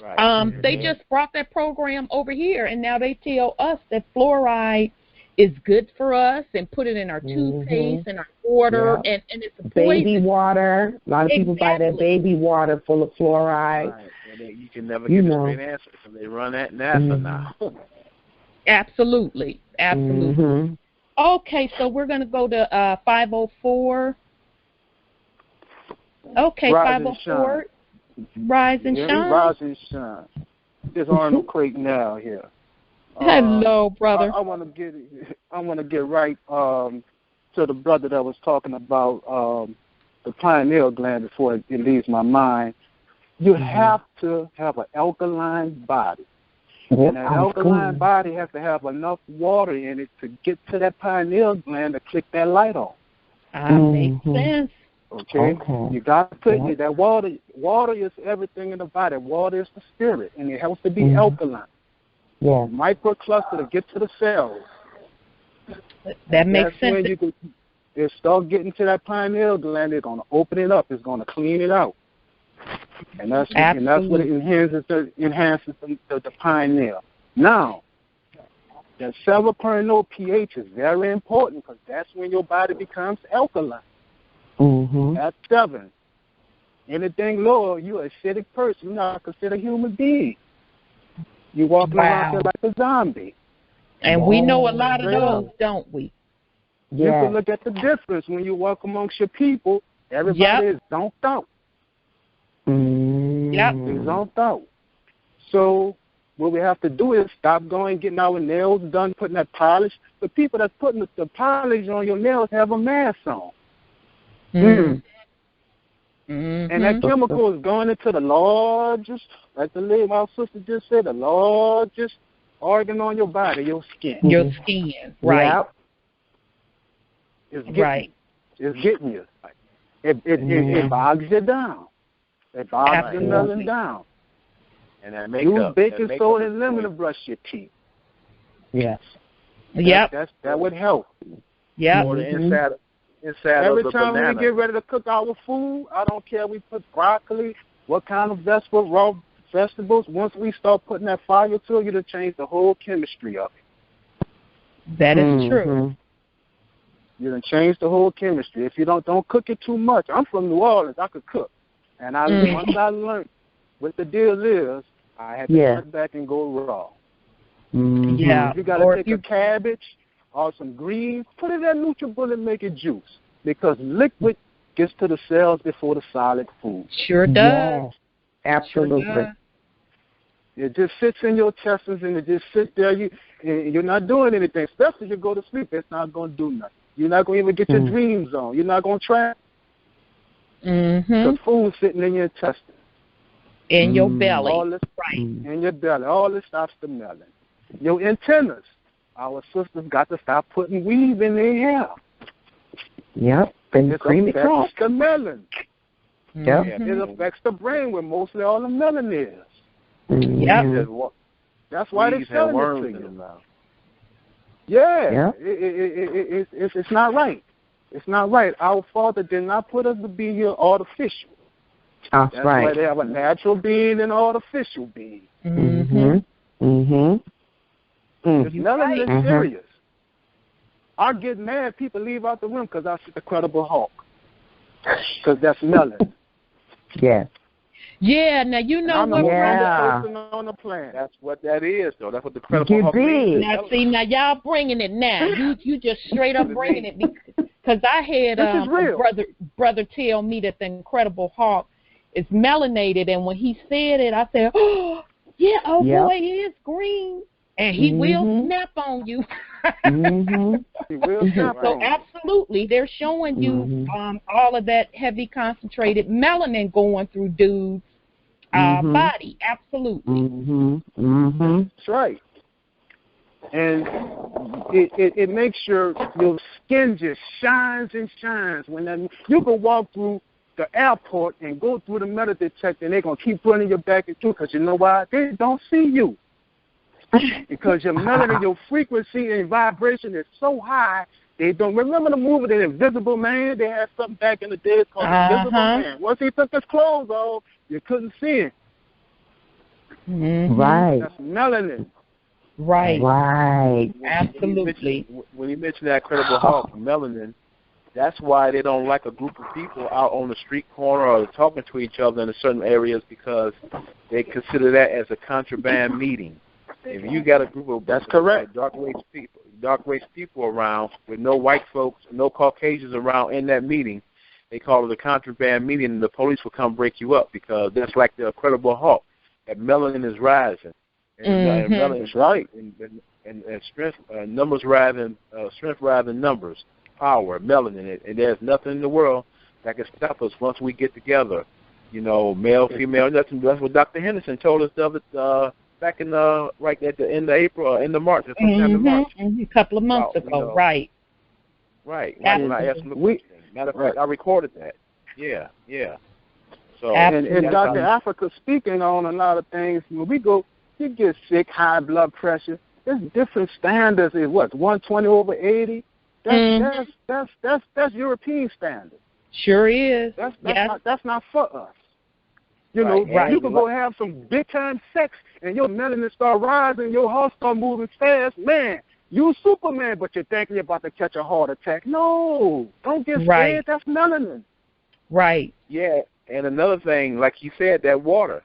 Right. They just brought that program over here, and now they tell us that fluoride is good for us and put it in our toothpaste and our water, and it's a baby water. A lot of people buy their baby water full of fluoride. Right. And you can never get a straight answer, so they run that NASA now. Absolutely. Okay, so we're going to go to 504. Okay, Rise 504. Rise and shine. Rise and shine. This Arnold Creighton now here. Hello, brother. I want to get right to the brother that was talking about the pineal gland before it leaves my mind. You have to have an alkaline body. And that alkaline body has to have enough water in it to get to that pineal gland to click that light on. Makes sense. Okay. You got to put that water. Water is everything in the body. Water is the spirit, and it has to be alkaline. Yeah. Microcluster to get to the cells. That makes sense. When you can, it start getting to that pineal gland, it's going to open it up. It's going to clean it out. And that's what it enhances the pineal. Now, the cerebral pH is very important because that's when your body becomes alkaline. At 7. Anything lower, you're an acidic person. You're not considered a human being. You walk around there like a zombie. And we know a lot of those, don't we? You can look at the difference when you walk amongst your people. Everybody is zonked out. It's zonked out. So what we have to do is stop getting our nails done, putting that polish. The people that's putting the polish on your nails have a mask on. And that chemical is going into the largest, like the lady, my sister just said, the largest organ on your body, your skin. Your skin, right. It's getting you. It bogs you down. It bogs your melon down. And that makeup. Use baking soda and lemon to brush your teeth. Yes. That would help. Or the inside every of the time banana. we get ready to cook our food, I don't care if we put broccoli, what kind of vegetable, raw vegetables, once we start putting that fire to it, it'll change the whole chemistry of it. That is true. You'll change the whole chemistry. If you don't cook it too much. I'm from New Orleans, I could cook. And once I learned what the deal is, I had to cut back and go raw. If you got to take a cabbage or some greens, put it in that NutriBullet and make it juice. Because liquid gets to the cells before the solid food. Sure does. Absolutely. Sure does. It just sits in your intestines and it just sits there. You're not doing anything. Especially if you go to sleep, it's not going to do nothing. You're not going to even get your dreams on. You're not going to try. The food sitting in your intestines. In your belly. All this, in your belly. All this stops the melon. Your antennas. Our sisters got to stop putting weave in their hair. Yep. And creamy crop. It affects the melon. Yep. It affects the brain where mostly all the melon is. Yep. That's why they're selling it to you now. It's not right. It's not right. Our Father did not put us to be here artificial. That's right. Why they have a natural being and an artificial being. Mm-hmm. Mm-hmm. Melanin is serious. I get mad. People leave out the room because I see the Credible Hawk. Because that's melanin. Yes. Yeah, now you know what, brother? Person on the planet. That's what that is, though. That's what the Credible Hawk means. Now, see, now y'all bringing it now. You just straight up bringing it because I had a brother tell me that the Incredible Hawk is melanated, and when he said it, I said, oh, yeah, boy, he is green, and he will snap on you. He will snap so on you. Absolutely, they're showing you all of that heavy concentrated melanin going through dudes' body. Absolutely. That's right. And it makes your skin just shines and shines. When you can walk through the airport and go through the metal detector, and they're going to keep running your back and through because you know why? They don't see you. Because your melanin, your frequency and vibration is so high, they don't. Remember the movie The Invisible Man? They had something back in the day called The Invisible Man. Once he took his clothes off, you couldn't see him. Right. That's melanin. Right. Absolutely. When you mention that Credible Hawk, melanin, that's why they don't like a group of people out on the street corner or talking to each other in certain areas, because they consider that as a contraband meeting. If you got a group of dark race people around with no white folks, no Caucasians around in that meeting, they call it a contraband meeting, and the police will come break you up, because that's like the Credible Hawk. That melanin is rising, and melanin is right, and strength, numbers rising, strength rising numbers, power, melanin, and there's nothing in the world that can stop us once we get together. You know, male, female, nothing. That's what Dr. Henderson told us back in right at the end of April or end of March, or sometime in March. A couple of months ago, you know, right. When I asked him the question. Matter of fact, I recorded that. Yeah. So, and Dr. Afrika speaking on a lot of things. When we go, you get sick, high blood pressure. There's different standards. Is what 120 over 80. That's European standard. Sure is. That's not for us. You know, you can go have some big time sex and your melanin start rising, your heart start moving fast. Man, you Superman, but you're thinking you're about to catch a heart attack. No, don't get scared. That's melanin. Right. Yeah, and another thing, like you said, that water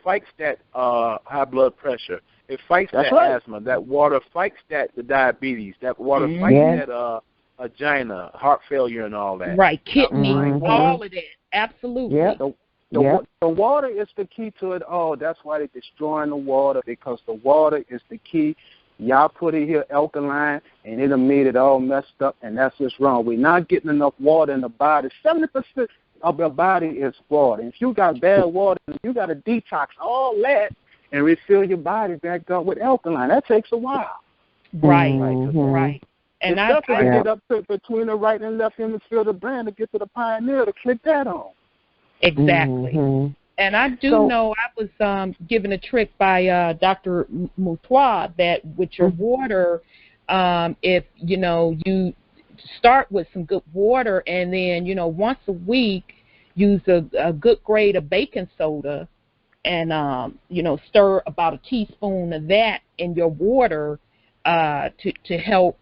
fights that high blood pressure. It fights asthma. That water fights the diabetes. That water fights that angina, heart failure, and all that. Right, kidney, all of that. Absolutely. Yeah. The water is the key to it all. That's why they're destroying the water, because the water is the key. Y'all put it here alkaline, and it done made it all messed up, and that's just wrong. We're not getting enough water in the body. 70% of your body is water. If you got bad water, you got to detox all that and refill your body back up with alkaline. That takes a while. Right. And I get up to between the right and left hemisphere of the brain to get to the pineal to click that on. Exactly. And I do know I was given a trick by Dr. Moutois that with your water, if, you start with some good water and then, once a week use a good grade of baking soda and, stir about a teaspoon of that in your water to help,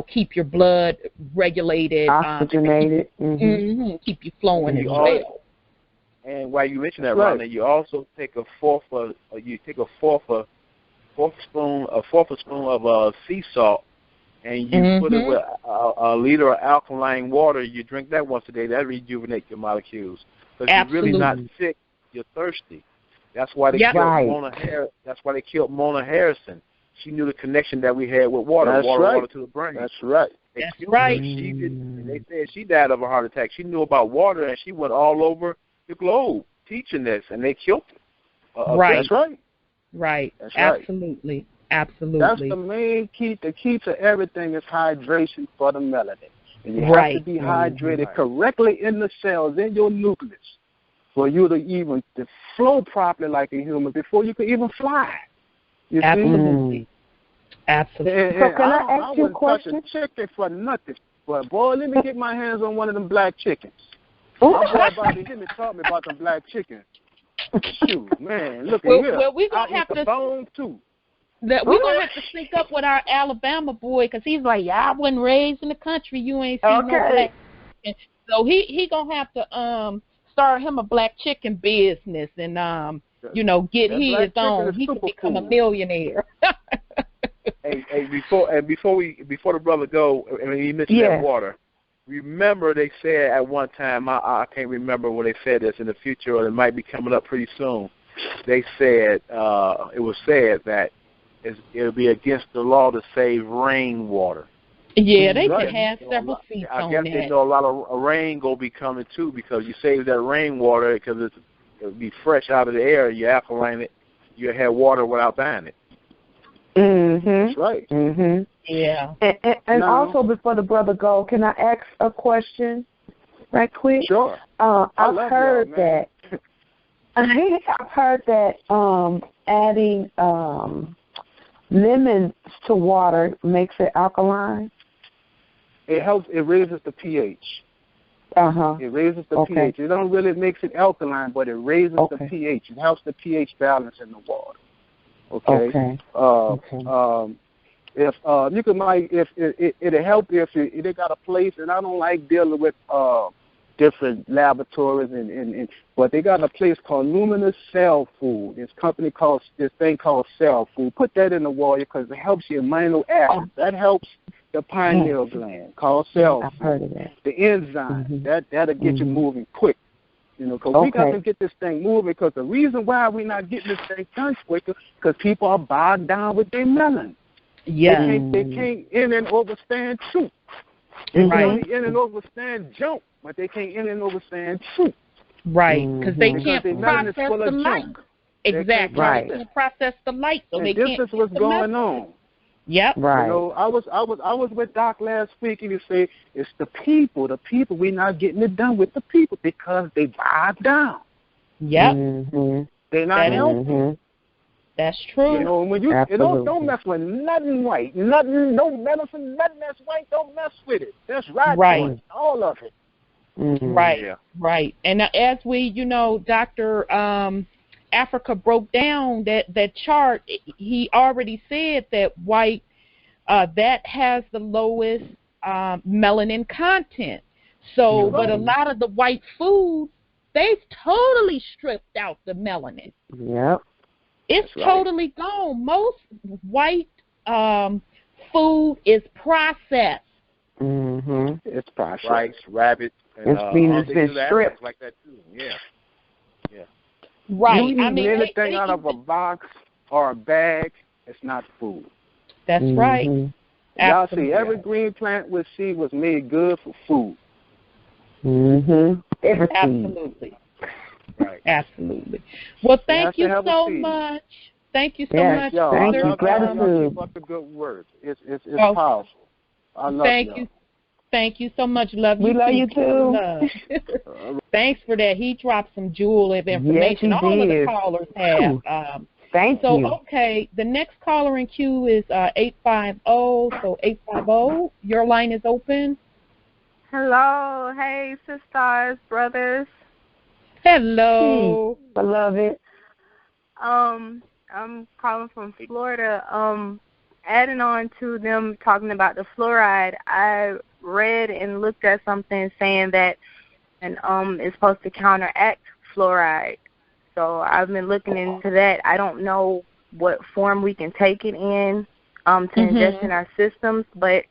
keep your blood regulated. Oxygenated. Keep you flowing as well. And while you mention that, Rhonda, you also take a fourth spoon of sea salt, and you put it with a liter of alkaline water. You drink that once a day. That rejuvenates your molecules. Because you're really not sick. You're thirsty. That's why they killed Mona Harrison. That's why they killed Mona Harrison. She knew the connection that we had with water, water to the brain. That's right. They said she died of a heart attack. She knew about water, and she went all over the globe teaching this, and they killed her. That's right. Right. That's absolutely. Right. Absolutely. That's the main key. The key to everything is hydration for the melanin. And you have to be hydrated correctly in the cells, in your nucleus, for you to even to flow properly like a human before you can even fly. You see? Absolutely. So can I ask you a question? I wouldn't touch a chicken for nothing. But, boy, let me get my hands on one of them black chickens. My boy about to hear me talk me about them black chickens. Shoot, man, look at here. Well, we're going to have to... bone, too. that we're going to have to sync up with our Alabama boy, because he's like, yeah, I wasn't raised in the country. You ain't seen no black chicken. So he going to have to start him a black chicken business and, you know, get his on. He could become a millionaire. Before the brother go, and he mentioned that water, remember they said at one time, I can't remember when they said this in the future, or it might be coming up pretty soon. They said, it was said that it'll be against the law to save rainwater. Yeah, they could have several seats on that. I guess they know a lot of rain going to be coming too, because you save that rainwater because it'll be fresh out of the air. You alkaline it, you have water without buying it. That's right. Yeah. And also, before the brother go, can I ask a question right quick? Sure. I've heard that. I've heard that adding lemons to water makes it alkaline. It helps. It raises the pH. It raises the pH. It don't really makes it alkaline, but it raises the pH. It helps the pH balance in the water. If you could, it'll help if they got a place, and I don't like dealing with different laboratories but they got a place called Luminous Cell Food. This thing called Cell Food. Put that in the water because it helps your amino acids. That helps the pineal gland called cell food. I've heard of that. The enzyme that'll get you moving quick. You know, because we got to get this thing moving. Because the reason why we're not getting this thing done quicker, because people are bogged down with their melanin. Yeah, they can't in and overstand truth. They can only in and overstand junk, but they can't in and overstand truth. Right, because they can't process the light. Exactly. Right. They can't process the light, so they this can't. This is what's going on. Yep. Right. You know, I was with Doc last week, and he said it's the people. The people, we're not getting it done with the people because they bogged down. Yep. They're not helping. That's true. You know, when you don't mess with nothing white, no medicine, nothing that's white. Don't mess with it. That's right. All of it. Right. Yeah. Right. And as we, Dr. Afrika broke down that chart, he already said that white that has the lowest melanin content. So, but a lot of the white food, they've totally stripped out the melanin. Yep. It's totally gone. Most white food is processed. It's processed. Rice, rabbit, and it's been stripped like that too. Yeah. Right. You eat anything out of a box or a bag, it's not food. That's right. Y'all see, every green plant we see was made good for food. Everything. Absolutely. Right. Absolutely. Well, thank you so much. Thank you so much. Thank you. Gratitude. Keep up the good work. It's powerful. I love you. Thank you so much. Love you. We love you too. Thanks for that. He dropped some jewel of information. Yes, all of the callers have. Thank you. So, okay, the next caller in queue is 850. So 850, your line is open. Hello. Hey, sisters, brothers. Hello. Beloved. I'm calling from Florida. Adding on to them talking about the fluoride, I read and looked at something saying that it's supposed to counteract fluoride. So I've been looking into that. I don't know what form we can take it in to ingest in our systems, but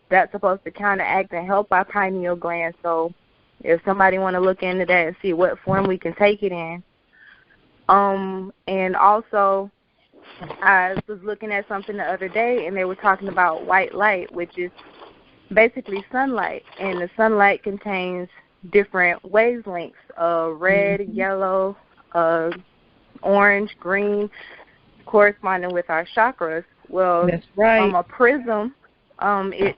that's supposed to counteract and help our pineal gland. So if somebody want to look into that and see what form we can take it in. And also, I was looking at something the other day, and they were talking about white light, which is basically sunlight. And the sunlight contains different wavelengths, red, yellow, orange, green, corresponding with our chakras. Well, that's right. From a prism, it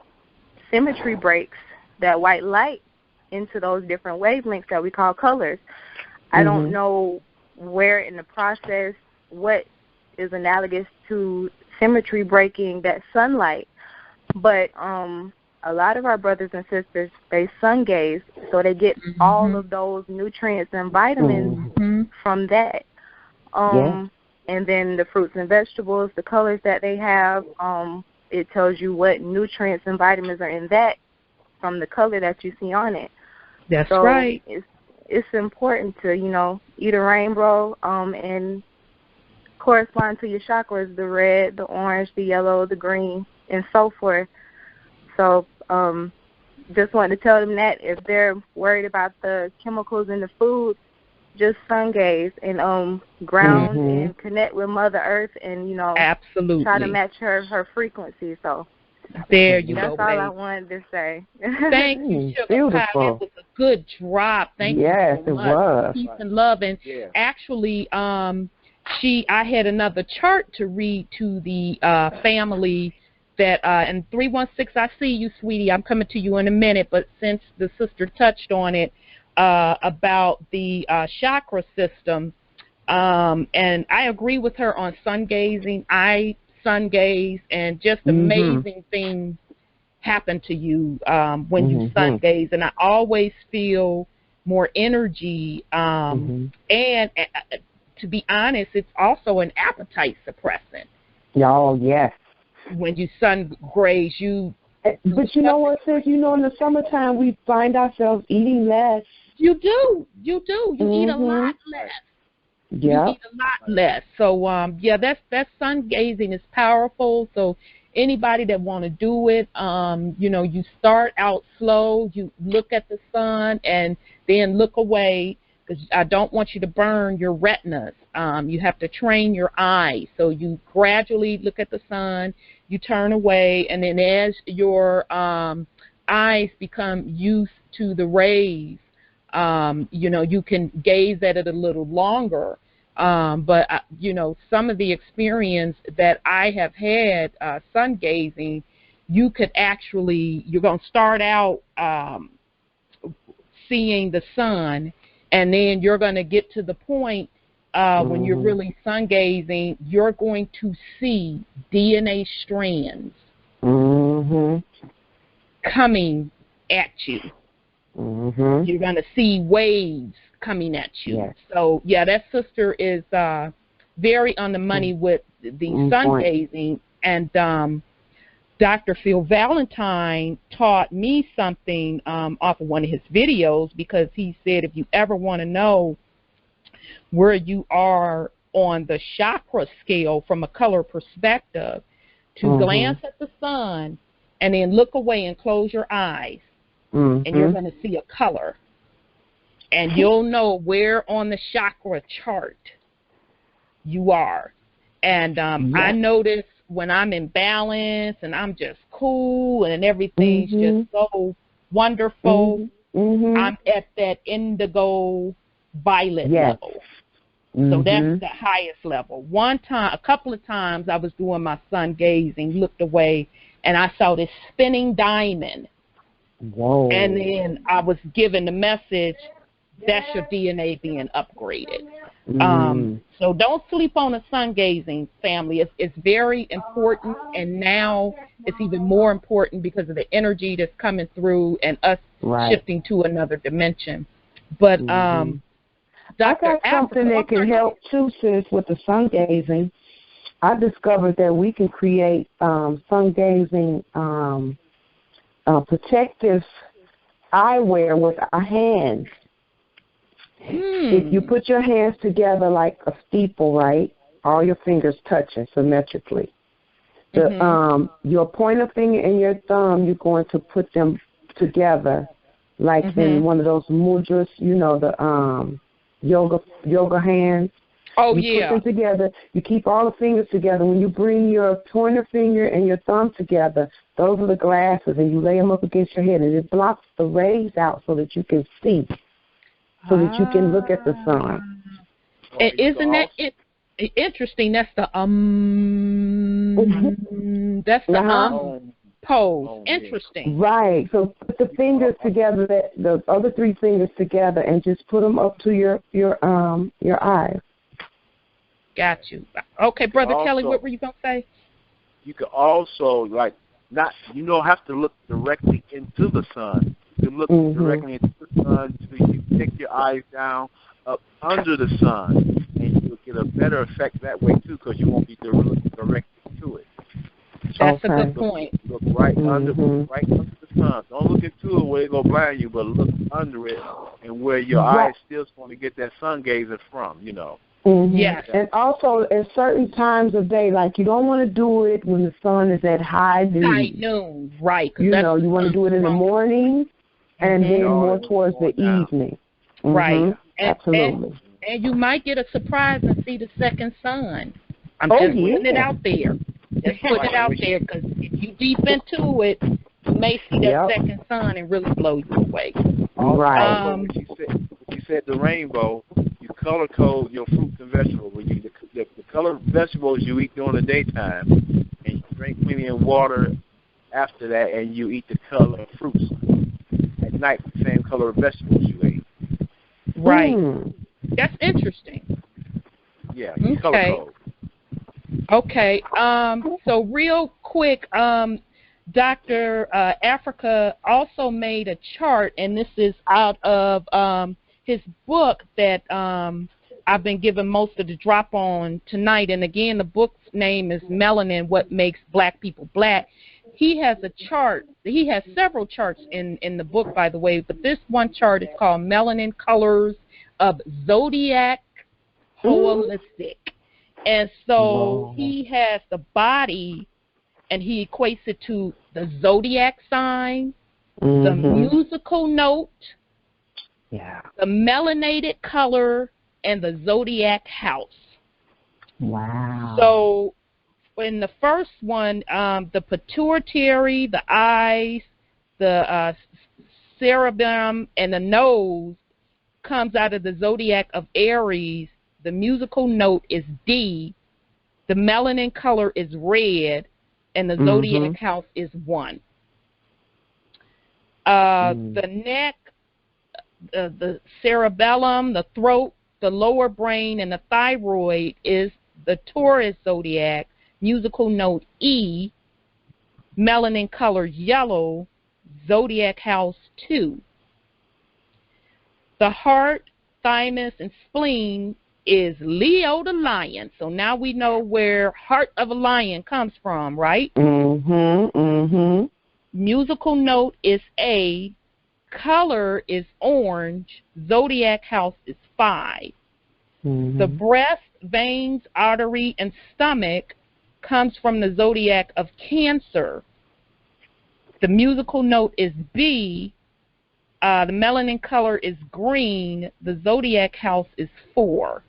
symmetry breaks that white light into those different wavelengths that we call colors. I don't know where in the process, what is analogous to symmetry breaking that sunlight, but a lot of our brothers and sisters, they sun gaze, so they get all of those nutrients and vitamins from that. And then the fruits and vegetables, the colors that they have, it tells you what nutrients and vitamins are in that from the color that you see on it. That's so right. It's important to, eat a rainbow and correspond to your chakras, the red, the orange, the yellow, the green, and so forth. So just wanted to tell them that if they're worried about the chemicals in the food, just sun gaze and ground and connect with Mother Earth and, absolutely try to match her frequency. So there you that's go, all babe. I wanted to say. Thank you, Sugar beautiful. Pie. That was a good drop. Thank you so much. It was. Peace and love. And actually, I had another chart to read to the family that, and 316, I see you, sweetie. I'm coming to you in a minute, but since the sister touched on it, about the chakra system, and I agree with her on sun gazing. I sun gaze, and just amazing things happen to you when you sun gaze, and I always feel more energy, and to be honest, it's also an appetite suppressant. Oh, yes. When you sun graze, but you know what, sis? In the summertime, we find ourselves eating less. You do. You eat a lot less. Yeah. You eat a lot less. So, that sun gazing is powerful. So anybody that want to do it, you start out slow. You look at the sun and then look away, because I don't want you to burn your retinas. You have to train your eyes. So you gradually look at the sun, you turn away, and then as your eyes become used to the rays, you can gaze at it a little longer. But some of the experience that I have had sun gazing, you're going to start out seeing the sun, and then you're going to get to the point when you're really sun gazing, you're going to see DNA strands coming at you. You're going to see waves coming at you. Yes. So, that sister is very on the money with the sun gazing. And Dr. Phil Valentine taught me something off of one of his videos, because he said if you ever want to know where you are on the chakra scale from a color perspective, to glance at the sun and then look away and close your eyes. And you're going to see a color, and you'll know where on the chakra chart you are. And I notice when I'm in balance and I'm just cool and everything's just so wonderful, I'm at that indigo violet level. So that's the highest level. A couple of times I was doing my sun gazing, looked away, and I saw this spinning diamond. Whoa. And then I was given the message, that's your DNA being upgraded. So don't sleep on the sun gazing, family. It's very important, and now it's even more important because of the energy that's coming through and us shifting to another dimension. But I got something that can help too, sis, with the sun gazing. I discovered that we can create sun gazing protective eyewear with our hands. If you put your hands together like a steeple, right, all your fingers touching symmetrically, your pointer finger and your thumb, you're going to put them together like in one of those mudras, the yoga hands. Oh, you put them together. You keep all the fingers together. When you bring your pointer finger and your thumb together, those are the glasses, and you lay them up against your head, and it blocks the rays out so that you can see, so that you can look at the sun. And isn't that interesting? That's the pose. Interesting. Right. So put the fingers together, the other three fingers together, and just put them up to your eyes. Got you. Okay, Brother Kelly, what were you going to say? You could also, you don't have to look directly into the sun. You can look directly into the sun, so you take your eyes down up under the sun, and you'll get a better effect that way too, because you won't be directed to it. That's a good point. Look right under the sun. Don't look into it where it go blind you, but look under it and where your eyes still going to get that sun gazing from. You know. Yes. And also at certain times of day, like you don't want to do it when the sun is at high noon. High noon, right? You know, you want to do it in the morning and then more towards the evening. Right. Absolutely. And you might get a surprise and see the second sun. I'm just putting it out there. Just put it out there, because if you deep into it, you may see that second sun and really blow you away. Right. When you said the rainbow, you color code your fruits and vegetables. When the colored vegetables you eat during the daytime, and you drink plenty of water after that, and you eat the color fruits at night, the same color of vegetables you ate. Right. That's interesting. Yeah, you color code. Okay. So real quick, Dr. Afrika also made a chart, and this is out of his book that I've been given most of the drop on tonight. And again, the book's name is Melanin, What Makes Black People Black. He has a chart. He has several charts in the book, by the way, but this one chart is called Melanin Colors of Zodiac Holistic. And so he has the body, and he equates it to the zodiac sign, the musical note, the melanated color, and the zodiac house. Wow. So in the first one, the pituitary, the eyes, the cerebellum, and the nose comes out of the zodiac of Aries. The musical note is D, the melanin color is red, and the zodiac house is 1. The neck, the cerebellum, the throat, the lower brain, and the thyroid is the Taurus zodiac, musical note E, melanin color yellow, zodiac house 2. The heart, thymus, and spleen is Leo the lion. So now we know where heart of a lion comes from, right? Musical note is A, color is orange, zodiac house is 5. The breast, veins, artery, and stomach comes from the zodiac of Cancer. The musical note is B, the melanin color is green, the zodiac house is 4.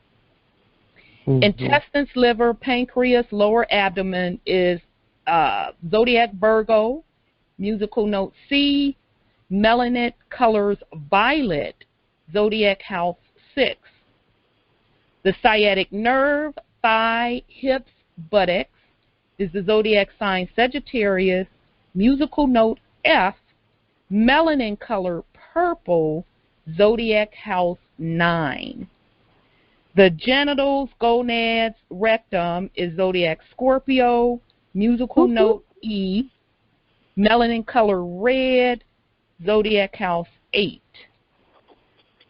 Intestines, liver, pancreas, lower abdomen is zodiac Virgo, musical note C, melanin colors violet, zodiac house 6. The sciatic nerve, thigh, hips, buttocks is the zodiac sign Sagittarius, musical note F, melanin color purple, zodiac house 9. The genitals, gonads, rectum is zodiac Scorpio, musical note E, melanin color red, zodiac house 8.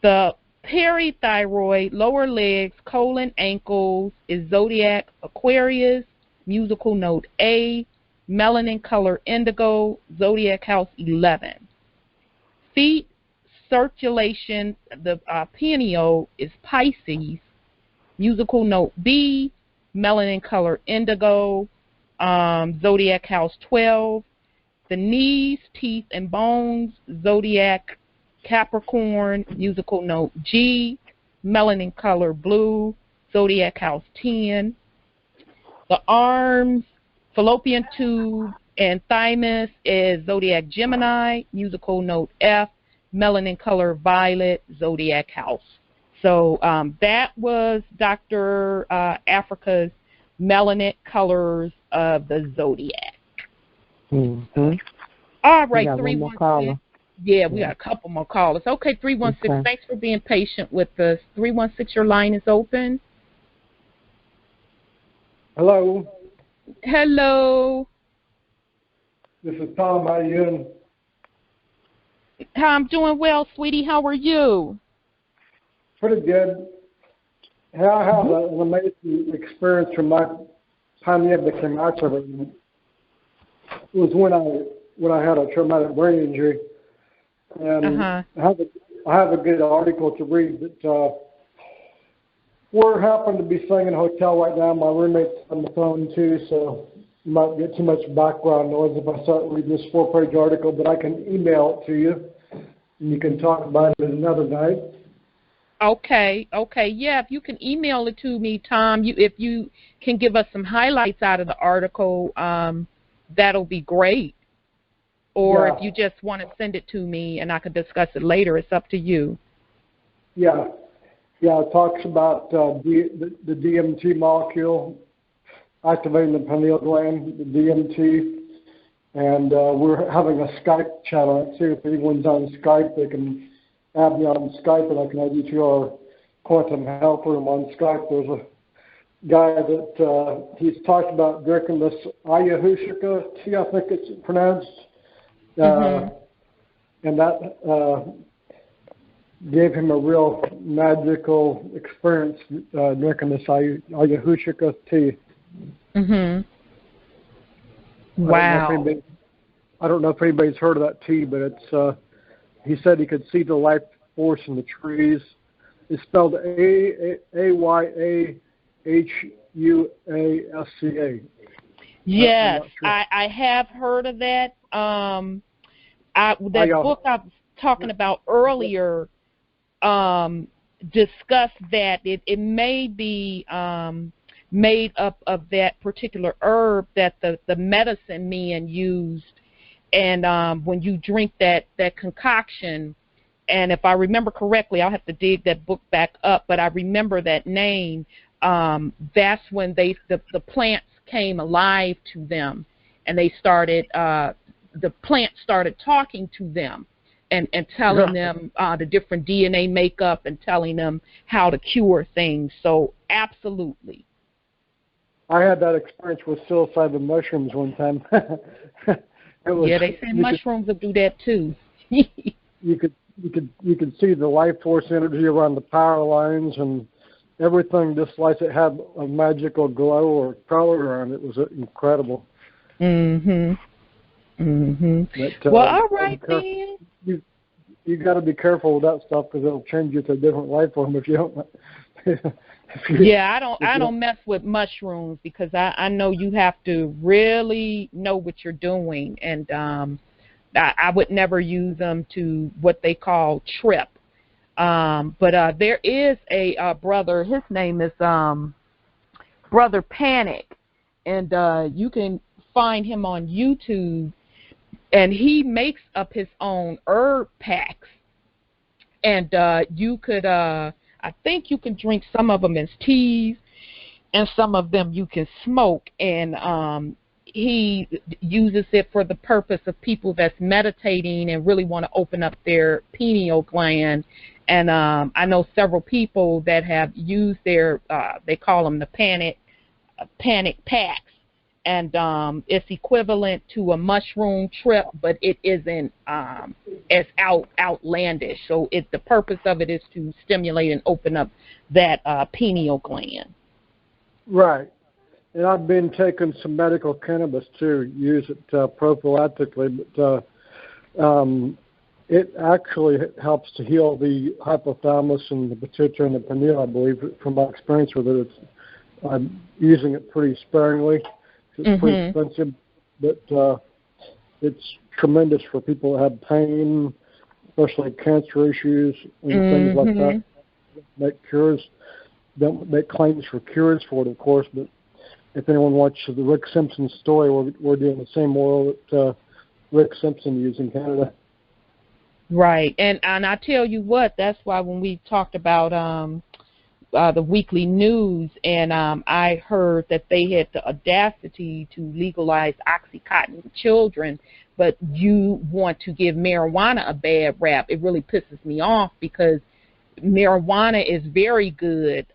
The parathyroid, lower legs, colon, ankles is zodiac Aquarius, musical note A, melanin color indigo, zodiac house 11. Feet, circulation, the pineal is Pisces, musical note B, melanin color indigo, zodiac house 12. The knees, teeth, and bones, zodiac Capricorn, musical note G, melanin color blue, zodiac house 10. The arms, fallopian tube, and thymus is zodiac Gemini, musical note F, melanin color violet, zodiac house. So that was Dr. Afrika's melanin colors of the zodiac. All right, 316. Yeah, we got a couple more callers. Okay, 316, thanks for being patient with us. 316, your line is open. Hello. Hello. This is Tom. How you doing? I'm doing well, sweetie. How are you? Pretty good. I have an amazing experience from my pineal that came out of it. It was when I had a traumatic brain injury, and I have a good article to read. That we're happened to be staying in a hotel right now. My roommate's on the phone too, so you might get too much background noise if I start reading this 4-page article. But I can email it to you, and you can talk about it another night. Okay. Yeah, if you can email it to me, Tom, if you can give us some highlights out of the article, that'll be great. Or if you just want to send it to me and I can discuss it later, it's up to you. Yeah, it talks about the DMT molecule activating the pineal gland, the DMT, and we're having a Skype chat on it too. If anyone's on Skype, they can add me on Skype, and I can add you to our quantum health room on Skype. There's a guy that he's talked about drinking this ayahuasca tea, I think it's pronounced, and that gave him a real magical experience drinking this ayahuasca tea. Wow. I don't know if anybody's heard of that tea, but it's. He said he could see the life force in the trees. It's spelled AYAHUASCA. Yes, I have heard of that. That book I was talking about earlier discussed that it may be made up of that particular herb that the medicine man used. And when you drink that concoction, and if I remember correctly, I'll have to dig that book back up, but I remember that name, that's when the plants came alive to them, and they started, the plants started talking to them and telling them the different DNA makeup and telling them how to cure things. So absolutely. I had that experience with psilocybin mushrooms one time. They say mushrooms will do that too. you could see the life force energy around the power lines and everything, just like it had a magical glow or color around it. It was incredible. But, well, all right, then. You got to be careful with that stuff because it'll change you to a different life form if you don't. I don't mess with mushrooms because I know you have to really know what you're doing, and I would never use them to what they call trip. But there is a brother, his name is Brother Panic, and you can find him on YouTube, and he makes up his own herb packs, and you could I think you can drink some of them as teas, and some of them you can smoke. And he uses it for the purpose of people that's meditating and really want to open up their pineal gland. And I know several people that have used their, they call them the panic packs. And it's equivalent to a mushroom trip, but it isn't as outlandish. So the purpose of it is to stimulate and open up that pineal gland. Right. And I've been taking some medical cannabis too, use it prophylactically, but it actually helps to heal the hypothalamus and the pituitary and the pineal, I believe, from my experience with it. I'm using it pretty sparingly. It's pretty expensive, but it's tremendous for people that have pain, especially cancer issues and things like that. Don't make claims for cures for it, of course, but if anyone watches the Rick Simpson story, we're doing the same oil that Rick Simpson used in Canada. Right, and I tell you what, that's why when we talked about the weekly news, and I heard that they had the audacity to legalize Oxycontin for children, but you want to give marijuana a bad rap. It really pisses me off because marijuana is very good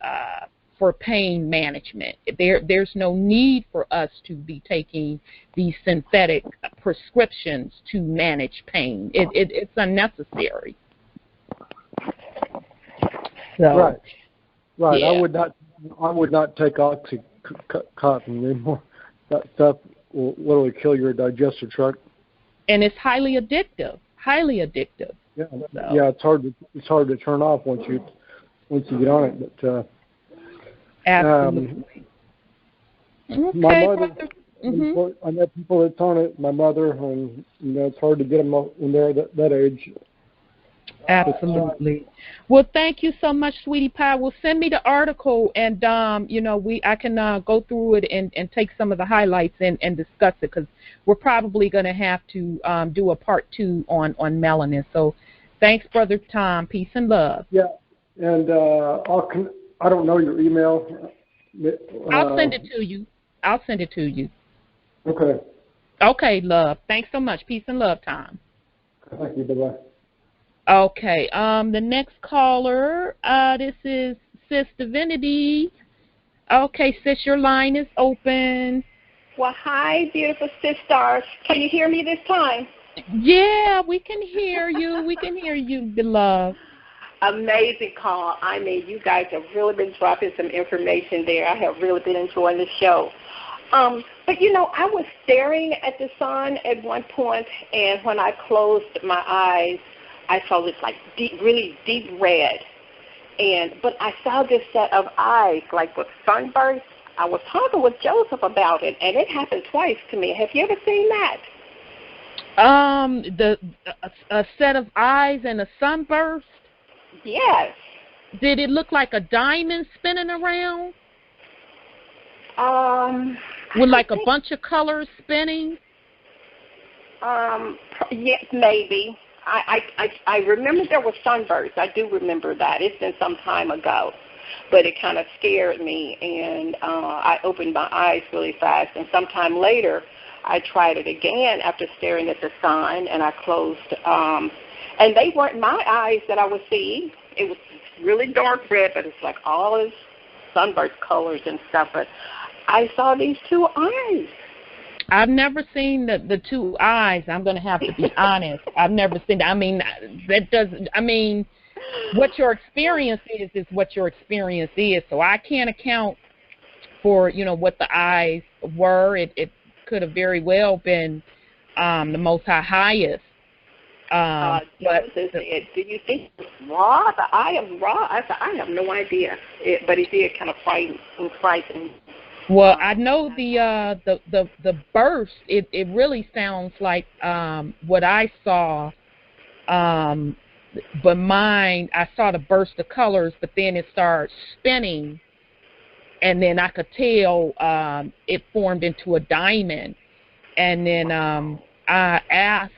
for pain management. There's no need for us to be taking these synthetic prescriptions to manage pain. It's unnecessary. So, right. Right. Yeah. I would not take OxyContin anymore. That stuff will literally kill your digestive tract. And it's highly addictive. Highly addictive. Yeah. So. Yeah. It's hard to turn off once you get on it. But absolutely. Okay, my mother. Mm-hmm. I know people that's on it. My mother, and it's hard to get them when they're that age. Absolutely. Well, thank you so much, Sweetie Pie. Well, send me the article, and I can go through it and take some of the highlights and discuss it, because we're probably going to have to do a part 2 on melanin. So, thanks, Brother Tom. Peace and love. Yeah, and I don't know your email. I'll send it to you. Okay. Okay, love. Thanks so much. Peace and love, Tom. Thank you. Bye-bye. Okay, the next caller, this is Sis Divinity. Okay, Sis, your line is open. Well, hi, beautiful sisters. Can you hear me this time? Yeah, we can hear you. We can hear you, beloved. Amazing call. I mean, you guys have really been dropping some information there. I have really been enjoying the show. But, I was staring at the sun at one point, and when I closed my eyes, I saw this really deep red. But I saw this set of eyes, like with sunburst. I was talking with Joseph about it, and it happened twice to me. Have you ever seen that? A set of eyes and a sunburst? Yes. Did it look like a diamond spinning around? With like a bunch of colors spinning? Yes, maybe. I remember there was sunbursts. I do remember that. It's been some time ago. But it kind of scared me, and I opened my eyes really fast. And sometime later, I tried it again after staring at the sun, and I closed. And they weren't my eyes that I was seeing. It was really dark red, but it's like all this sunburst colors and stuff. But I saw these two eyes. I've never seen the two eyes. I'm going to have to be honest. I've never seen that. I mean, what your experience is what your experience is. So I can't account for, what the eyes were. It could have very well been the Most Highest. Do you think it's raw? The eye of raw? I said, I have no idea. But it did kind of frighten. Well, I know the burst. It really sounds like what I saw. But mine, I saw the burst of colors, but then it started spinning, and then I could tell it formed into a diamond. And then I asked,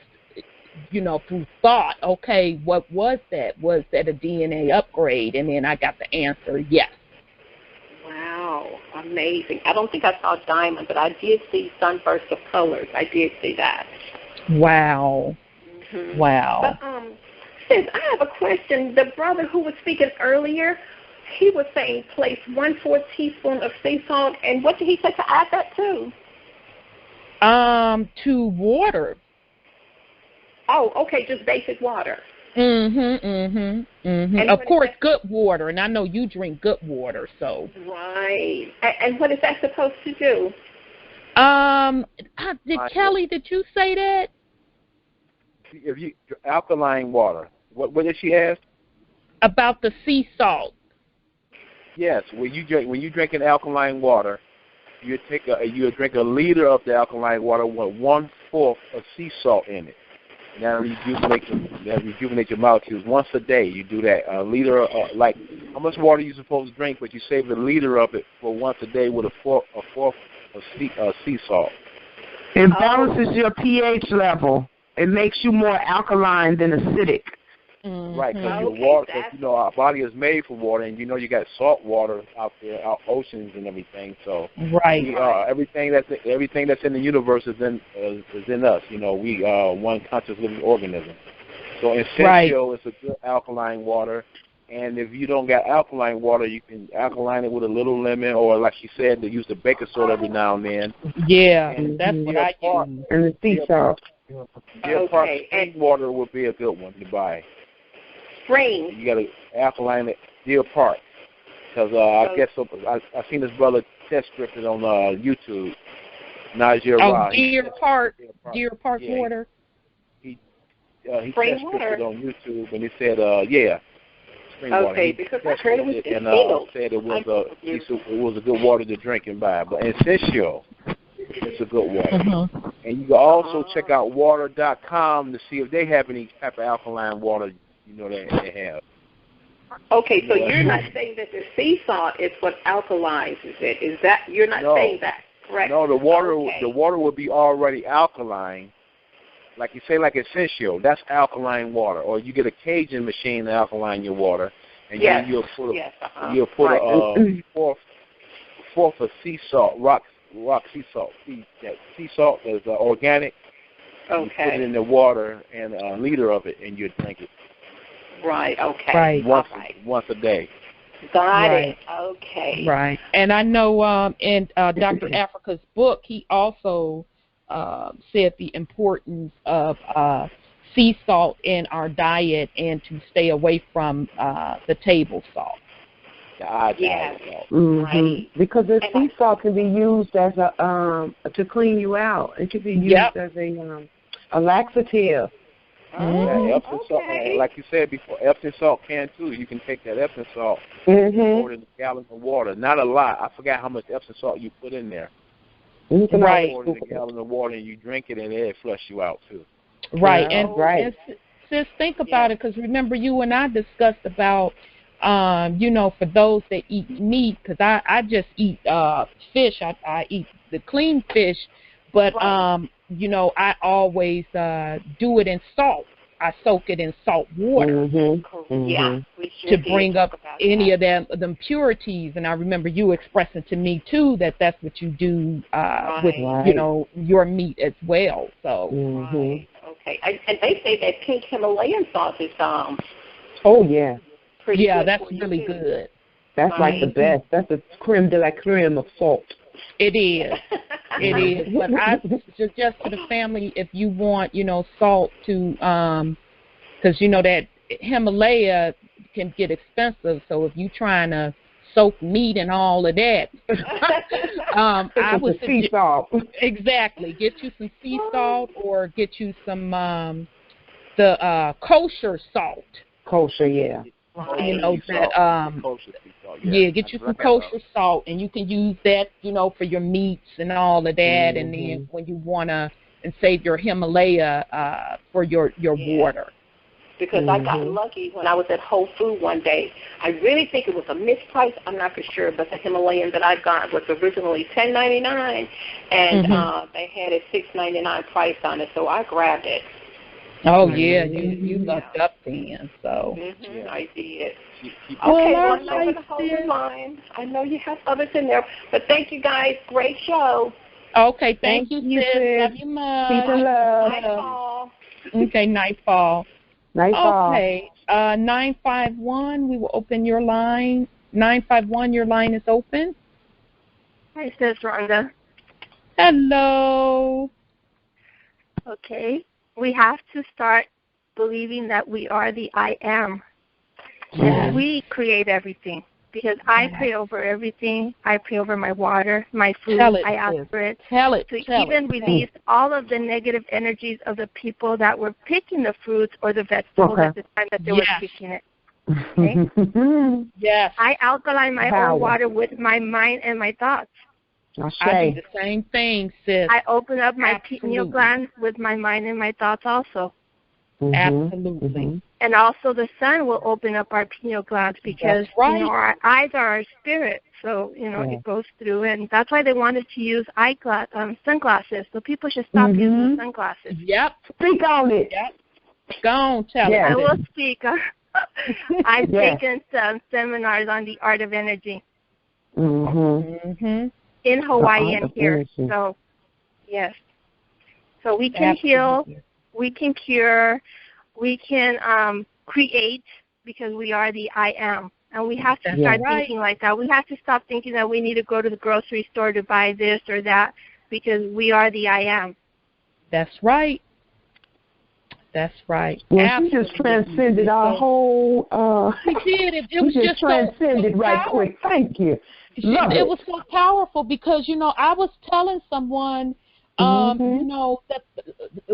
through thought, okay, what was that? Was that a DNA upgrade? And then I got the answer, yes. Wow, amazing. I don't think I saw diamond, but I did see sunburst of colors. I did see that. Wow. Mm-hmm. Wow. But, Sis, I have a question. The brother who was speaking earlier, he was saying place 1/4 teaspoon of sea salt, and what did he say to add that to? To water. Oh, okay, just basic water. And of course, good water, and I know you drink good water, so. Right. And what is that supposed to do? Kelly, did you say that? If you alkaline water, what did she ask? About the sea salt. Yes, when you drink an alkaline water, you drink a liter of the alkaline water with 1/4 of sea salt in it. Now rejuvenate your molecules once a day. You do that. A liter, like how much water you supposed to drink, but you save a liter of it for once a day with a fourth of sea salt. It balances your pH level. It makes you more alkaline than acidic. Right, because your water, our body is made for water, and you got salt water out there, out oceans and everything. So everything that's in the universe is in us. We one conscious living organism. So essential is a good alkaline water, and if you don't got alkaline water, you can alkaline it with a little lemon, or like she said, to use the baking soda every now and then. Yeah, and that's what I use. And the sea salt. Spring water would be a good one to buy. Spring. You got to alkaline it, Deer Park. Because I guess I seen his brother test stripped it on YouTube. Najir Ra. Deer Park water. He test stripped it on YouTube, and he said, spring water. Okay, because I heard it was and said it was a good water to drink and buy. But essential, it's a good water. Mm-hmm. And you can also check out water.com to see if they have any type of alkaline water, that they have. Okay, so you're not saying that the sea salt is what alkalines it? Is that you're not saying that, correct? No, the water will be already alkaline. Like you say, like essential, that's alkaline water. Or you get a Cajun machine to alkaline your water, and then you'll put a fourth of sea salt, rock sea salt. That sea salt is organic. Okay. You put it in the water and a liter of it, and you drink it. Right. Okay. Right. Once a day. Got it. Okay. Right. And I know in Dr. Afrika's book, he also said the importance of sea salt in our diet and to stay away from the table salt. Yes. Mm-hmm. Right. Because the sea salt can be used as to clean you out. It can be used as a laxative. Epsom salt, like you said before, Epsom salt can too. You can take that Epsom salt, pour it in a gallon of water. Not a lot. I forgot how much Epsom salt you put in there. Right. Pour it in a gallon of water and you drink it, and it'll flush you out too. Right. And sis, think about it, because remember you and I discussed about, for those that eat meat, because I just eat fish. I eat the clean fish, but I always do it in salt. I soak it in salt water to bring up any of them impurities. And I remember you expressing to me too that that's what you do with your meat as well. So okay, and they say that pink Himalayan salt is pretty good that's for you really too. good. That's like the best. That's the creme de la creme of salt. It is. It is. But I suggest to the family, if you want, salt to, because that Himalaya can get expensive. So if you're trying to soak meat and all of that, I would sea salt. Exactly. Get you some sea salt, or get you some the kosher salt. Kosher, yeah. Get you some kosher salt, and you can use that, for your meats and all of that. And then when you wanna save your Himalaya for your water. Because I got lucky when I was at Whole Food one day. I really think it was a misprice. I'm not for sure, but the Himalayan that I got was originally $10.99, and they had a $6.99 price on it, so I grabbed it. Oh yeah, you lucked up then. So I did. Okay, I'm not going to hold the line. I know you have others in there, but thank you guys. Great show. Okay, thank you, sis. Love you much. Peace and love. Nightfall. Okay, nightfall. Nightfall. Okay, 951. We will open your line. 951. Your line is open. Hi, sis Rhonda. Hello. Okay. We have to start believing that we are the I am. And we create everything, because I pray over everything. I pray over my water, my food. I ask for it to even release all of the negative energies of the people that were picking the fruits or the vegetables at the time that they were picking it. Okay? Yes. I alkaline my own water with my mind and my thoughts. I do the same thing, sis. I open up my pineal gland with my mind and my thoughts also. Absolutely. And also the sun will open up our pineal glands, because our eyes are our spirit. So, it goes through, and that's why they wanted to use sunglasses. So people should stop using sunglasses. Yep. Speak on it. Yep. Go on, tell it. I will speak. I've taken some seminars on the art of energy. In Hawaii and here. So, yes. So we can heal, we can cure, we can create, because we are the I am. And we have to start thinking like that. We have to stop thinking that we need to go to the grocery store to buy this or that, because we are the I am. That's right. That's right. Well, she just transcended our whole. She did. It was just transcended so right quick. Thank you. It was so powerful because, you know, I was telling someone, you know, that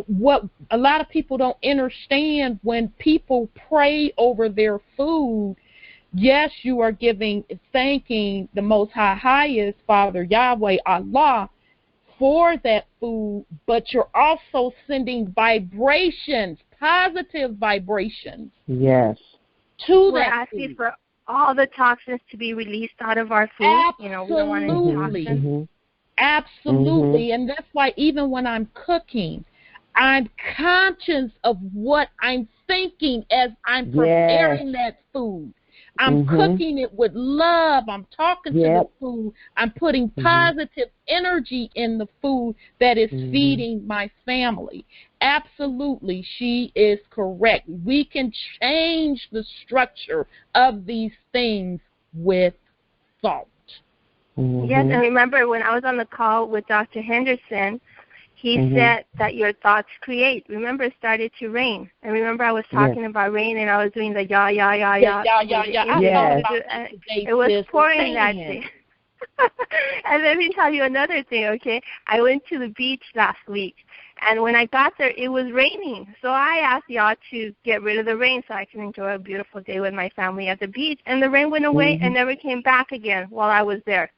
what a lot of people don't understand when people pray over their food. Yes, you are thanking the Most High, highest Father Yahweh Allah for that food, but you're also sending vibrations, positive vibrations. Yes. We're asking for all the toxins to be released out of our food. Absolutely. You know, we don't want any toxins. Absolutely. And that's why even when I'm cooking, I'm conscious of what I'm thinking as I'm preparing that food. I'm cooking it with love. I'm talking to the food. I'm putting positive energy in the food that is feeding my family. Absolutely, she is correct. We can change the structure of these things with thought. Yes, and remember when I was on the call with Dr. Henderson, he said that your thoughts create. Remember, it started to rain. And remember, I was talking about rain, and I was doing the ya. It was pouring that day. And let me tell you another thing, okay? I went to the beach last week, and when I got there, it was raining. So I asked y'all to get rid of the rain so I can enjoy a beautiful day with my family at the beach. And the rain went away and never came back again while I was there.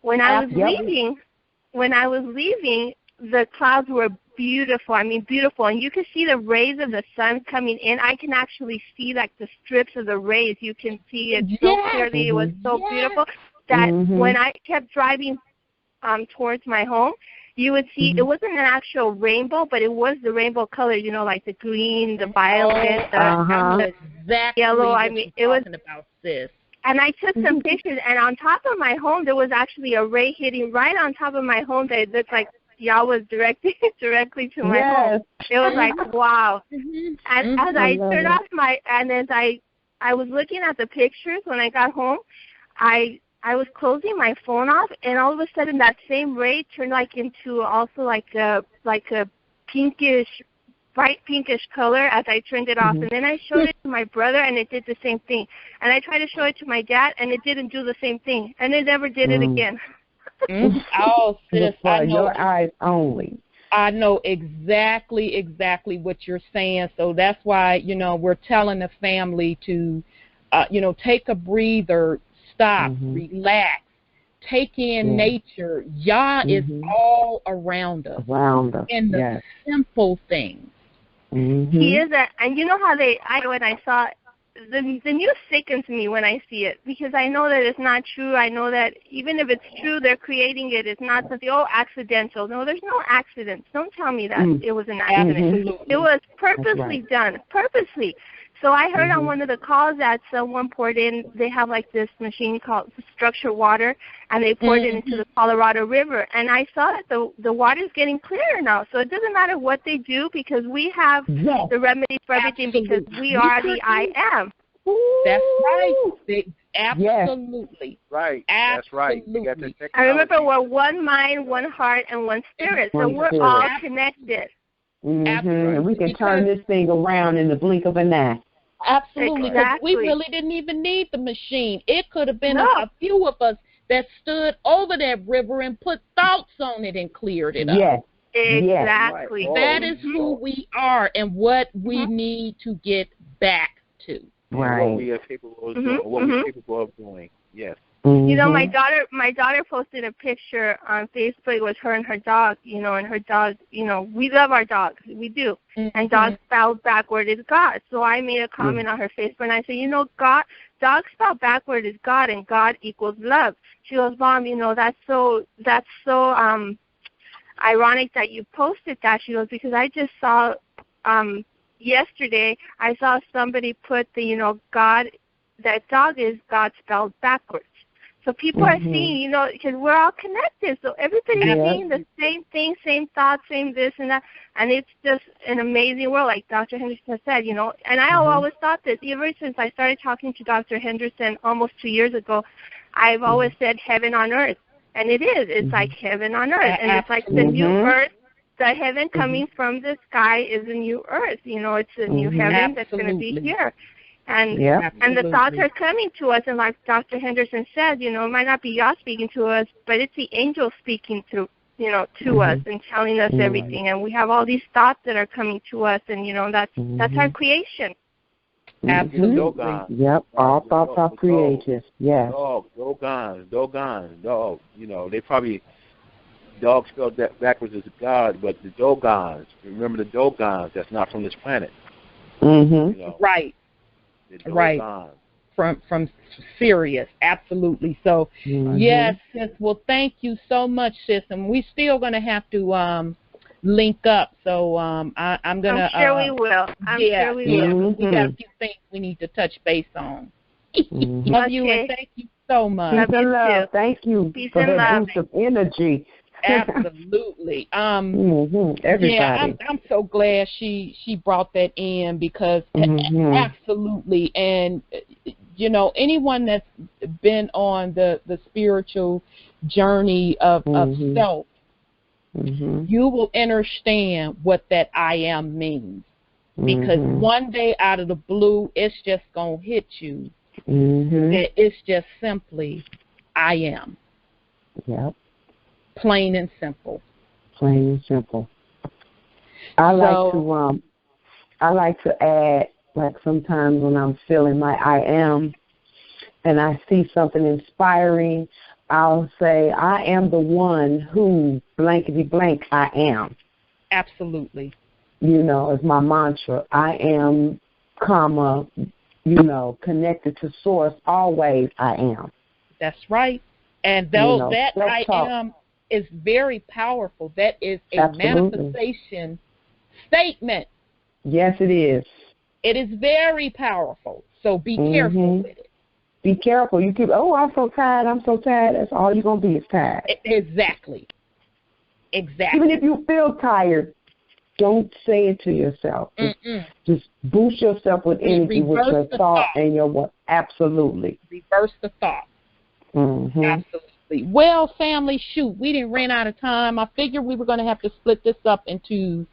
When I was leaving, the clouds were beautiful. I mean, beautiful. And you can see the rays of the sun coming in. I can actually see, like, the strips of the rays. You can see it so clearly. It was so beautiful that when I kept driving towards my home, you would see it wasn't an actual rainbow, but it was the rainbow color, you know, like the green, the violet, the yellow. I mean, it was about this. And I took some pictures, and on top of my home, there was actually a ray hitting right on top of my home that looked like y'all was directly to my home. It was like, wow. And as I turned off as I was looking at the pictures when I got home, I was closing my phone off, and all of a sudden that same ray turned like into also like a pinkish, bright pinkish color as I turned it off. And then I showed it to my brother, and it did the same thing. And I tried to show it to my dad, and it didn't do the same thing. And it never did it again. Oh, sis, I know. Your eyes only. I know exactly what you're saying. So that's why, you know, we're telling the family to, you know, take a breather, stop, relax, take in nature. Yah is all around us. In the simple things. He is, and you know how when I saw the news sickens me when I see it, because I know that it's not true. I know that even if it's true, they're creating it. It's not something, accidental. No, there's no accidents. Don't tell me that it was an accident. It was purposely done, purposely. So I heard on one of the calls that someone poured in, they have like this machine called structured water, and they poured it into the Colorado River. And I saw that the water is getting clearer now. So it doesn't matter what they do, because we have the remedy for everything, because we are the I am. That's right. Absolutely. Right. That's right. You got the I remember we're one mind, one heart, and one spirit. So we're all connected. And we can turn this thing around in the blink of an eye. Absolutely, because we really didn't even need the machine. It could have been a few of us that stood over that river and put thoughts on it and cleared it up. Yes. Exactly. That is who we are and what we need to get back to. Right. What we are capable of doing. What we're capable of doing. Yes. You know, my daughter posted a picture on Facebook. It was her and her dog, you know, and her dog, you know, we love our dog. We do. And dog spelled backward is God. So I made a comment on her Facebook, and I said, you know, dog spelled backward is God, and God equals love. She goes, Mom, you know, that's so ironic that you posted that. She goes, because I just saw yesterday, I saw somebody put the, you know, God, that dog is God spelled backwards. So people are seeing, you know, because we're all connected. So everybody's seeing the same thing, same thoughts, same this and that. And it's just an amazing world, like Dr. Henderson said, you know. And I always thought this, ever since I started talking to Dr. Henderson almost 2 years ago, I've always said heaven on earth. And it is. It's like heaven on earth. And it's like the new earth the heaven coming from the sky is a new earth. You know, it's a new heaven that's going to be here. And and the thoughts are coming to us, and like Dr. Henderson said, you know, it might not be y'all speaking to us, but it's the angels speaking through, you know, to us and telling us everything. And we have all these thoughts that are coming to us, and you know, that's our creation. Absolutely. Yep. All thoughts are created. Yes. Dog. You know, they probably dog spelled that backwards as God, but the Dogons. Remember the Dogons? That's not from this planet. You know, right. Right. From Sirius, absolutely. So, yes, sis. Well, thank you so much, sis. And we're still going to have to link up. So I'm going to. I'm sure we will. I'm sure we will. We got a few things we need to touch base on. Love you and thank you so much. Peace and love. Thank you for that boost of energy. Absolutely. Everybody. Yeah, I'm so glad she brought that in because absolutely. And you know, anyone that's been on the spiritual journey of self, you will understand what that I am means. Because one day out of the blue, it's just gonna hit you. It's just simply I am. Yep. Plain and simple. Plain and simple. I like to add, like sometimes when I'm feeling my I am and I see something inspiring, I'll say, I am the one who blankety blank I am. Absolutely. You know, it's my mantra. I am, comma, you know, connected to source, always I am. That's right. And though that I am is very powerful. That is a manifestation statement. Yes, it is. It is very powerful. So be careful with it. Be careful. You keep, I'm so tired. That's all you're going to be is tired. Exactly. Even if you feel tired, don't say it to yourself. Just boost yourself with energy with your thought and your what. Absolutely. Reverse the thought. Absolutely. Well, family, shoot, we didn't run out of time. I figured we were going to have to split this up into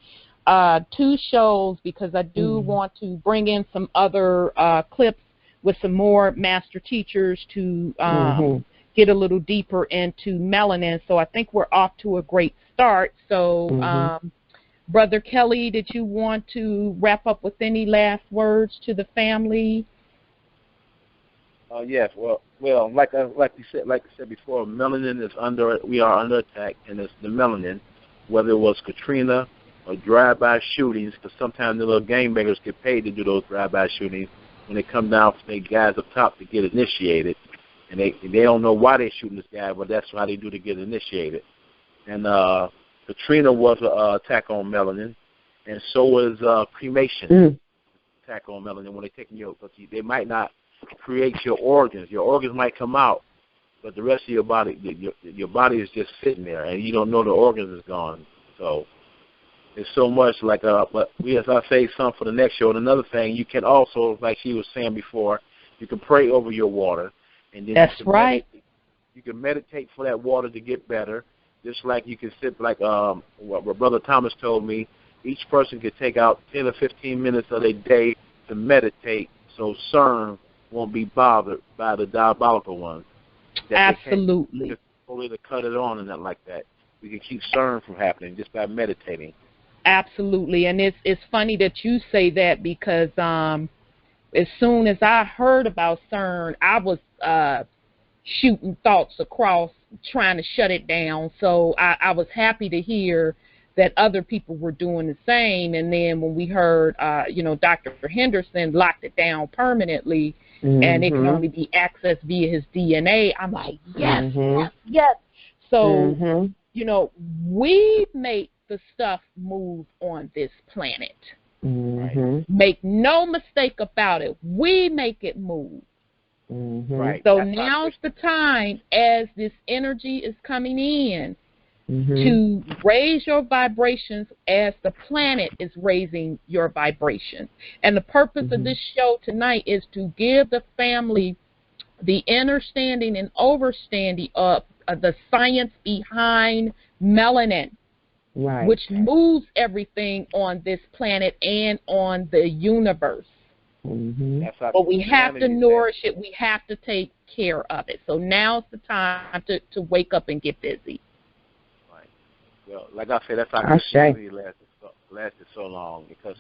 2 shows because I do want to bring in some other clips with some more master teachers to get a little deeper into melanin. So I think we're off to a great start. So, Brother Kelly, did you want to wrap up with any last words to the family? Yes. Well, like I said before, melanin is we are under attack, and it's the melanin, whether it was Katrina or drive-by shootings, because sometimes the little gang bangers get paid to do those drive-by shootings when they come down from the guys up top to get initiated, and they don't know why they're shooting this guy, but that's how they do to get initiated. And Katrina was an attack on melanin, and so was cremation attack on melanin when they're taking because they might not create your organs. Your organs might come out, but the rest of your body, your body is just sitting there, and you don't know the organs is gone. So it's so much like, but as I say, some for the next show. And another thing, you can also, like she was saying before, you can pray over your water, and then that's right. You can meditate for that water to get better. Just like you can sit, like what Brother Thomas told me, each person could take out 10 or 15 minutes of their day to meditate, so CERN won't be bothered by the diabolical ones. Absolutely. Just only to cut it on and not like that. We can keep CERN from happening just by meditating. Absolutely, and it's funny that you say that because as soon as I heard about CERN, I was shooting thoughts across, trying to shut it down. So I was happy to hear that other people were doing the same. And then when we heard, Dr. Henderson locked it down permanently, and it can only be accessed via his DNA, I'm like, yes. So, we make the stuff move on this planet. Make no mistake about it. We make it move. Right. So now's the time, as this energy is coming in, to raise your vibrations as the planet is raising your vibrations. And the purpose of this show tonight is to give the family the understanding and overstanding of the science behind melanin. Right. which moves everything on this planet and on the universe. Mm-hmm. But we have to nourish it. We have to take care of it. So now's the time to wake up and get busy. Right. Well, like I said, that's how Christianity lasted so long, because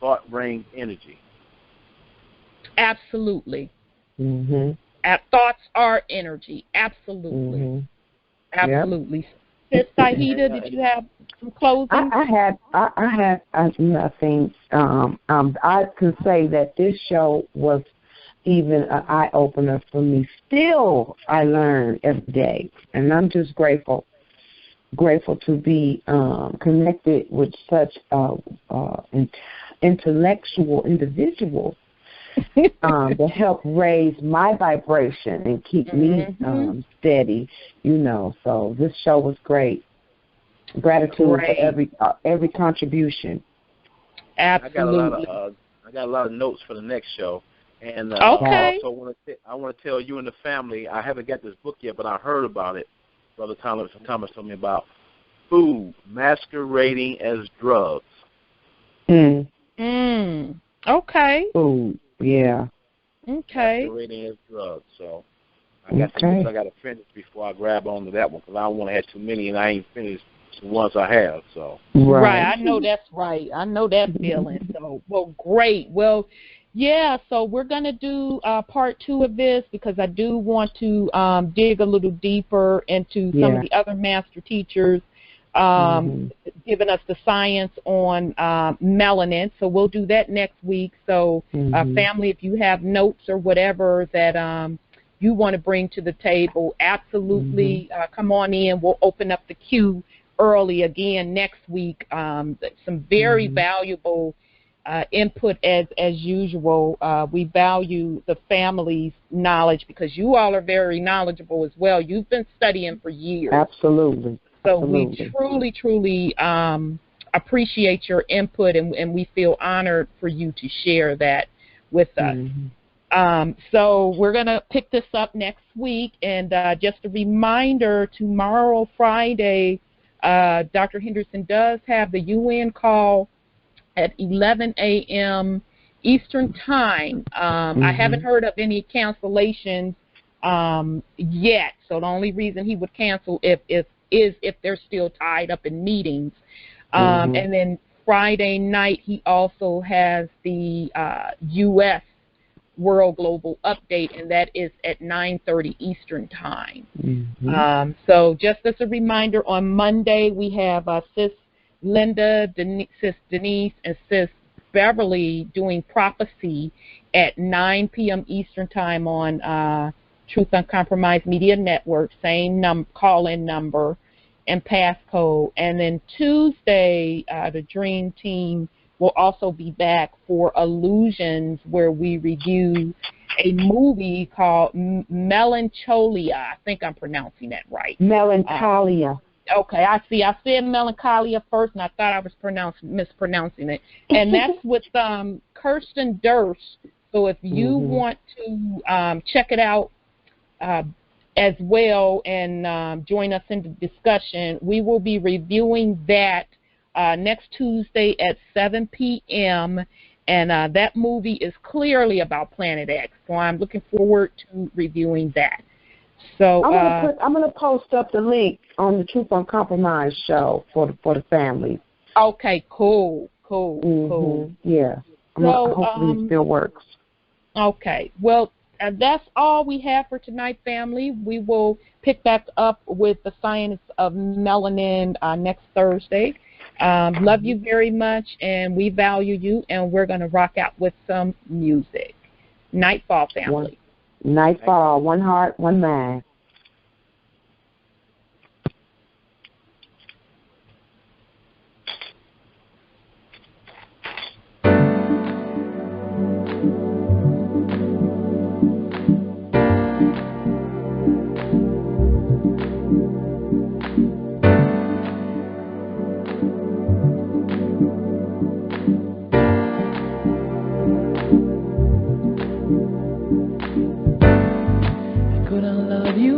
thought brings energy. Absolutely. Mm-hmm. Thoughts are energy. Absolutely. Mm-hmm. Absolutely. Sis Saida, did you have some closing? I had nothing. I can say that this show was even an eye opener for me. Still, I learn every day, and I'm just grateful to be connected with such intellectual individuals to help raise my vibration and keep me steady, So this show was great. Gratitude for every contribution. Absolutely. I got a lot of notes for the next show, and okay. I want to tell you and the family. I haven't got this book yet, but I heard about it. Brother Thomas told me about food masquerading as drugs. Okay. Food. Yeah. Okay. Masquerading as drugs. So I got some books I got to finish before I grab onto that one, because I don't want to have too many, and I ain't finished the ones I have. So right. I know that's right. I know that feeling. So well, great. Well, yeah. So we're gonna do part 2 of this, because I do want to dig a little deeper into some of the other master teachers giving us the science on melanin. So we'll do that next week. So family, if you have notes or whatever that you want to bring to the table, absolutely come on in. We'll open up the queue early again next week. Some very valuable input as usual. We value the family's knowledge, because you all are very knowledgeable as well. You've been studying for years. Absolutely. So we truly appreciate your input, and we feel honored for you to share that with us. So we're going to pick this up next week, and just a reminder, tomorrow, Friday, Dr. Henderson does have the UN call at 11 a.m. Eastern Time. I haven't heard of any cancellations yet, so the only reason he would cancel is if they're still tied up in meetings. And then Friday night, he also has the U.S. World Global Update, and that is at 9:30 Eastern Time. So just as a reminder, on Monday, we have Sis Linda, Sis Denise, and Sis Beverly doing prophecy at 9 p.m. Eastern Time on Truth UnCompromeyezed Media Network, same call-in number and passcode. And then Tuesday, the Dream Team will also be back for Illusions, where we review a movie called Melancholia. I think I'm pronouncing that right. Melancholia. Okay, I see. I said Melancholia first, and I thought I was mispronouncing it. And that's with Kirsten Durst. So if you want to check it out as well and join us in the discussion, we will be reviewing that next Tuesday at 7 p.m. And that movie is clearly about Planet X. So I'm looking forward to reviewing that. So I'm gonna post up the link on the Truth UnCompromeyezed show for the family. Okay, cool. Yeah. Hopefully it still works. Okay. Well, that's all we have for tonight, family. We will pick back up with the Science of Melanin next Thursday. Love you very much, and we value you, and we're going to rock out with some music. Nightfall, family. Nightfall, one heart, one mind. Couldn't love you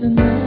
enough.